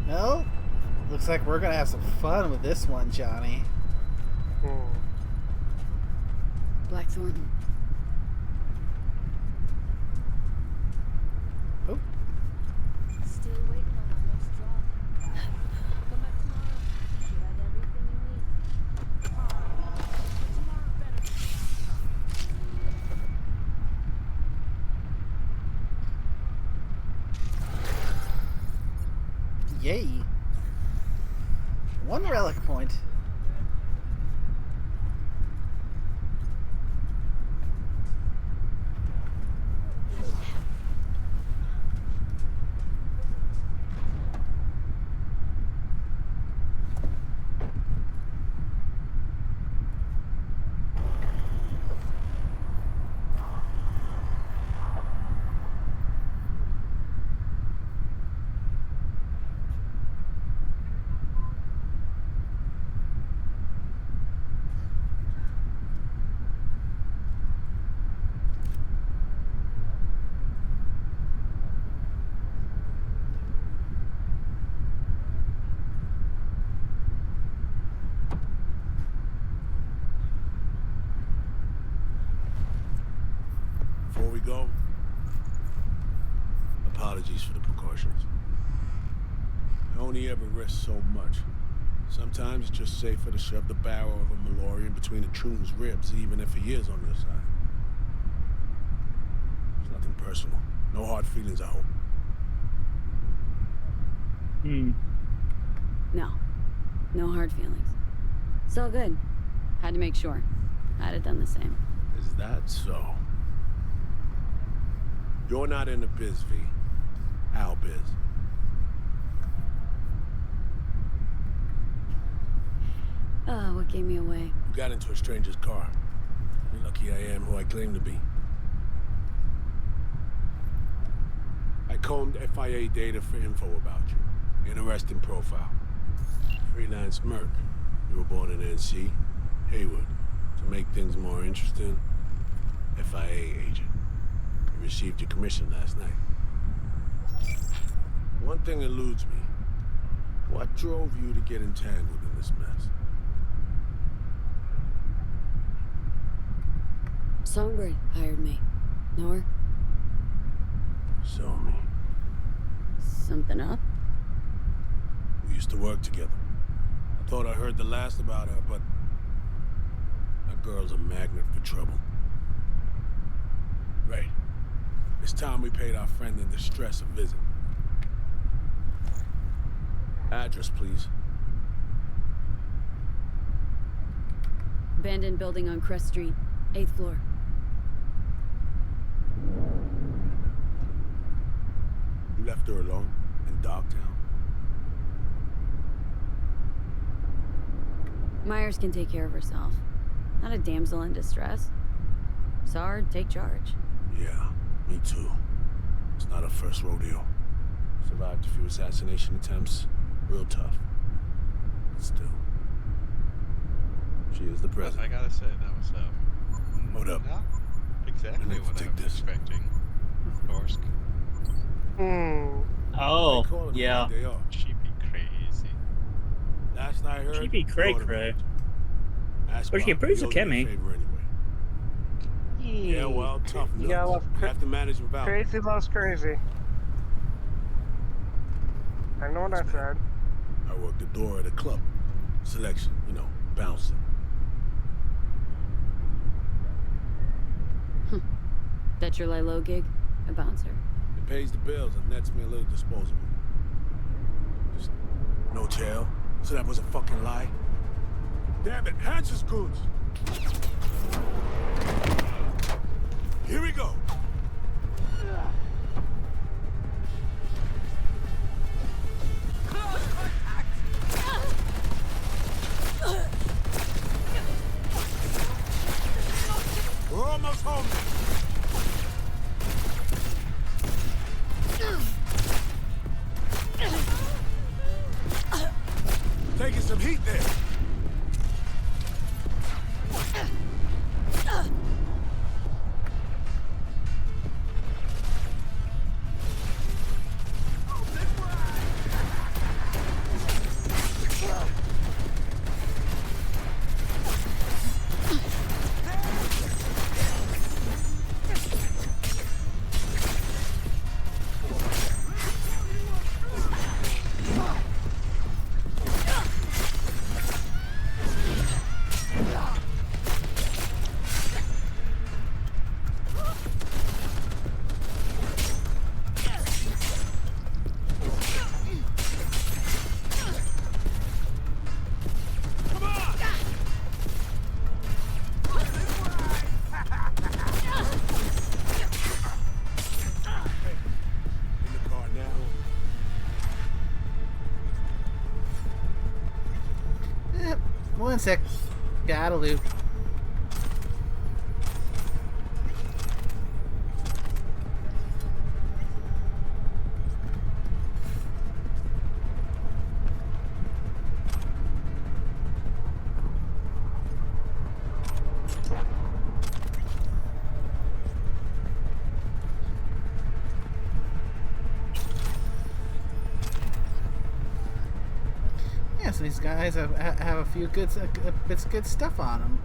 Well, looks like we're gonna have some fun with this one, Johnny. Blackthorn. Oh. Still waiting on our next drop. Come back tomorrow. Should have everything you need. Tomorrow better be Yay. One relic point. Before we go, apologies for the precautions. I only ever risk so much. Sometimes it's just safer to shove the barrel of a Malorian between a Troon's ribs, even if he is on your side. It's nothing personal. No hard feelings, I hope. No. No hard feelings. It's all good. Had to make sure. I'd have done the same. Is that so? You're not in the biz, V. Al biz. Oh, what gave me away? You got into a stranger's car. You're lucky I am who I claim to be. I combed FIA data for info about you. Interesting profile. Freelance merc. You were born in NC, Haywood. To make things more interesting, FIA agent. You received your commission last night. One thing eludes me. What drove you to get entangled in this mess? Songbird hired me. Know her? Show me. Something up? We used to work together. I thought I heard the last about her, but that girl's a magnet for trouble. Right. It's time we paid our friend in distress a visit. Address, please. Abandoned building on Crest Street, 8th floor. You left her alone in Dogtown? Myers can take care of herself. Not a damsel in distress. Saw her take charge. Yeah, me too. It's not her first rodeo. Survived a few assassination attempts. Real tough. But still. She is the president. I gotta say, that was, Hold up. not exactly what I was expecting. Norsk. Oh, yeah. Cheapy crazy. Last I heard, Cheapy cray cray. Ask But she Bob, approves he of owes me a Kimmy. favor anyway. Yeah, well, tough You gotta nuts. love You have to manage without. crazy loves crazy. I know what I said. I worked the door at a club. Selection, you know, bouncing. That your Lilo gig? A bouncer. It pays the bills and nets me a little disposable. Just no tail. So that was a fucking lie? Damn it, Hans's goons! Here we go! We're almost home now. One sec. Gotta loot. Yeah, so these guys have a few bits of good stuff on them.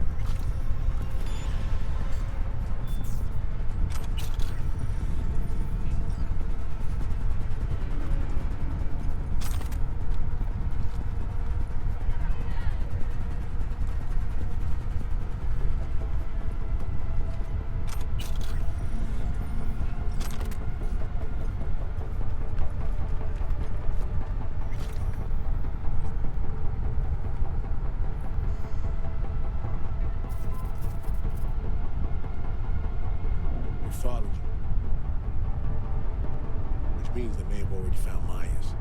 We followed you. Which means they may have already found Myers.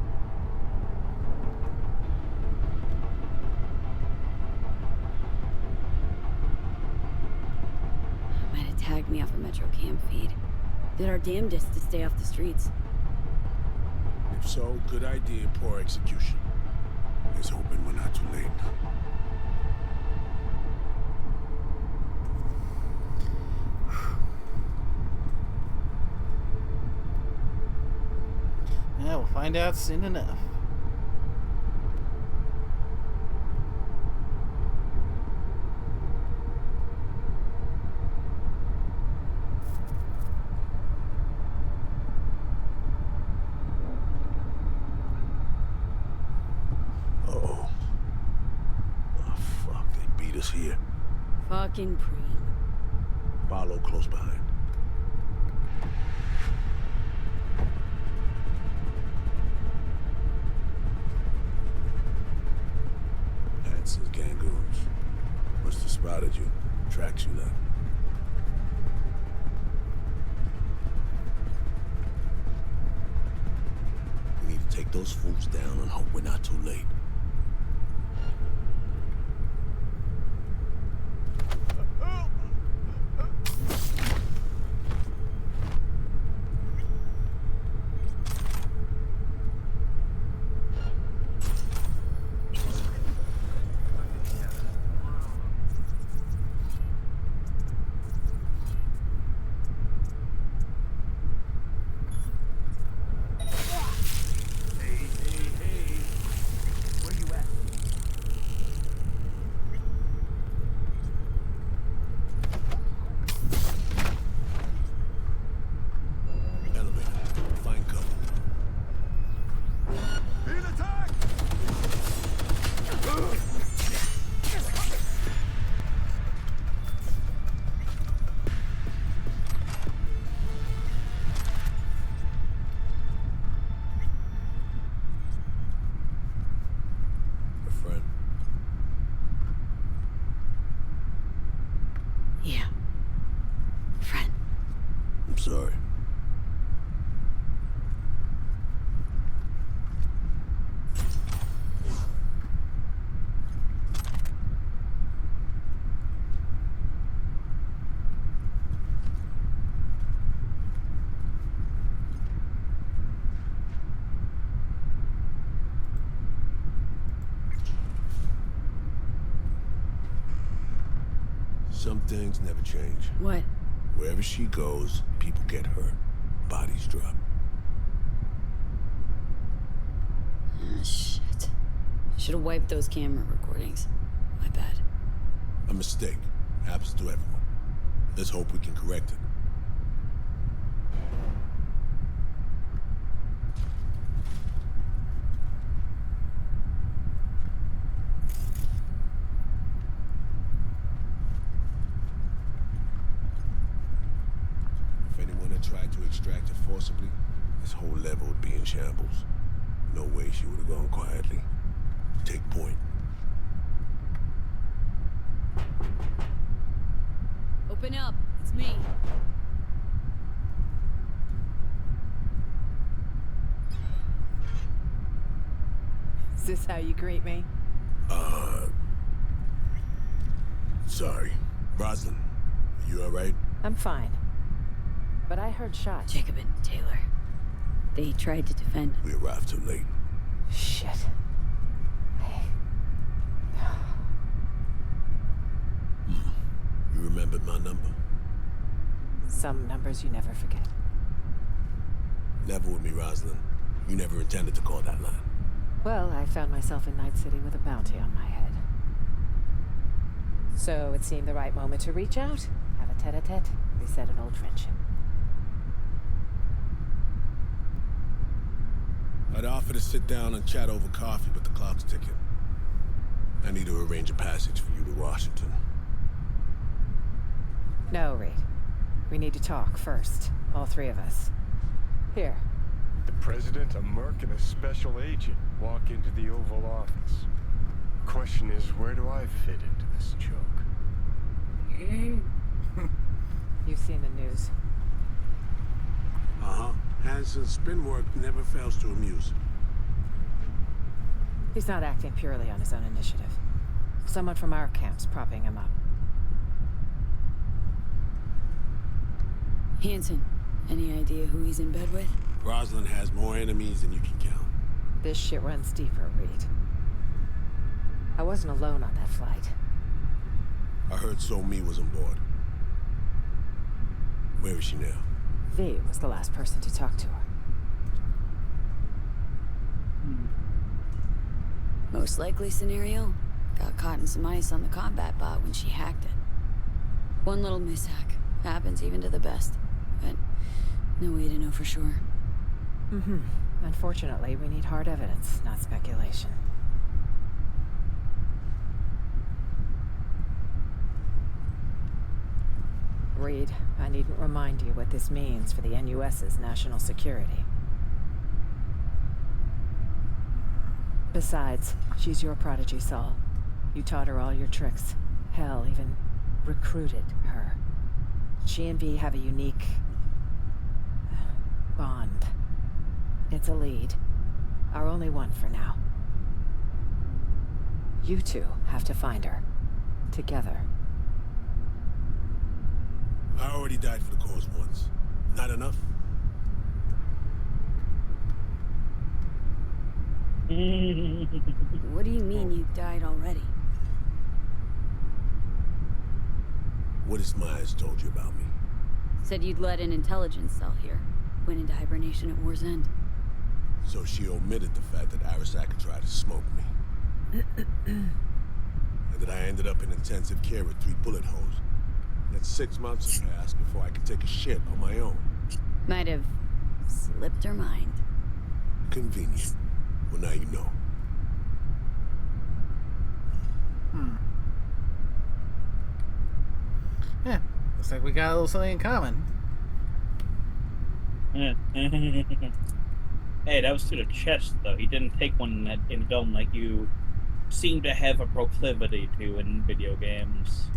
Might have tagged me off a Metro Cam feed. Did our damnedest to stay off the streets. If so, good idea, poor execution. Here's hoping we're not too late. Yeah, we'll find out soon enough. Uh-oh. Oh, fuck. They beat us here. Fucking preem. Follow close behind. Hansen's gangoons. Must have spotted you. Tracks you now. We need to take those fools down and hope we're not too late. Yeah. Friend. I'm sorry. Some things never change. What? Wherever she goes, people get hurt. Bodies drop. Shit. Should have wiped those camera recordings. My bad. A mistake. Happens to everyone. Let's hope we can correct it. If anyone had tried to extract it forcibly, this whole level would be in shambles. No way she would have gone quietly. Take point. Open up. It's me. Is this how you greet me? sorry. Rosalind, are you alright? I'm fine. But I heard shots. Jacob and Taylor. They tried to defend. We arrived too late. Shit. You remembered my number? Some numbers you never forget. Never with me, Rosalind. You never intended to call that line. Well, I found myself in Night City with a bounty on my head. So it seemed the right moment to reach out, have a tete-a-tete, reset an old friendship. I'd offer to sit down and chat over coffee, but the clock's ticking. I need to arrange a passage for you to Washington. No, Reed. We need to talk first. All three of us. Here. The president, a merc, and a special agent walk into the Oval Office. Question is, where do I fit into this joke? You've seen the news. Uh-huh. Hansen's spin work never fails to amuse. He's not acting purely on his own initiative. Someone from our camp's propping him up. Hansen, any idea who he's in bed with? Rosalind has more enemies than you can count. This shit runs deeper, Reed. I wasn't alone on that flight. I heard So-Mi was on board. Where is she now? V was the last person to talk to her. Most likely scenario, got caught in some ice on the combat bot when she hacked it. One little mishack. Happens even to the best. But no way to know for sure. Mm-hmm. Unfortunately, we need hard evidence, not speculation. Reed, I needn't remind you what this means for the NUS's national security. Besides, she's your prodigy, Saul. You taught her all your tricks. Hell, even recruited her. She and V have a unique bond. It's a lead. Our only one for now. You two have to find her. Together. I already died for the cause once. Not enough? What do you mean you died already? What has Myers told you about me? Said you'd led an intelligence cell here. Went into hibernation at war's end. So she omitted the fact that Arasaka tried to smoke me. And that I ended up in intensive care with 3 bullet holes. That 6 months have passed before I could take a shit on my own. Might have slipped her mind. Convenient. Well, now you know. Yeah, looks like we got a little something in common. Hey, that was to the chest, though. He didn't take one in the dome like you seem to have a proclivity to in video games.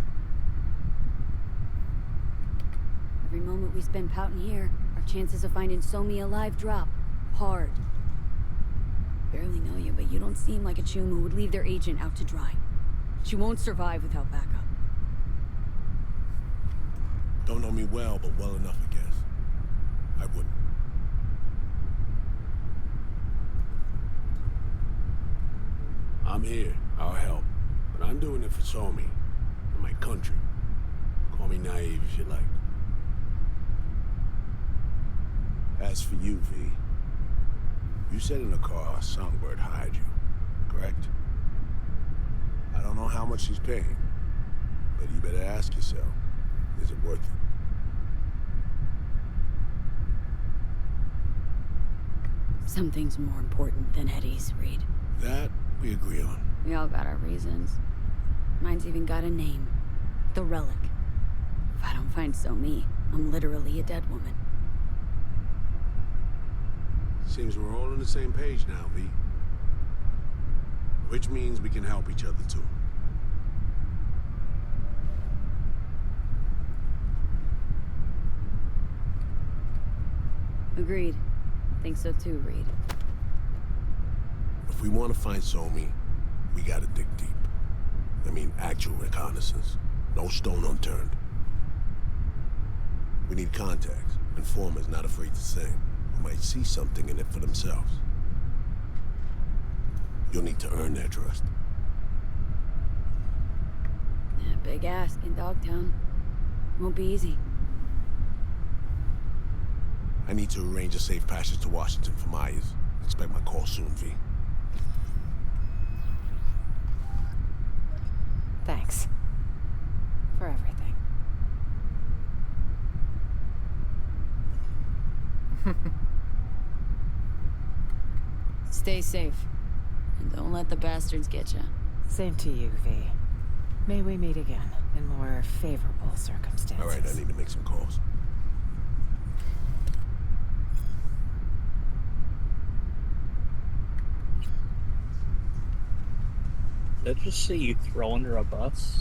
Every moment we spend pouting here, our chances of finding So-Mi alive drop. Hard. Barely know you, but you don't seem like a chum who would leave their agent out to dry. She won't survive without backup. Don't know me well, but well enough, I guess. I wouldn't. I'm here. I'll help. But I'm doing it for So-Mi. And my country. Call me naive if you like. As for you, V, you said in the car Songbird hired you, correct? I don't know how much she's paying, but you better ask yourself, is it worth it? Something's more important than Eddie's, Reed. That we agree on. We all got our reasons. Mine's even got a name. The Relic. If I don't find So-Mi, I'm literally a dead woman. Seems we're all on the same page now, V. Which means we can help each other, too. Agreed. Think so too, Reed. If we want to find So-Mi, we gotta dig deep. I mean, actual reconnaissance. No stone unturned. We need contacts. Informers not afraid to sing. Who might see something in it for themselves. You'll need to earn their trust. Yeah, big ask in Dogtown. Won't be easy. I need to arrange a safe passage to Washington for Myers. Expect my call soon, V. Thanks. For everything. Stay safe. And don't let the bastards get you. Same to you, V. May we meet again in more favorable circumstances. All right, I need to make some calls. Did I just see you throw under a bus?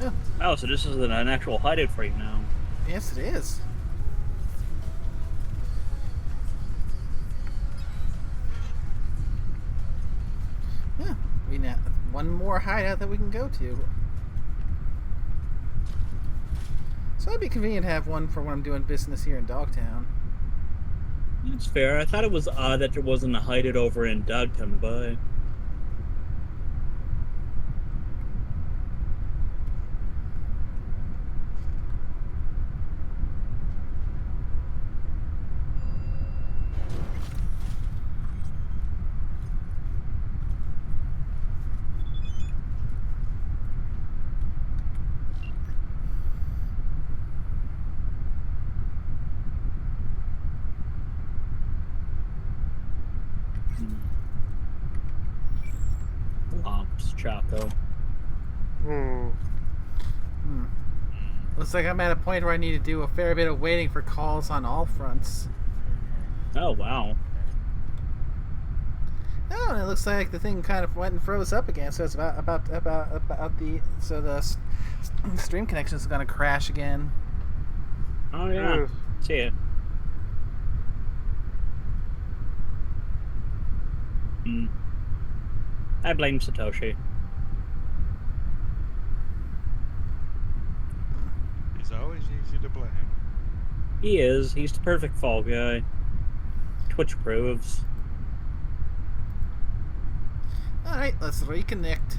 Yeah. Oh, so this is an actual hideout for you now. Yes, it is. Yeah, we now one more hideout that we can go to. So it'd be convenient to have one for when I'm doing business here in Dogtown. That's fair. I thought it was odd that there wasn't a hideout over in Dogtown to buy. Ops, Chaco. Looks like I'm at a point where I need to do a fair bit of waiting for calls on all fronts. Oh, wow. Oh, and it looks like the thing kind of went and froze up again. So it's about the stream connection is going to crash again. Oh yeah, see it. I blame Satoshi. He's always easy to blame. He is. He's the perfect fall guy. Twitch proves. All right, let's reconnect.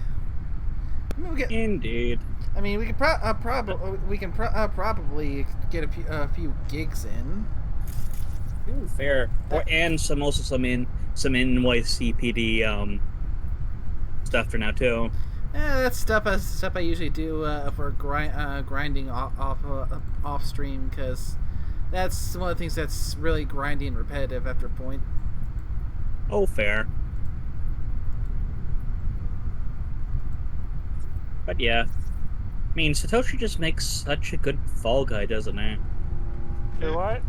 I mean, Indeed. I mean, we can probably get a few gigs in. Ooh, fair. And some NYCPD stuff for now too. That's stuff I usually do for grinding off stream, because that's one of the things that's really grindy and repetitive after a point. Oh, fair. But yeah, I mean, Satoshi just makes such a good fall guy, doesn't he? Say what?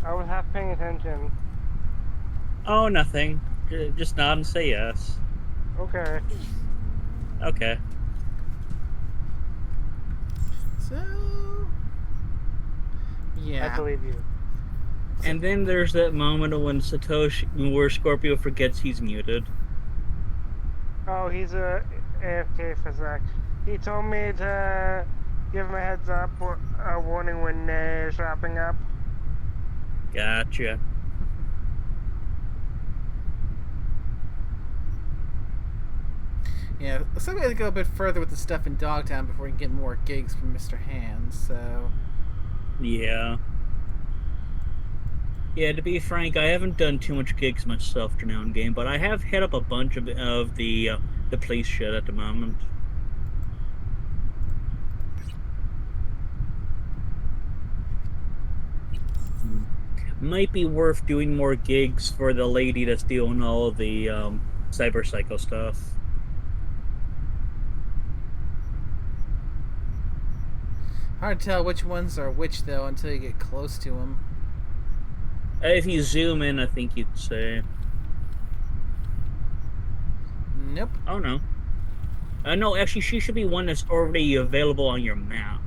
I was half paying attention. Oh, nothing. Just nod and say yes. Okay. Okay. So, yeah. I believe you. And then there's that moment where Scorpio forgets he's muted. Oh, he's AFK for a sec. He told me to give him a heads up, a warning when is wrapping up. Gotcha. Yeah, looks like we have to go a bit further with the stuff in Dogtown before we can get more gigs from Mr. Hands, so... Yeah. Yeah, to be frank, I haven't done too much gigs myself for now in game, but I have hit up a bunch of the police shit at the moment. Might be worth doing more gigs for the lady that's doing all of the cyber psycho stuff. Hard to tell which ones are which, though, until you get close to them. If you zoom in, I think you'd say. Nope. Oh, no. No, actually, she should be one that's already available on your map.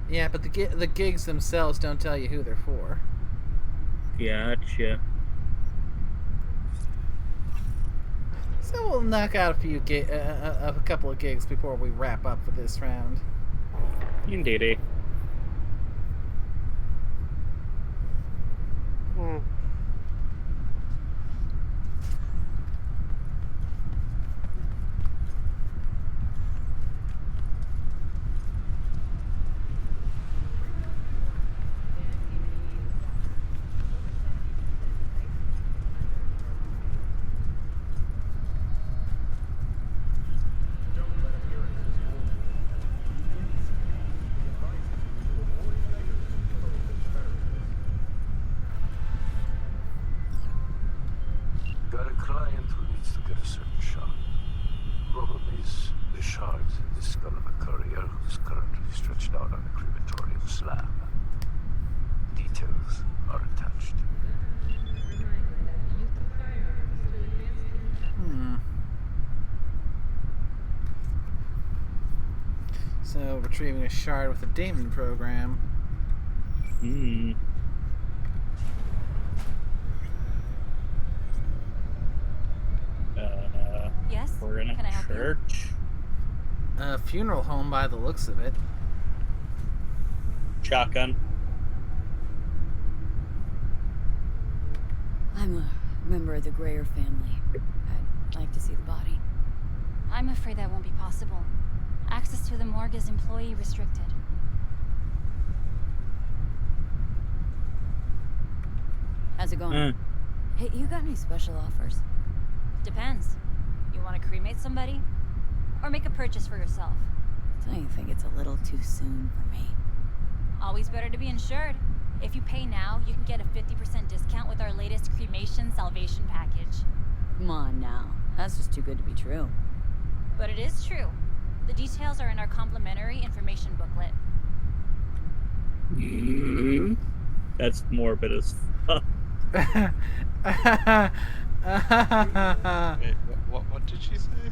Yeah, but the gigs themselves don't tell you who they're for. Gotcha. So we'll knock out a couple of gigs before we wrap up for this round. Indeedy. Got a client who needs to get a certain shot. Problem is, the shard's in the skull of a courier who's currently stretched out on a crematorium slab. Details are attached. So, retrieving a shard with the Damon program. Yes? We're in Can I a help you? church. A funeral home by the looks of it. Shotgun. I'm a member of the Greyer family. I'd like to see the body. I'm afraid that won't be possible. Access to the morgue is employee restricted. How's it going? Hey, you got any special offers? Depends. You want to cremate somebody? Or make a purchase for yourself? Don't you think it's a little too soon for me? Always better to be insured. If you pay now, you can get a 50% discount with our latest cremation salvation package. Come on now. That's just too good to be true. But it is true. The details are in our complimentary information booklet. That's morbid as fuck. Wait, what did she say?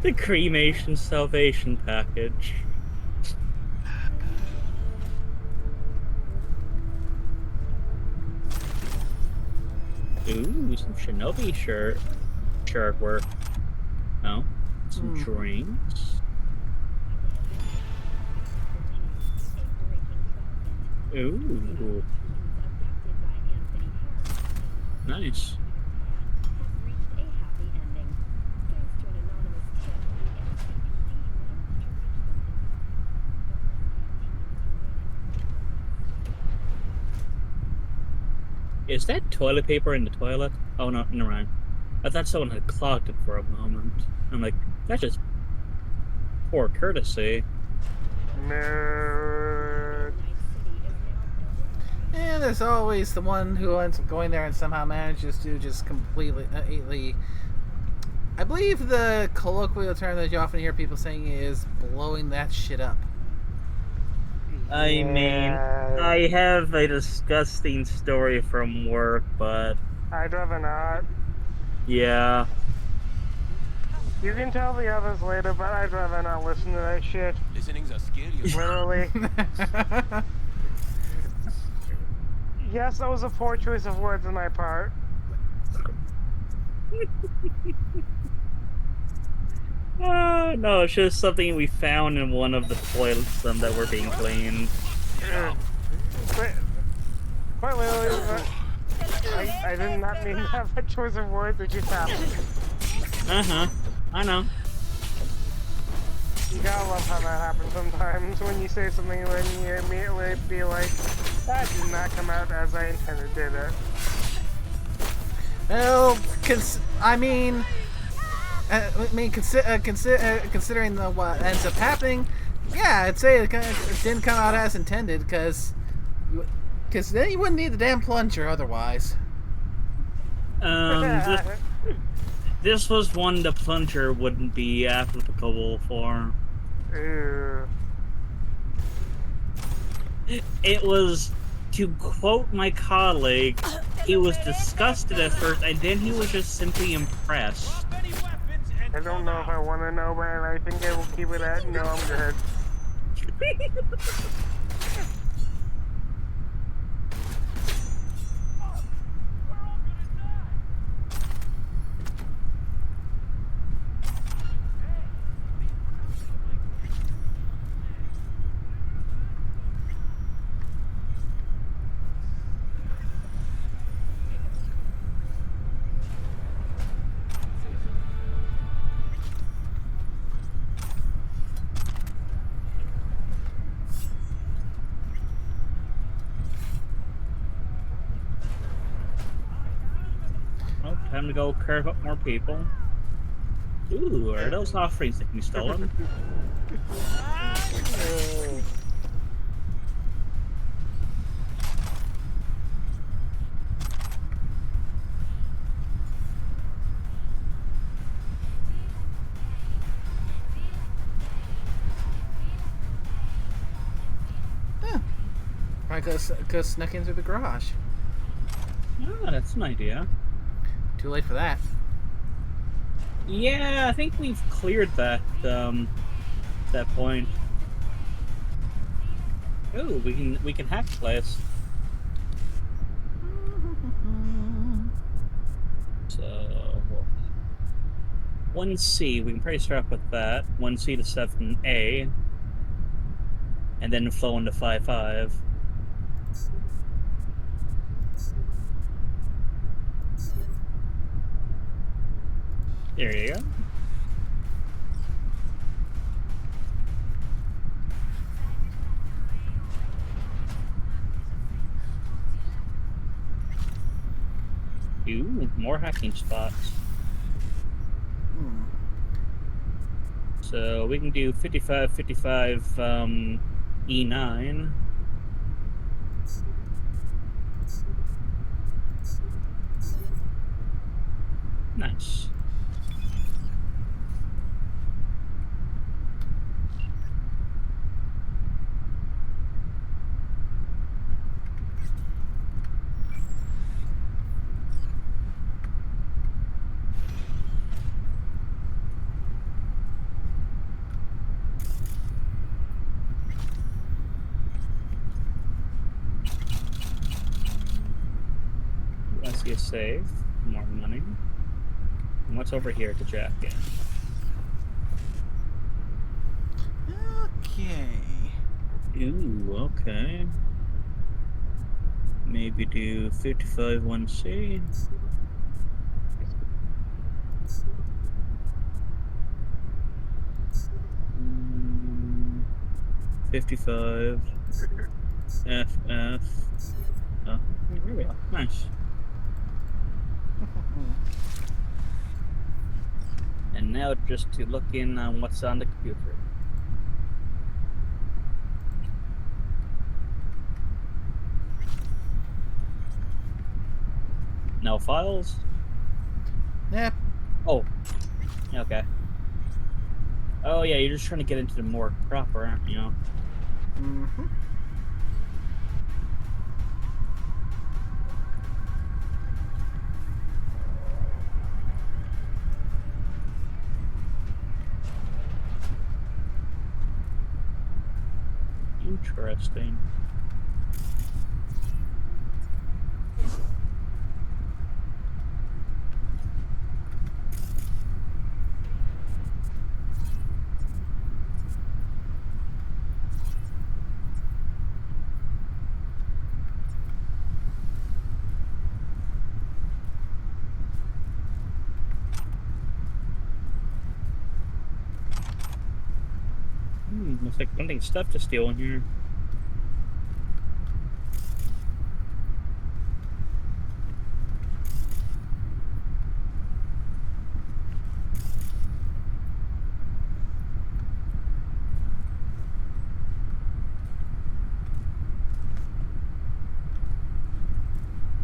The cremation salvation package. Ooh, some shinobi shirt work. Oh, some drinks. Ooh. Nice. Is that toilet paper in the toilet? Oh, no, never mind. I thought someone had clogged it for a moment. I'm like, that's just poor courtesy. Nerd. And there's always the one who ends up going there and somehow manages to just completely... I believe the colloquial term that you often hear people saying is blowing that shit up. I mean, I have a disgusting story from work, but... I'd rather not. Yeah. You can tell the others later, but I'd rather not listen to that shit. Listening's a skill. Literally. Yes, that was a poor choice of words on my part. No, it's just something we found in one of the toilets that were being cleaned. Quite literally, I did not mean to have a choice of words, it just happened. I know. You gotta love how that happens sometimes, when you say something and then you immediately be like, that did not come out as I intended, did it? Well, considering what ends up happening, yeah, I'd say it didn't come out as intended, because then you wouldn't need the damn plunger otherwise. This was one the plunger wouldn't be applicable for. It was, to quote my colleague, he was disgusted at first, and then he was just simply impressed. I don't know if I want to know, but I think I will keep it at no, I'm good. Oh, time to go curve up more people. Ooh, are those offerings that can be stolen? I go snuck into the garage. Ah, that's an idea. Too late for that. Yeah, I think we've cleared that point. Ooh, we can hack the place. So 1C, we can probably start off with that. 1C to 7A. And then flow into 5-5. There you go. Ooh, more hacking spots. So we can do 55, 55, E9. Nice. I see a save. More money. And what's over here to jack in? Okay. Ooh, okay. Maybe do 55 1C. 55 FF. Oh, here we go. Nice. And now just to look in on what's on the computer. No files? Yep. Oh. Okay. Oh yeah, you're just trying to get into the morgue proper, aren't you? Mm-hmm. Interesting. Looks like plenty of stuff to steal in here.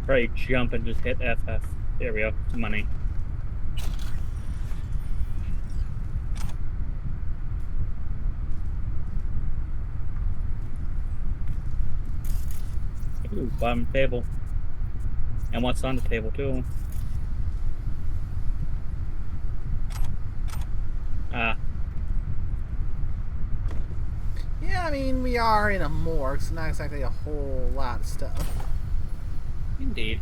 Probably jump and just hit FF. There we go. Some money. Ooh, bottom table. And what's on the table, too. Ah. Yeah, I mean, we are in a morgue, so not exactly a whole lot of stuff. Indeed.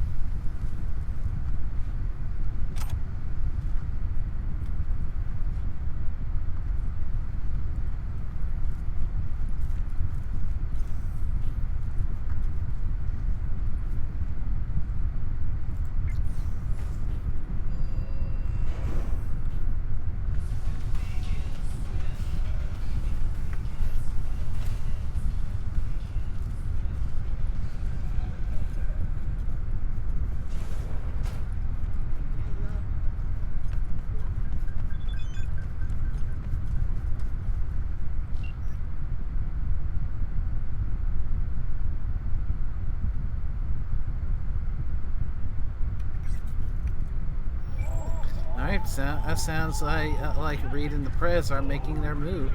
Alright, sounds like Reed and the Prez are making their move.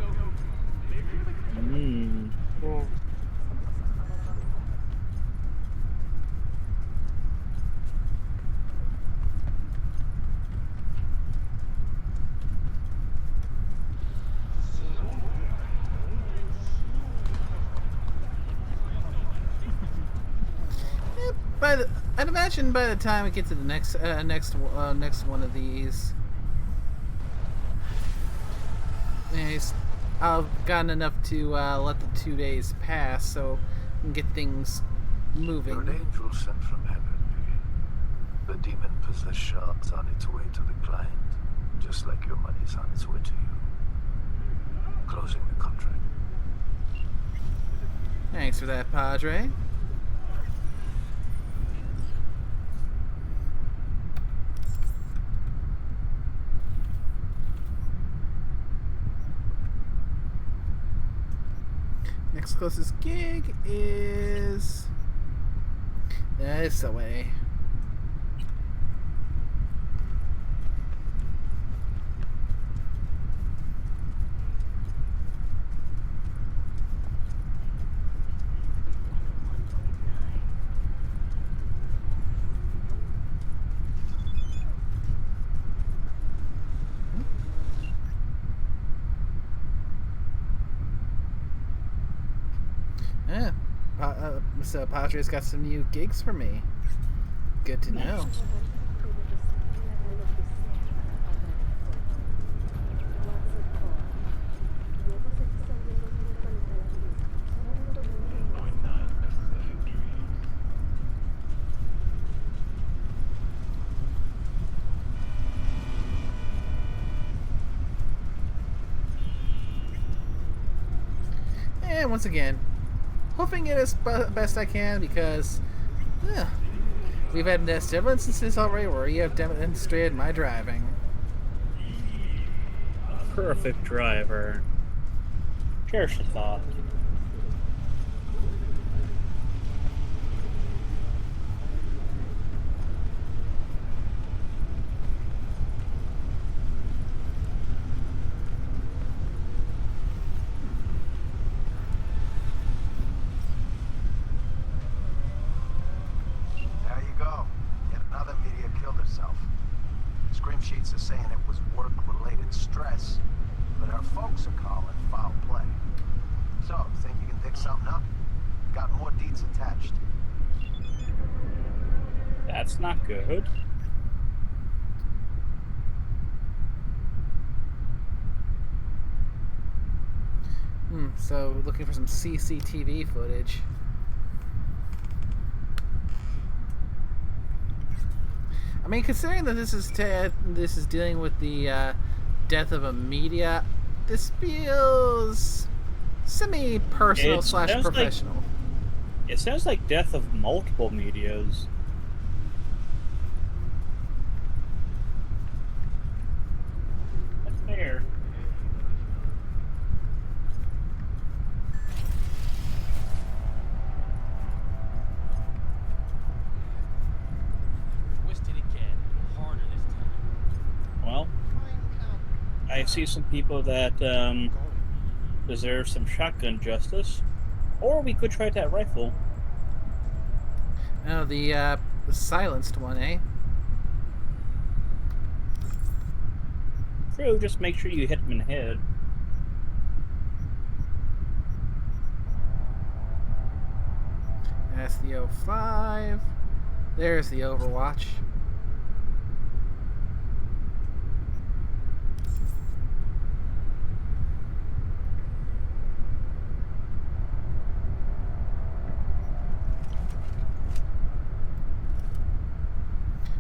Hmm. I'd imagine by the time we get to the next one of these, I've gotten enough to let the 2 days pass, so we can get things moving. You're an angel sent from heaven. The demon-possessed shard's on its way to the client, just like your money's on its way to you. Closing the contract. Thanks for that, Padre. Next closest gig is this away. Yeah, so Padre's got some new gigs for me. Good to know. And once again, hoofing it as best I can because we've had several instances already where you have demonstrated my driving. Perfect driver. Cherish the thought. Sheets are saying it was work-related stress, but our folks are calling foul play. So, think you can dig something up? Got more deeds attached. That's not good. So looking for some CCTV footage. I mean, considering that this is dealing with the death of a media, this feels semi-personal / professional. It sounds like death of multiple medias. That's fair. Well, I see some people that deserve some shotgun justice, or we could try that rifle. Oh, the silenced one, eh? True, just make sure you hit him in the head. That's the 05. There's the Overwatch.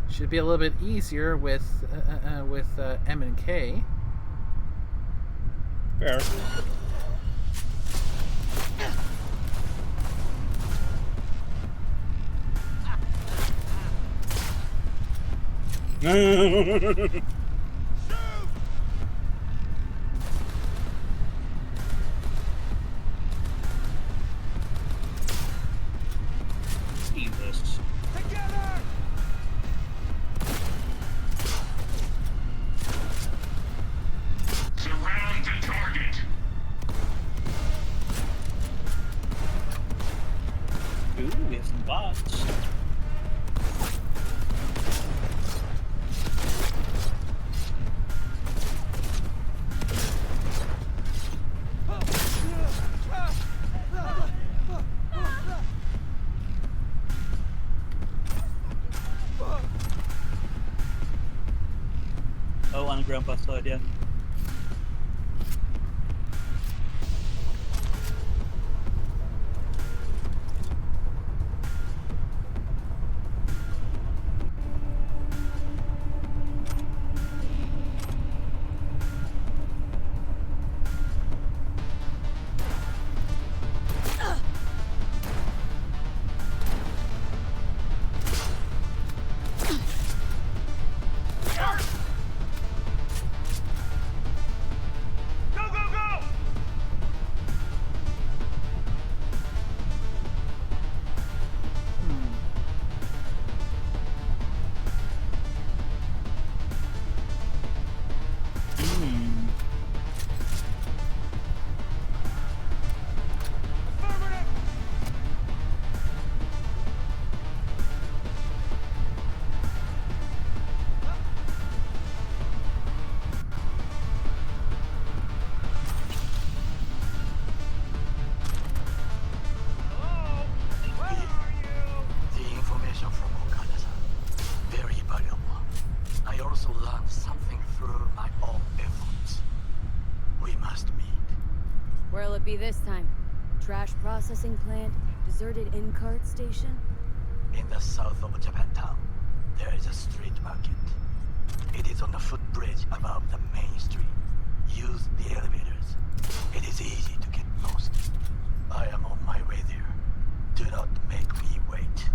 Should be a little bit easier with M and K. Fair. Jesus. Oh, on the grandpa side, yeah. The information from Okada-san, very valuable. I also learned something through my own efforts. We must meet. Where'll it be this time? Trash processing plant? Deserted in-cart station? In the south of Japantown, there is a street market. It is on the footbridge above the main street. Use the elevators. It is easy to get lost. I am on my way there. Do not make me wait.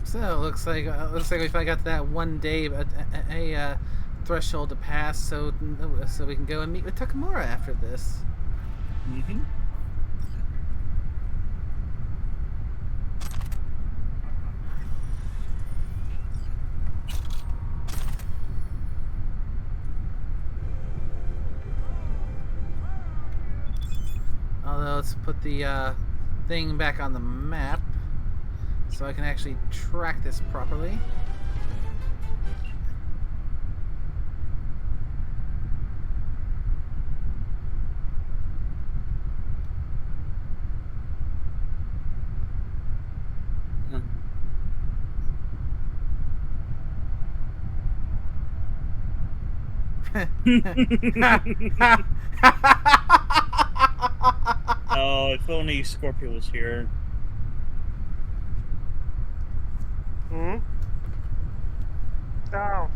So looks like we finally got that one day a threshold to pass, so we can go and meet with Takamura after this. Mm-hmm. Although let's put the thing back on the map so I can actually track this properly. Oh, if only Scorpio was here. Hmm? Oh.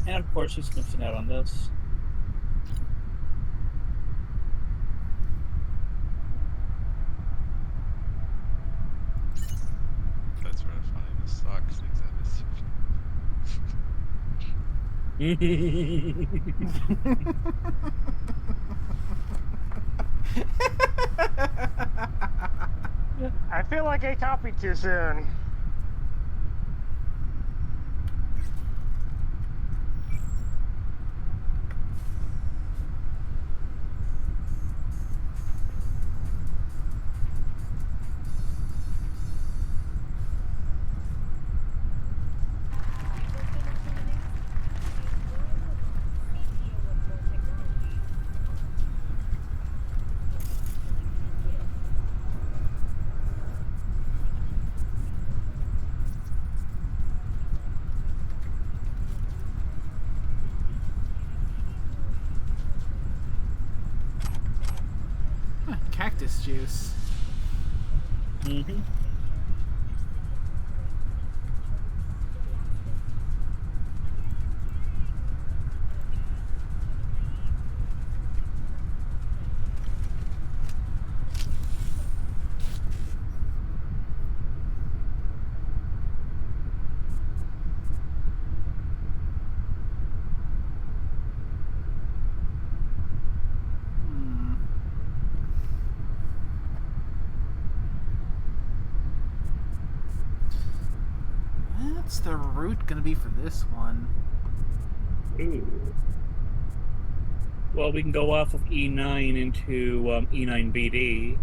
And of course, he's missing out on this. That's really funny. This sucks. I feel like I copied too soon. Cactus juice. Mm-hmm. What's the route gonna be for this one? Ooh. Well, we can go off of E9 into E9 BD.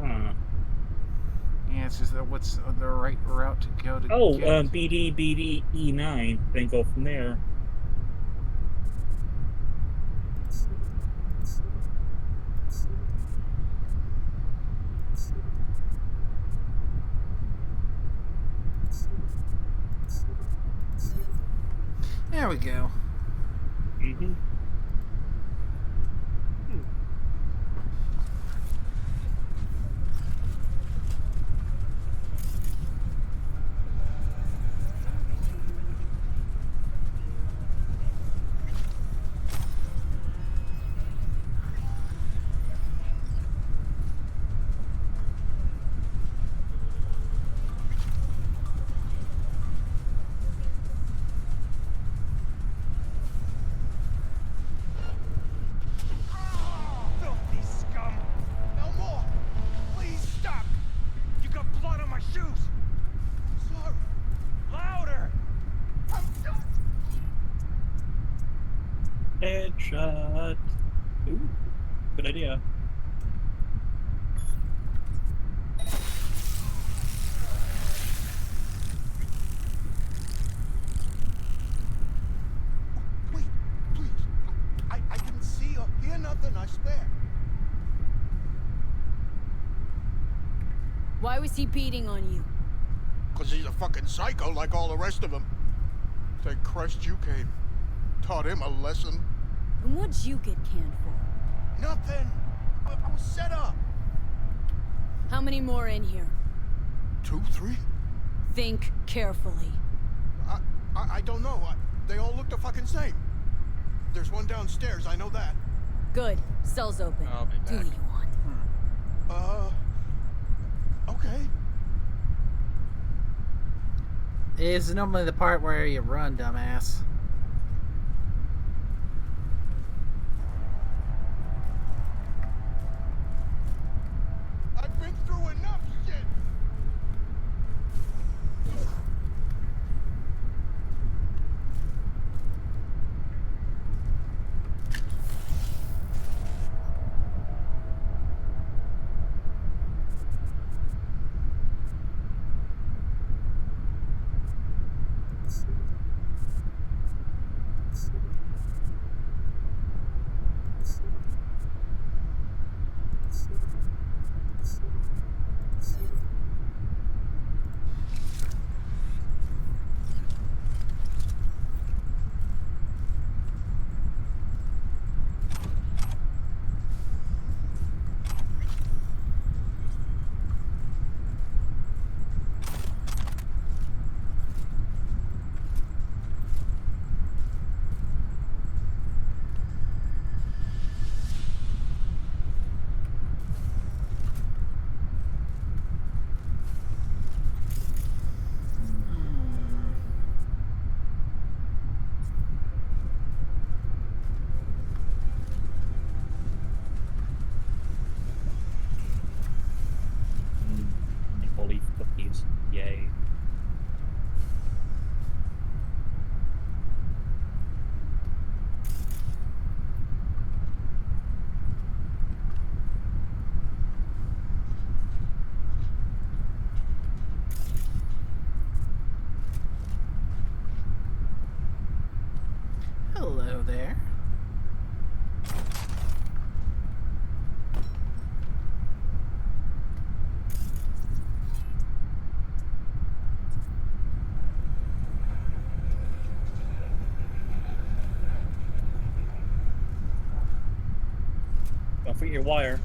Huh. Yeah, it's just what's the right route to go to get. BD, E9, then go from there. we go. Mm-hmm. Filthy scum! No more! Please stop! You got blood on my shoes! Sorry! Louder! Headshot. Ooh, good idea. Wait, please. I didn't see or hear nothing, I swear. Why was he beating on you? 'Cause he's a fucking psycho like all the rest of them. Thank Christ you came. Taught him a lesson. And what'd you get canned for? Nothing. I was set up. How many more in here? 2, 3? Think carefully. I don't know. They all look the fucking same. There's one downstairs, I know that. Good. Cell's open. I'll be Do back. what you want. Okay. Is normally the part where you run, dumbass. I've been through enough shit. Maple leaf cookies. Yay. Hello there. Don't forget your wire.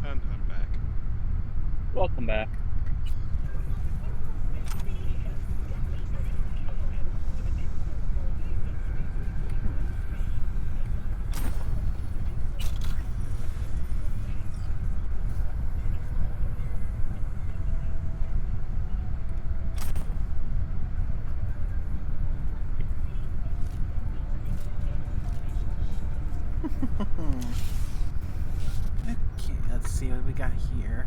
And I'm back. Welcome back. Okay, let's see what we got here.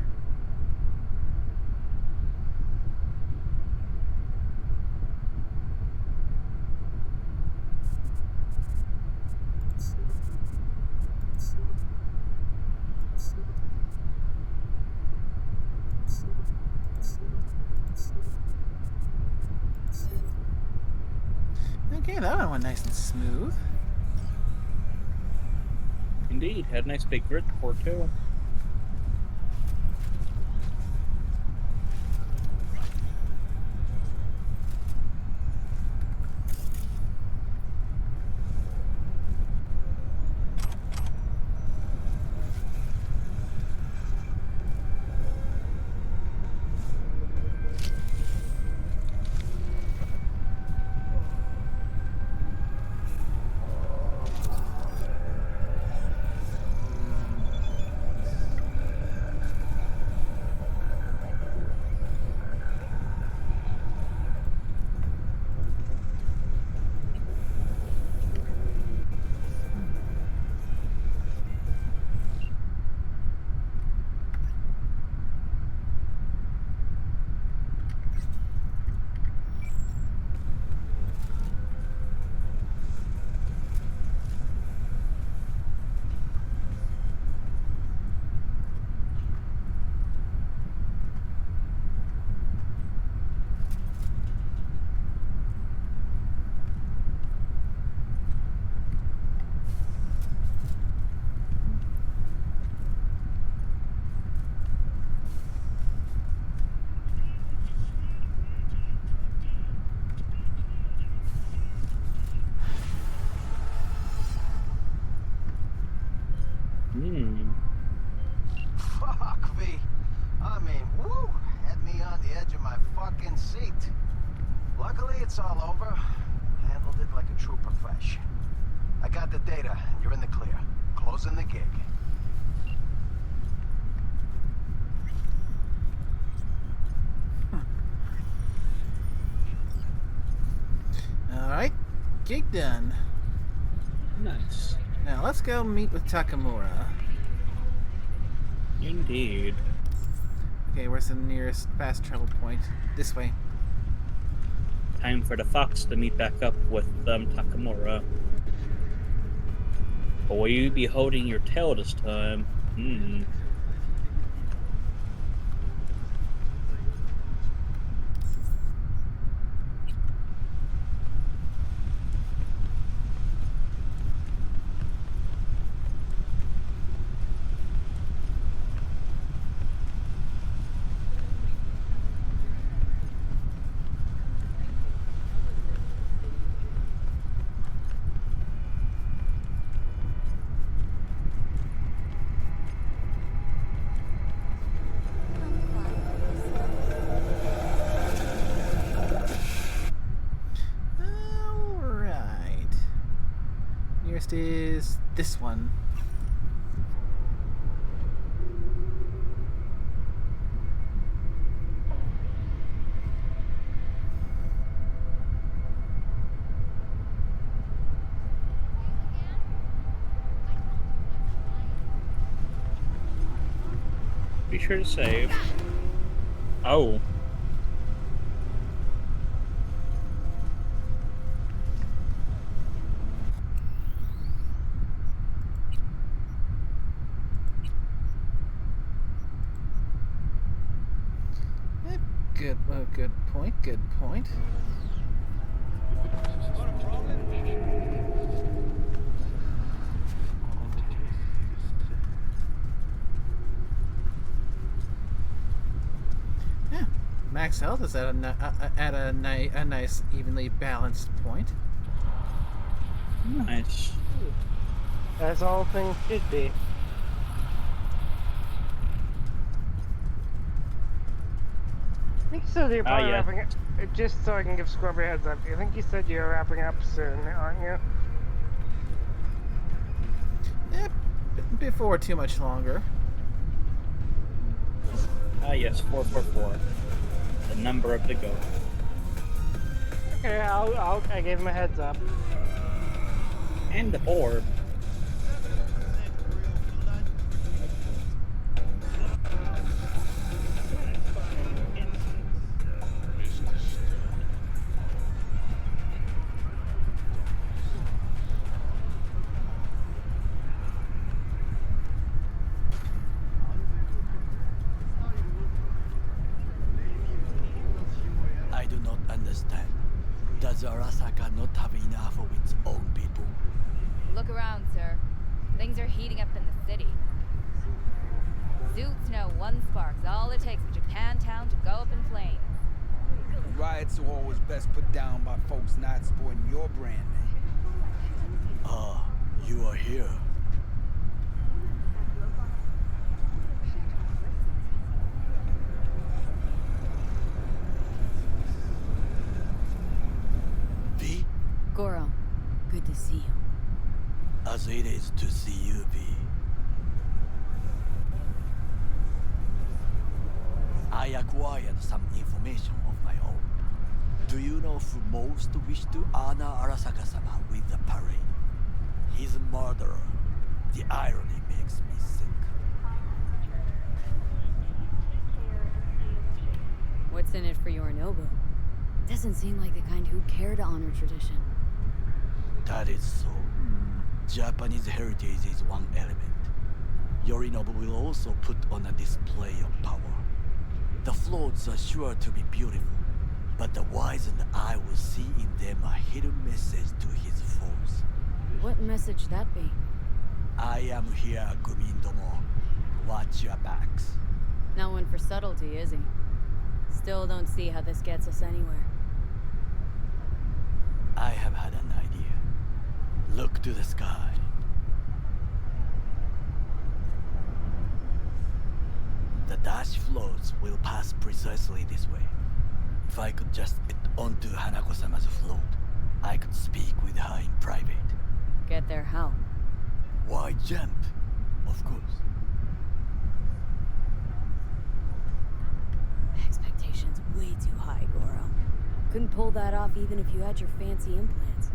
Okay, that one went nice and smooth. Indeed, had a nice big grid port too. Fuck, V. I mean, woo! Had me on the edge of my fucking seat. Luckily, it's all over. Handled it like a true profession. I got the data, and you're in the clear. Closing the gig. Alright, gig done. Nice. Now let's go meet with Takamura. Indeed. Okay, where's the nearest fast travel point? This way. Time for the Fox to meet back up with Takamura. But will you be holding your tail this time? Alright. Nearest is this one. Be sure to save. Oh. Good point, good point. Yeah, max health is at a nice, evenly balanced point. Nice. As all things should be. I think you said you're probably wrapping it. Just so I can give Scrubber a heads up. I think you said you're wrapping up soon, aren't you? Yeah, before too much longer. Yes, 444. The number of the goat. Okay, I gave him a heads up. And the orb. I do not understand. Does Arasaka not have enough of its own people? Look around, sir. Things are heating up in the city. Suits know one spark's all it takes for Japantown to go up in flames. Riots are always best put down by folks not sporting your brand name. Ah, you are here. V? Goro, good to see you. As it is to see you, V. I acquired some information of my own. Do you know who most wish to honor Arasaka-sama with the parade? His murderer. The irony makes me sick. What's in it for Yorinobu? Doesn't seem like the kind who'd care to honor tradition. That is so. Japanese heritage is one element. Yorinobu will also put on a display of power. The floats are sure to be beautiful, but the wizened eye will see in them a hidden message to his foes. What message that be? I am here, Gumindomo. Watch your backs. Not one for subtlety, is he? Still don't see how this gets us anywhere. I have had an idea. Look to the sky. The dash floats will pass precisely this way. If I could just get onto Hanako-sama's float, I could speak with her in private. Get there how? Why jump? Of course. Expectations way too high, Goro. Couldn't pull that off even if you had your fancy implants.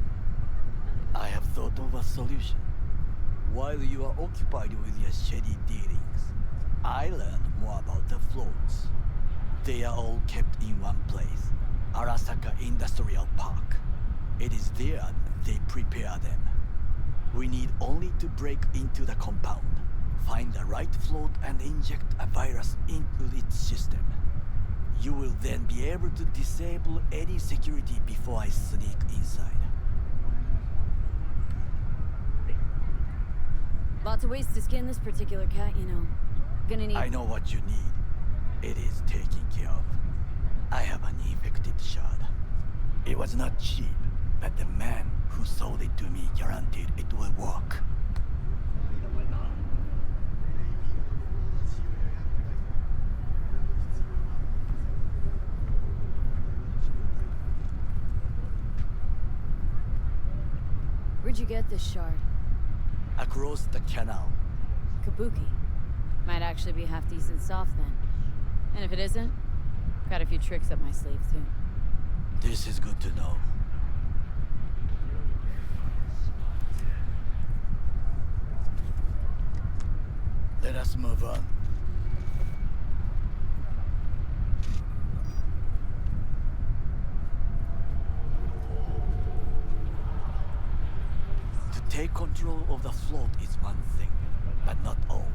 I have thought of a solution. While you are occupied with your shady dealings, I learned more about the floats. They are all kept in one place, Arasaka Industrial Park. It is there that they prepare them. We need only to break into the compound, find the right float and inject a virus into its system. You will then be able to disable any security before I sneak inside. Lots of ways to skin this particular cat, you know. Gonna need... I know what you need. It is taken care of. I have an infected shard. It was not cheap, but the man who sold it to me guaranteed it will work. Where'd you get this shard? Across the canal. Kabuki. Might actually be half decent soft then. And if it isn't, got a few tricks up my sleeve too. This is good to know. Let us move on. To take control of the float is one thing, but not all.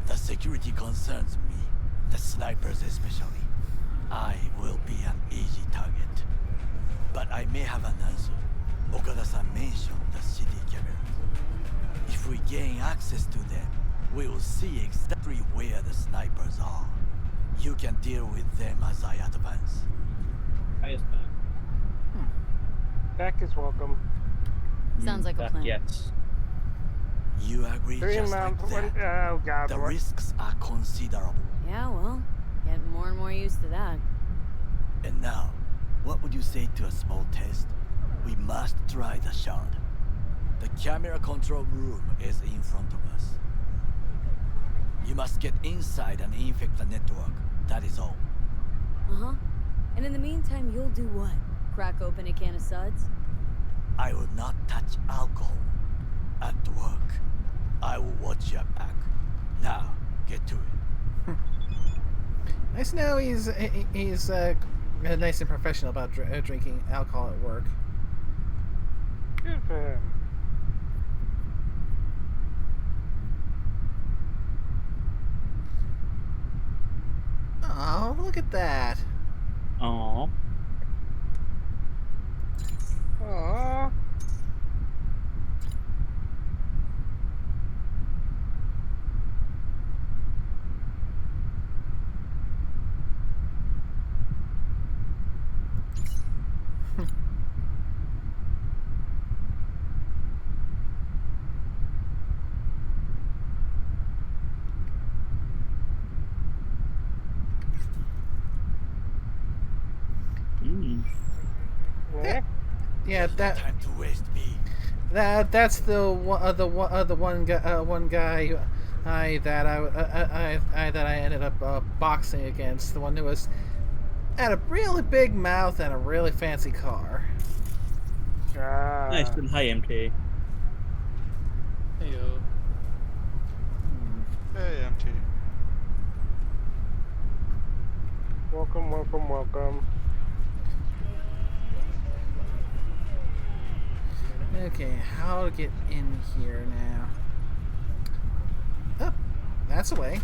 The security concerns me, the snipers especially. I will be an easy target. But I may have an answer. Okada-san mentioned the city cameras. If we gain access to them, we will see exactly where the snipers are. You can deal with them as I advance. Beck is welcome. Sounds like a plan. Yes. You agree just like that? Oh god. The risks are considerable. Yeah, well, getting more and more used to that. And now, what would you say to a small test? We must try the shard. The camera control room is in front of us. You must get inside and infect the network. That is all. Uh-huh. And in the meantime, you'll do what? Crack open a can of suds? I will not touch alcohol. At work, I will watch your back. Now, get to it. Nice to know he's nice and professional about drinking alcohol at work. Good for him. Oh, look at that. Aww. Aww. Yeah, There's no time to waste, V. that's the one guy that I ended up boxing against. The one who had a really big mouth and a really fancy car. Nice and high, MT. Heyo. Hey, MT. Welcome, welcome, welcome. Okay, how to get in here now? Oh, that's a way.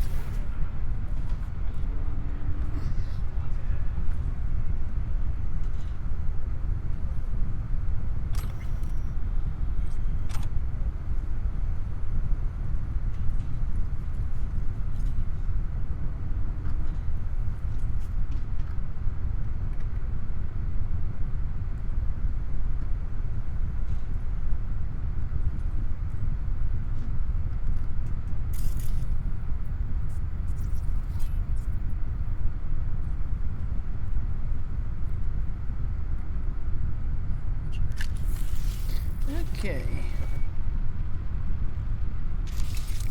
Okay.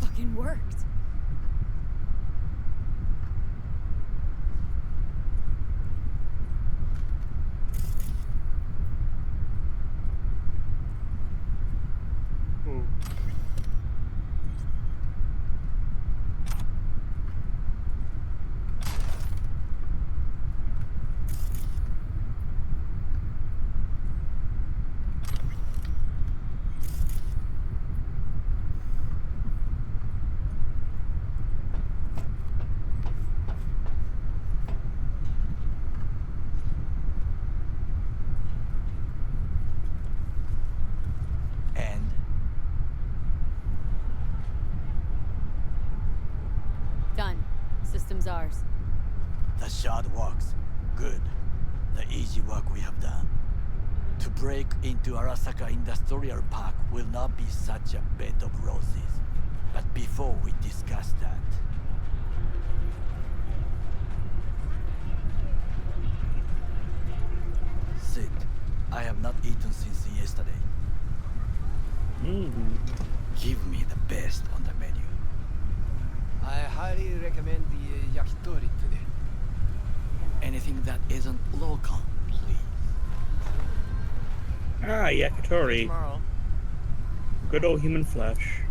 Fucking worked. And Done. System's ours. the shard works. Good. The easy work we have done. To break into Arasaka Industrial Park will not be such a bed of roses. But before we discuss that, sit. I have not eaten since yesterday. Give me the best on the menu. I highly recommend the yakitori today. Anything that isn't local, please. Ah, yakitori. Tomorrow. Good old human flesh.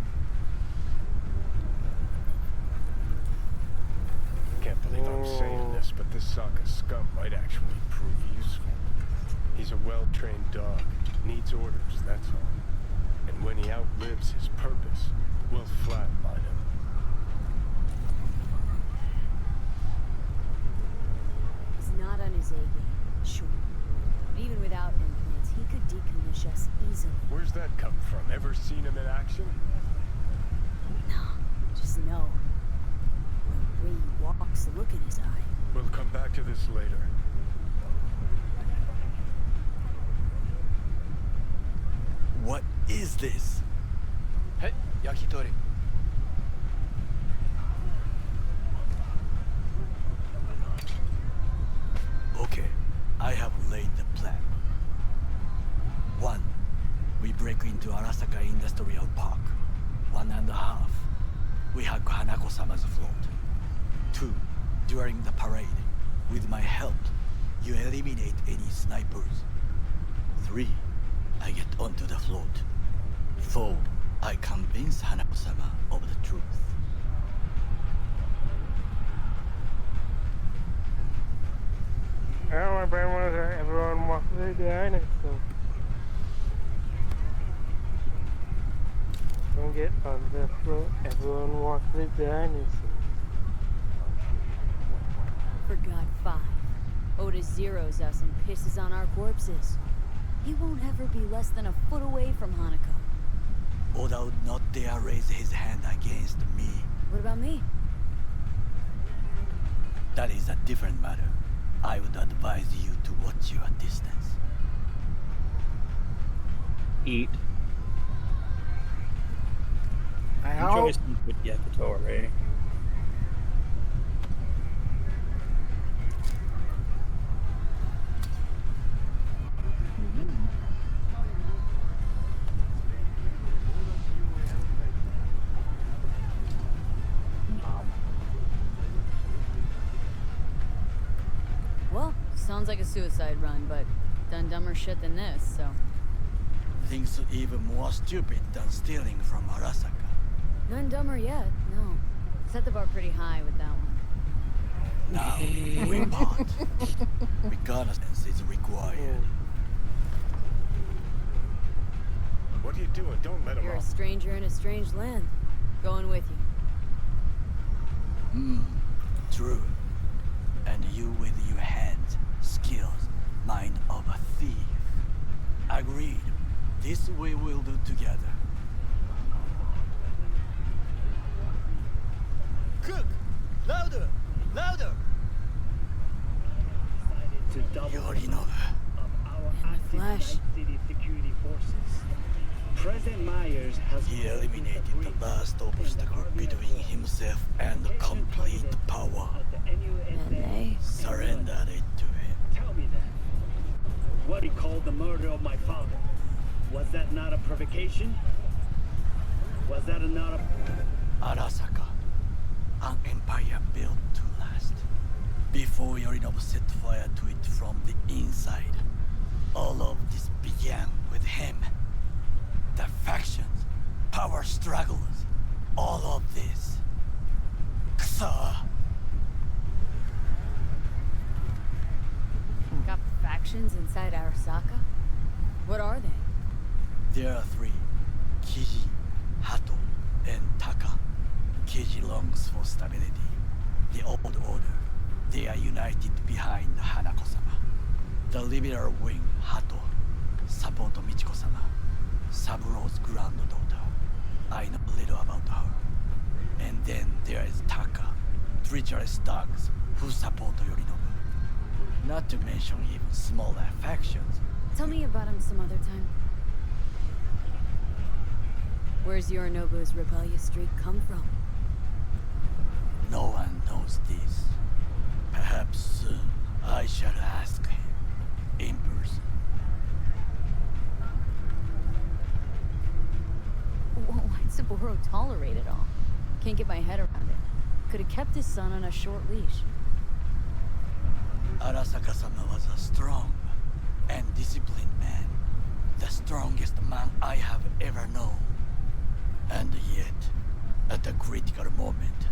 Can't believe I'm saying this, but this Sokka scum might actually prove useful. He's a well-trained dog, needs orders, that's all. And when he outlives his purpose, we'll flatline him. He's not on his A game, sure. But even without implants, he could decommission us easily. Where's that come from? Ever seen him in action? No, just know. The way he walks, the look in his eye. We'll come back to this later. What is this? Hey, yakitori. Okay, I have laid the plan. 1. We break into Arasaka Industrial Park. 1.5. We hack Hanako-sama's float. 2. During the parade, with my help, you eliminate any snipers. 3. I get onto the float. 4. I convince Hanako-sama of the truth. I don't want to burn one of that. Everyone walks their dinosaur. Don't get on the float. Everyone walks their dinosaur. For God 5. Oda zeroes us and pisses on our corpses. He won't ever be less than a foot away from Hanako. Oda would not dare raise his hand against me. What about me? That is a different matter. I would advise you to watch your distance. Eat. Ow. Enjoy some good yakitori. Sounds like a suicide run, but done dumber shit than this, so... Things even more stupid than stealing from Arasaka. None dumber yet, no. Set the bar pretty high with that one. Now, we part. Reconnaissance is required. What are you doing? Don't let him You're a off. stranger in a strange land. Going with you. True. And you with your hands, skills, mind of a thief. Agreed. This we will do together. Cook! Louder! Louder! Yorinobu. In the flesh. President Myers has... He eliminated the last obstacle between himself and complete power. And they... surrendered it to him. Tell me that. What he called the murder of my father. Was that not a provocation? Was that not a... Arasaka. An empire built to last. Before Yorinobu set fire to it from the inside. All of this began with him. The factions, power struggles, all of this. Ksa. Got factions inside Arasaka? What are they? There are three. Kiji, Hato, and Taka. Kiji longs for stability. The old order. They are united behind Hanako-sama. The liberal wing, Hato, support Michiko-sama. Saburo's granddaughter. I know little about her. And then there is Taka, treacherous dogs who support Yorinobu. Not to mention even smaller factions. Tell me about him some other time. Where's Yorinobu's rebellious streak come from? No one knows this. Perhaps soon I shall ask him in person. Why'd Saburo tolerate it all? Can't get my head around it. Could have kept his son on a short leash. Arasaka-sama was a strong and disciplined man. The strongest man I have ever known. And yet, at a critical moment,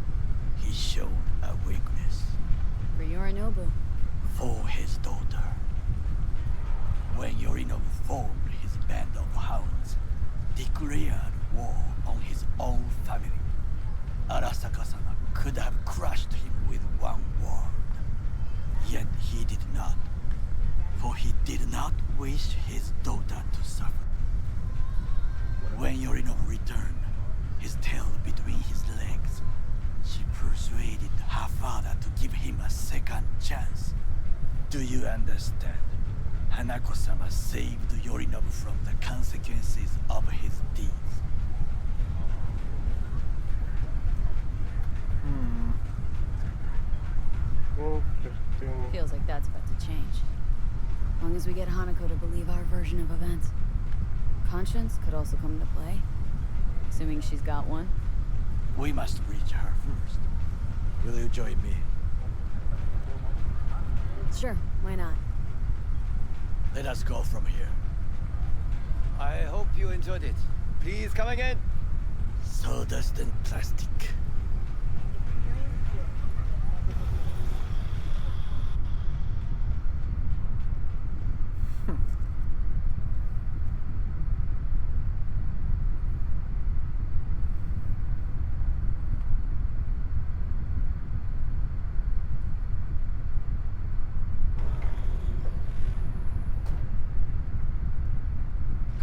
he showed a weakness. For Yorinobu. For his daughter. When Yorinobu formed his band of hounds, declared war on his own family, Arasaka-sama could have crushed him with one word. Yet he did not. For he did not wish his daughter to suffer. When Yorinobu returned, his tail between his legs, she persuaded her father to give him a second chance. Do you understand? Hanako-sama saved Yorinobu from the consequences of his deeds. Feels like that's about to change. As long as we get Hanako to believe our version of events. Conscience could also come into play. Assuming she's got one. We must reach her first. Will you join me? Sure, why not? Let us go from here. I hope you enjoyed it. Please come again. Sawdust and plastic.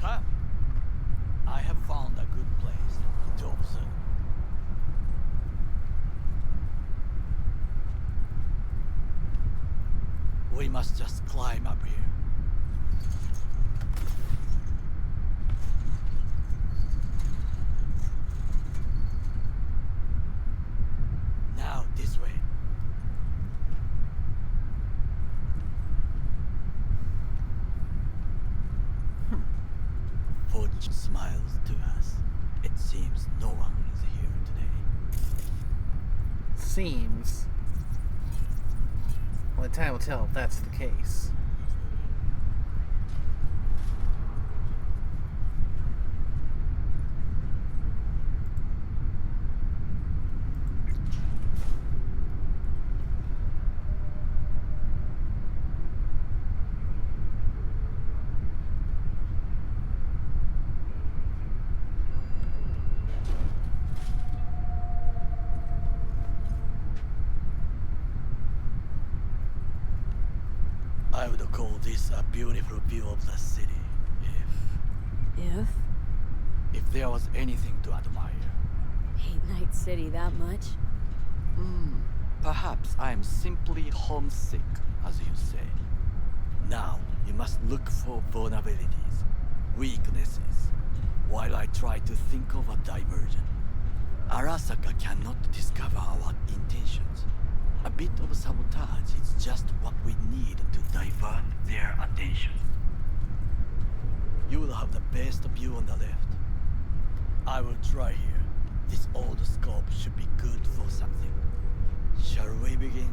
Come. I have found a good place to observe. We must just climb up here. Now, this way. Fortune smiles to us. It seems no one is here today. Seems. Only time will tell if that's the case. I would call this a beautiful view of the city, If? if there was anything to admire. Hate Night City that much? Perhaps I'm simply homesick, as you say. Now, you must look for vulnerabilities, weaknesses, while I try to think of a diversion. Arasaka cannot discover our intentions. A bit of sabotage is just what we need to divert their attention. You will have the best view on the left. I will try here. This old scope should be good for something. Shall we begin?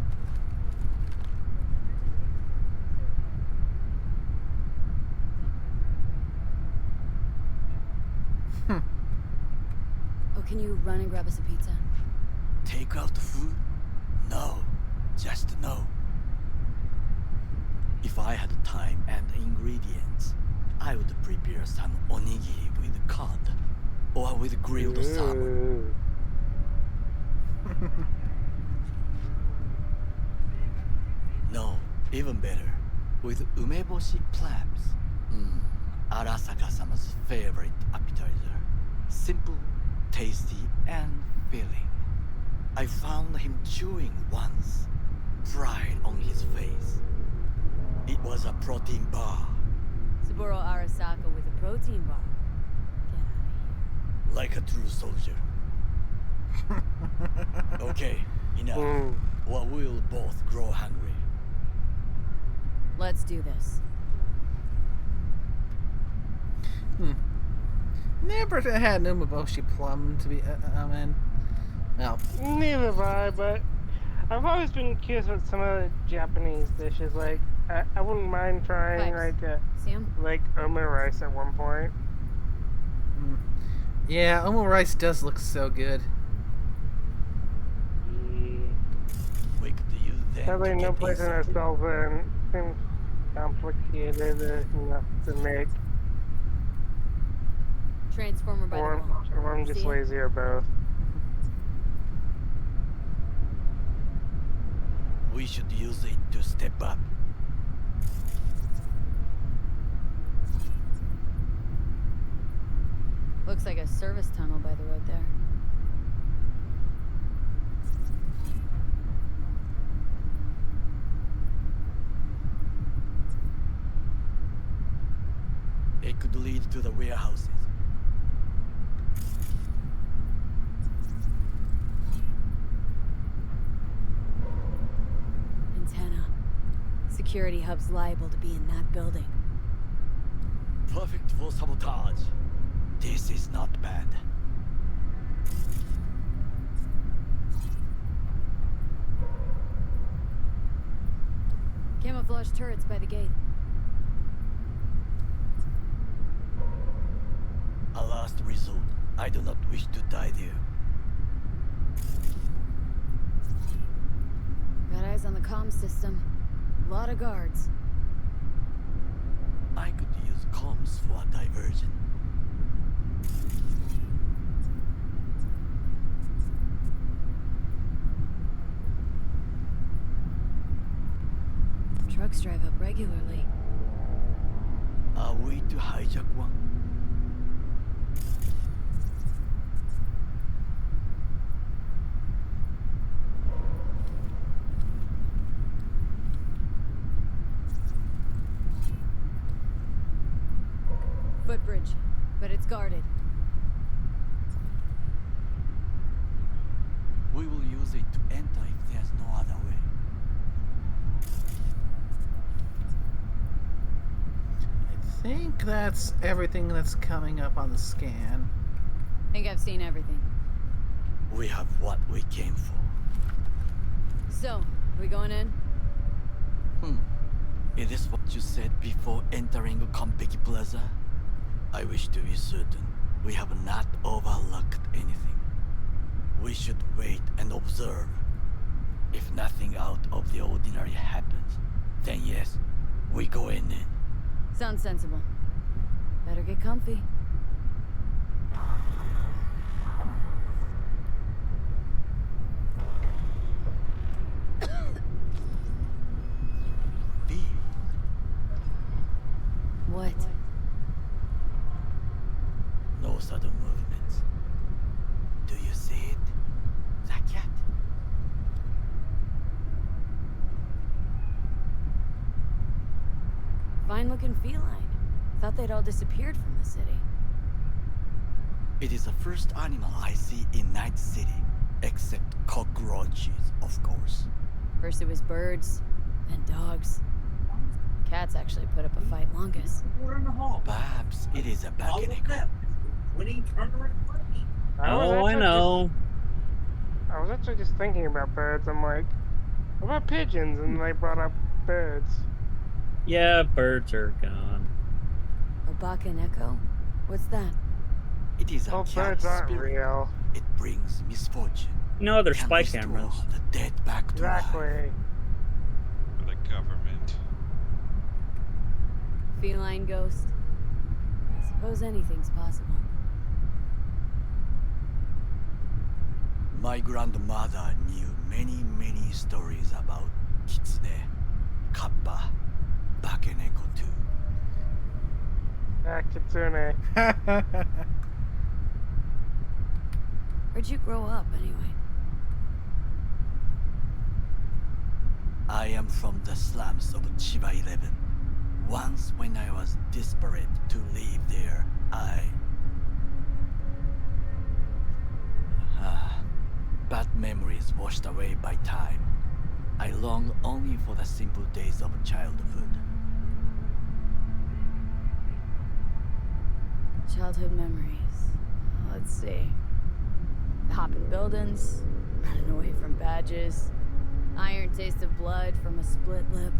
Oh, can you run and grab us a pizza? Take out food? No. Just no. If I had time and ingredients, I would prepare some onigiri with cod. Or with grilled salmon. No, even better. With umeboshi clams. Arasaka-sama's favorite appetizer. Simple, tasty, and filling. I found him chewing once. Pride on his face. It was a protein bar. Saburo Arasaka with a protein bar. Like a true soldier. Okay, enough. Or we'll both grow hungry. Let's do this. Never had an umeboshi plum to be. Man. Well. Neither have I, but I've always been curious about some of the Japanese dishes. Like, I wouldn't mind trying like omurice at one point. Yeah, omurice does look so good. We could use them. Sadly, no place in ourselves seems complicated enough to make. Transformer by the wall. Or I'm just lazy or both. We should use it to step up. Looks like a service tunnel by the road there. It could lead to the warehouses. Antenna. Security hub's liable to be in that building. Perfect for sabotage. This is not bad. Camouflage turrets by the gate. A last resort. I do not wish to die there. Got eyes on the comm system. Lot of guards. I could use comms for a diversion. Trucks drive up regularly. Are we to hijack one? Footbridge, but it's guarded. We will use it to enter if there's no other way. I think that's everything that's coming up on the scan. Think I've seen everything. We have what we came for. So, we going in? Is this what you said before entering Konpeki Plaza? I wish to be certain we have not overlooked anything. We should wait and observe. If nothing out of the ordinary happens, then yes, we go in. Sounds sensible. Better get comfy. B. What? No sudden movements. Do you see it? That cat? Fine-looking feline. Thought they'd all disappeared from the city. It is the first animal I see in Night City, except cockroaches, of course. First it was birds, then dogs. Cats actually put up a fight longest. Perhaps it is a Bakeneko. Oh, I know. I was actually just thinking about birds. I'm like, what about pigeons? And they brought up birds. Yeah, birds are gone. A Bakeneko? What's that? It is a Oh, cat birds aren't spirit. real. It brings misfortune. No, they're Can spy restore cameras. the dead back to life. Exactly. For the government. Feline ghost? I suppose anything's possible. My grandmother knew many stories about Kitsune, Kappa, Bakeneko too. Ah, Kitsune. Where'd you grow up, anyway? I am from the slums of Chiba 11. Once when I was desperate to live there, bad memories washed away by time. I long only for the simple days of childhood. Childhood memories. Let's see. Hopping buildings, running away from badges, iron taste of blood from a split lip.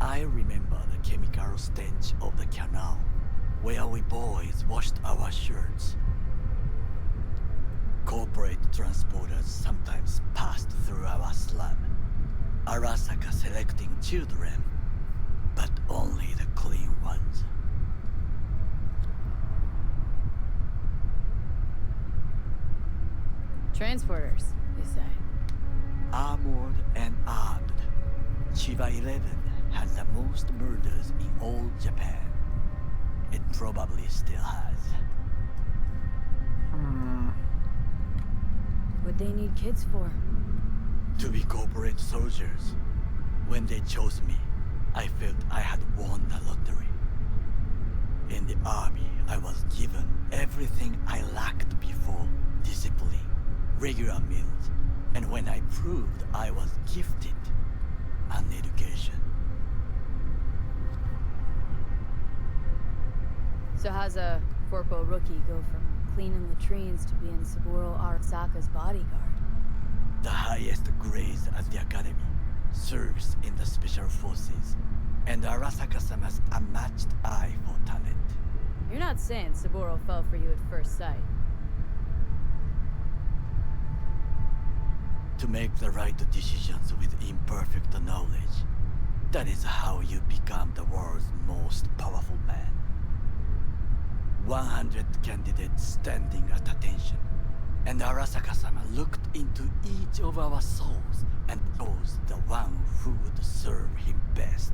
I remember the chemical stench of the canal, where we boys washed our shirts. Corporate transporters sometimes passed through our slum, Arasaka selecting children, but only the clean ones. Transporters, you say? Armored and armed, Chiba 11 has the most murders in all Japan. It probably still has. What'd they need kids for? To be corporate soldiers. When they chose me, I felt I had won the lottery. In the army, I was given everything I lacked before: discipline, regular meals, and when I proved I was gifted, an education. So how's a corpo rookie go from cleaning latrines to being Saburo Arasaka's bodyguard? The highest grades at the academy, serves in the special forces, and Arasaka-sama's unmatched eye for talent. You're not saying Saburo fell for you at first sight. To make the right decisions with imperfect knowledge, that is how you become the world's most powerful man. 100 candidates standing at attention, and Arasaka-sama looked into each of our souls and chose the one who would serve him best.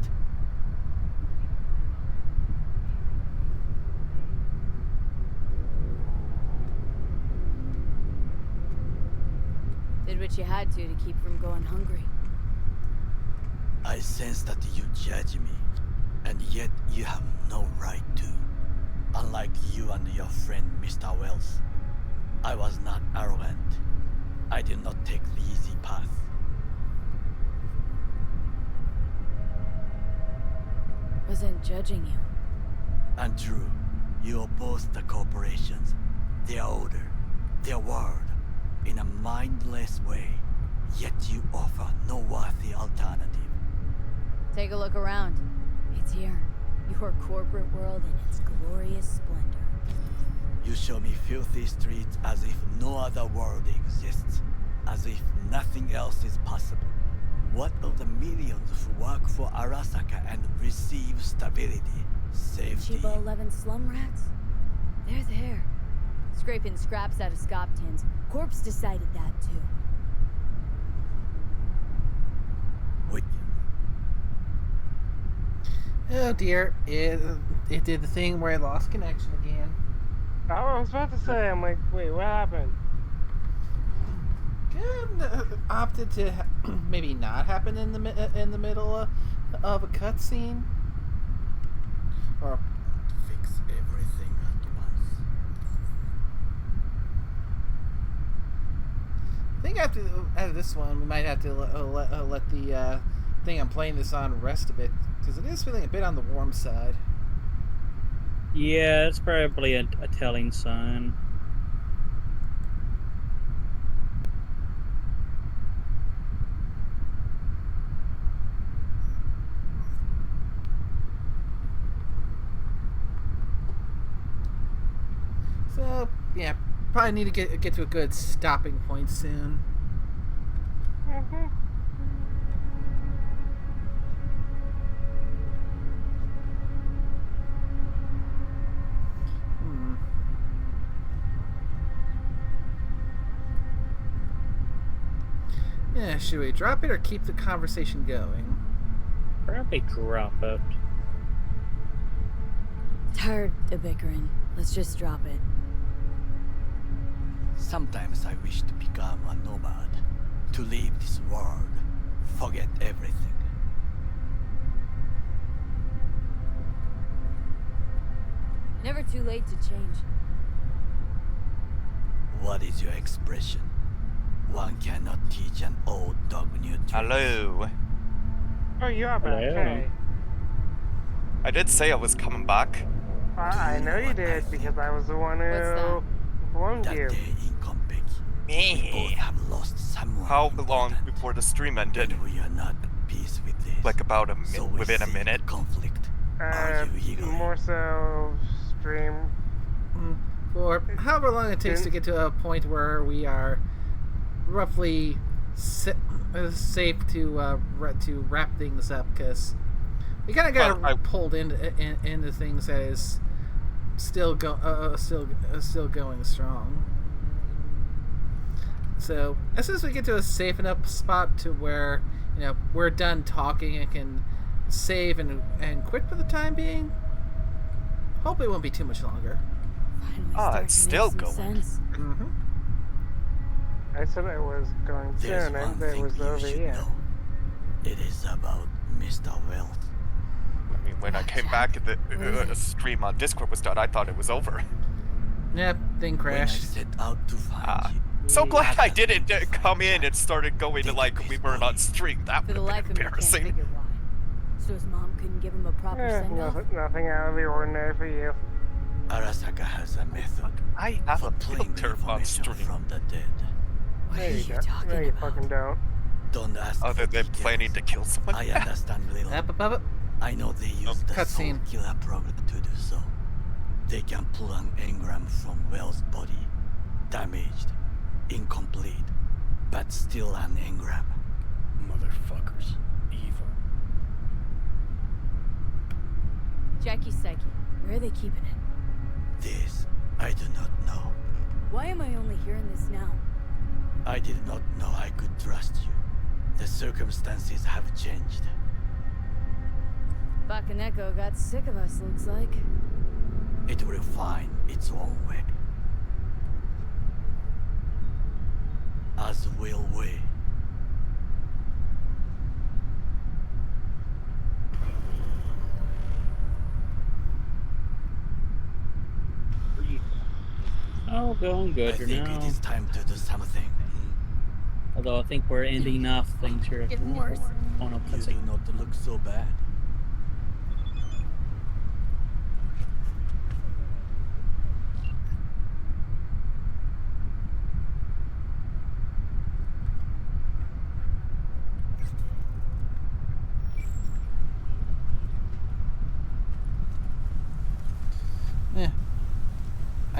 Did what you had to keep from going hungry. I sense that you judge me, and yet you have no right to. Unlike you and your friend Mr. Wells, I was not arrogant. I did not take the easy path. Wasn't judging you. And true, you oppose the corporations, their order, their word, in a mindless way. yet you offer no worthy alternative. Take a look around. It's here. Your corporate world in its glorious splendor. You show me filthy streets as if no other world exists, as if nothing else is possible. What of the millions who work for Arasaka and receive stability, safety? Chiba 11 slum rats? They're there. Scraping scraps out of scop tins. Corpse decided that too. Wait. Oh dear, it did the thing where I lost connection again. I was about to say, I'm like, wait, what happened? Opted to maybe not happen in the middle of a cutscene, or fix everything at once. I think after this one, we might have to let the thing I'm playing this on rest a bit, because it is feeling a bit on the warm side. Yeah, it's probably a telling sign. So yeah, probably need to get to a good stopping point soon. Mm-hmm. Yeah, should we drop it or keep the conversation going? Probably drop it. Tired of bickering. Let's just drop it. Sometimes I wish to become a nomad, to leave this world, forget everything. Never too late to change. What is your expression? One cannot teach an old dog new tricks. Hello. Oh, you are back. Hey. I did say I was coming back. I know you did, because I was the one who informed you. Me. We both have lost someone. How long before the stream ended? And we are not at peace with this. Like about a So within a minute. Conflict. Are you eager? More so stream. For however long it takes to get to a point where we are roughly safe to wrap things up, because we kind of got pulled into things that is still going strong. So as soon as we get to a safe enough spot to where we're done talking and can save and quit for the time being, hope it won't be too much longer. It's still going. Mm-hmm. I said I was going There's soon, one and it thing was you over should here. know. It is about Mr. Wealth. I mean, when I came back and the stream on Discord was done, I thought it was over. Yep, thing crashed. Set out to find you. So glad I didn't come in and started going to like we weren't on stream. That would have been embarrassing. So his mom couldn't give him a proper send-off? Nothing out of the ordinary for you. Arasaka has a method. I have a filter on stream. From the dead. What No, are you you don't. talking No, you about? fucking don't. Don't ask. Other than planning to kill someone. I understand little. I know they use the soul killer program to do so. They can pull an engram from Well's body. Damaged, incomplete, but still an engram. Motherfuckers. Evil. Jackie's psyche. Where are they keeping it? This, I do not know. Why am I only hearing this now? I did not know I could trust you. The circumstances have changed. Bakaneko got sick of us, looks like. It will find its own way. As will we. Oh, going good I think now. it is time to do something. Although I think we're ending off things here. Getting worse. Oh no, You do not look so bad.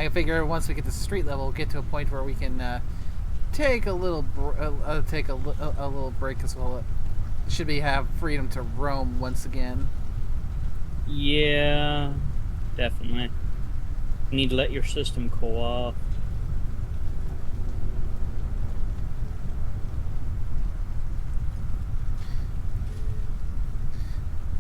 I figure once we get to street level, we'll get to a point where we can take a little break as well. Should we have freedom to roam once again? Yeah, definitely. You need to let your system cool off.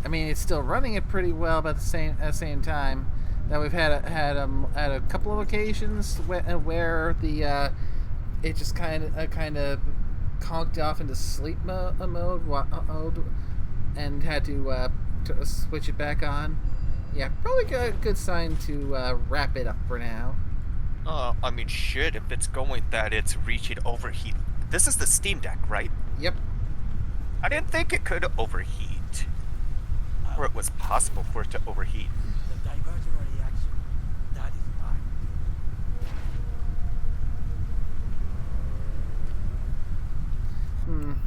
I mean, it's still running it pretty well, but at the same time, that we've had a couple of occasions where the it just kind of conked off into sleep mode and had to switch it back on. Yeah, probably a good sign to wrap it up for now. I mean, shit, if it's going that it's reaching overheat. This is the Steam Deck, right? Yep. I didn't think it could overheat. Or it was possible for it to overheat. The divergent reaction, that is fine.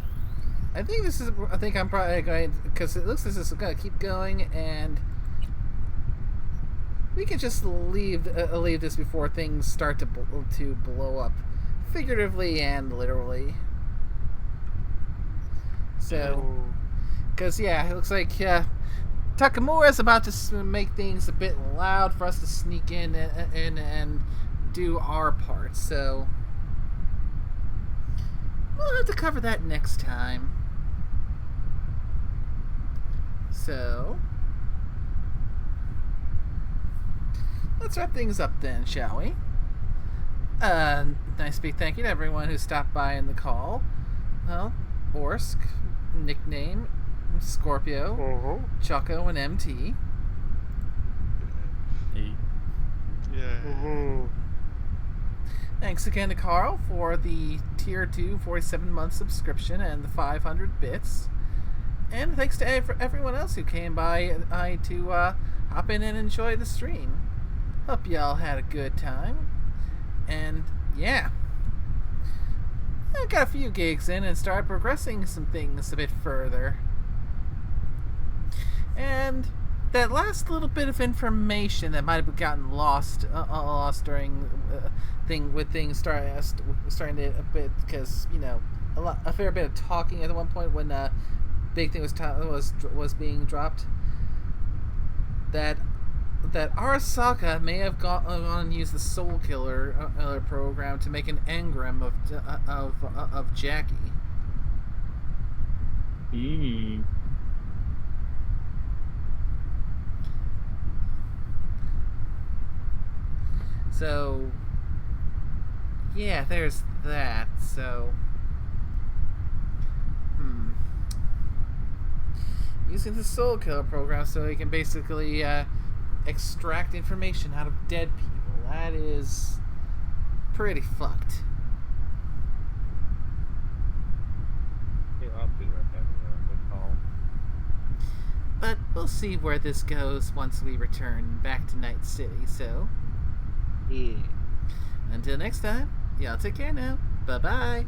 I think I'm probably going, because it looks like this is going to keep going, and we can just leave this before things start to blow up, figuratively and literally. So, because yeah, it looks like Takamura's about to make things a bit loud for us to sneak in and do our part. So we'll have to cover that next time. So let's wrap things up then, shall we? Nice big thank you to everyone who stopped by in the call. Well, Orsk, nickname Scorpio, Choco, and MT. Yeah. Thanks again to Carl for the Tier 2 47-month subscription and the 500 bits. And thanks to everyone else who came by to hop in and enjoy the stream. Hope y'all had a good time. And yeah, I got a few gigs in and started progressing some things a bit further. And that last little bit of information that might have gotten lost during things starting to a bit, because a fair bit of talking at one point when big thing was being dropped. That Arasaka may have gone and used the Soul Killer program to make an engram of Jackie. So, yeah, there's that. So, using the Soul Killer program so he can basically extract information out of dead people. That is pretty fucked. Yeah, I'll be right back. Good call. But we'll see where this goes once we return back to Night City, so... Yeah. Until next time, y'all take care now. Bye-bye.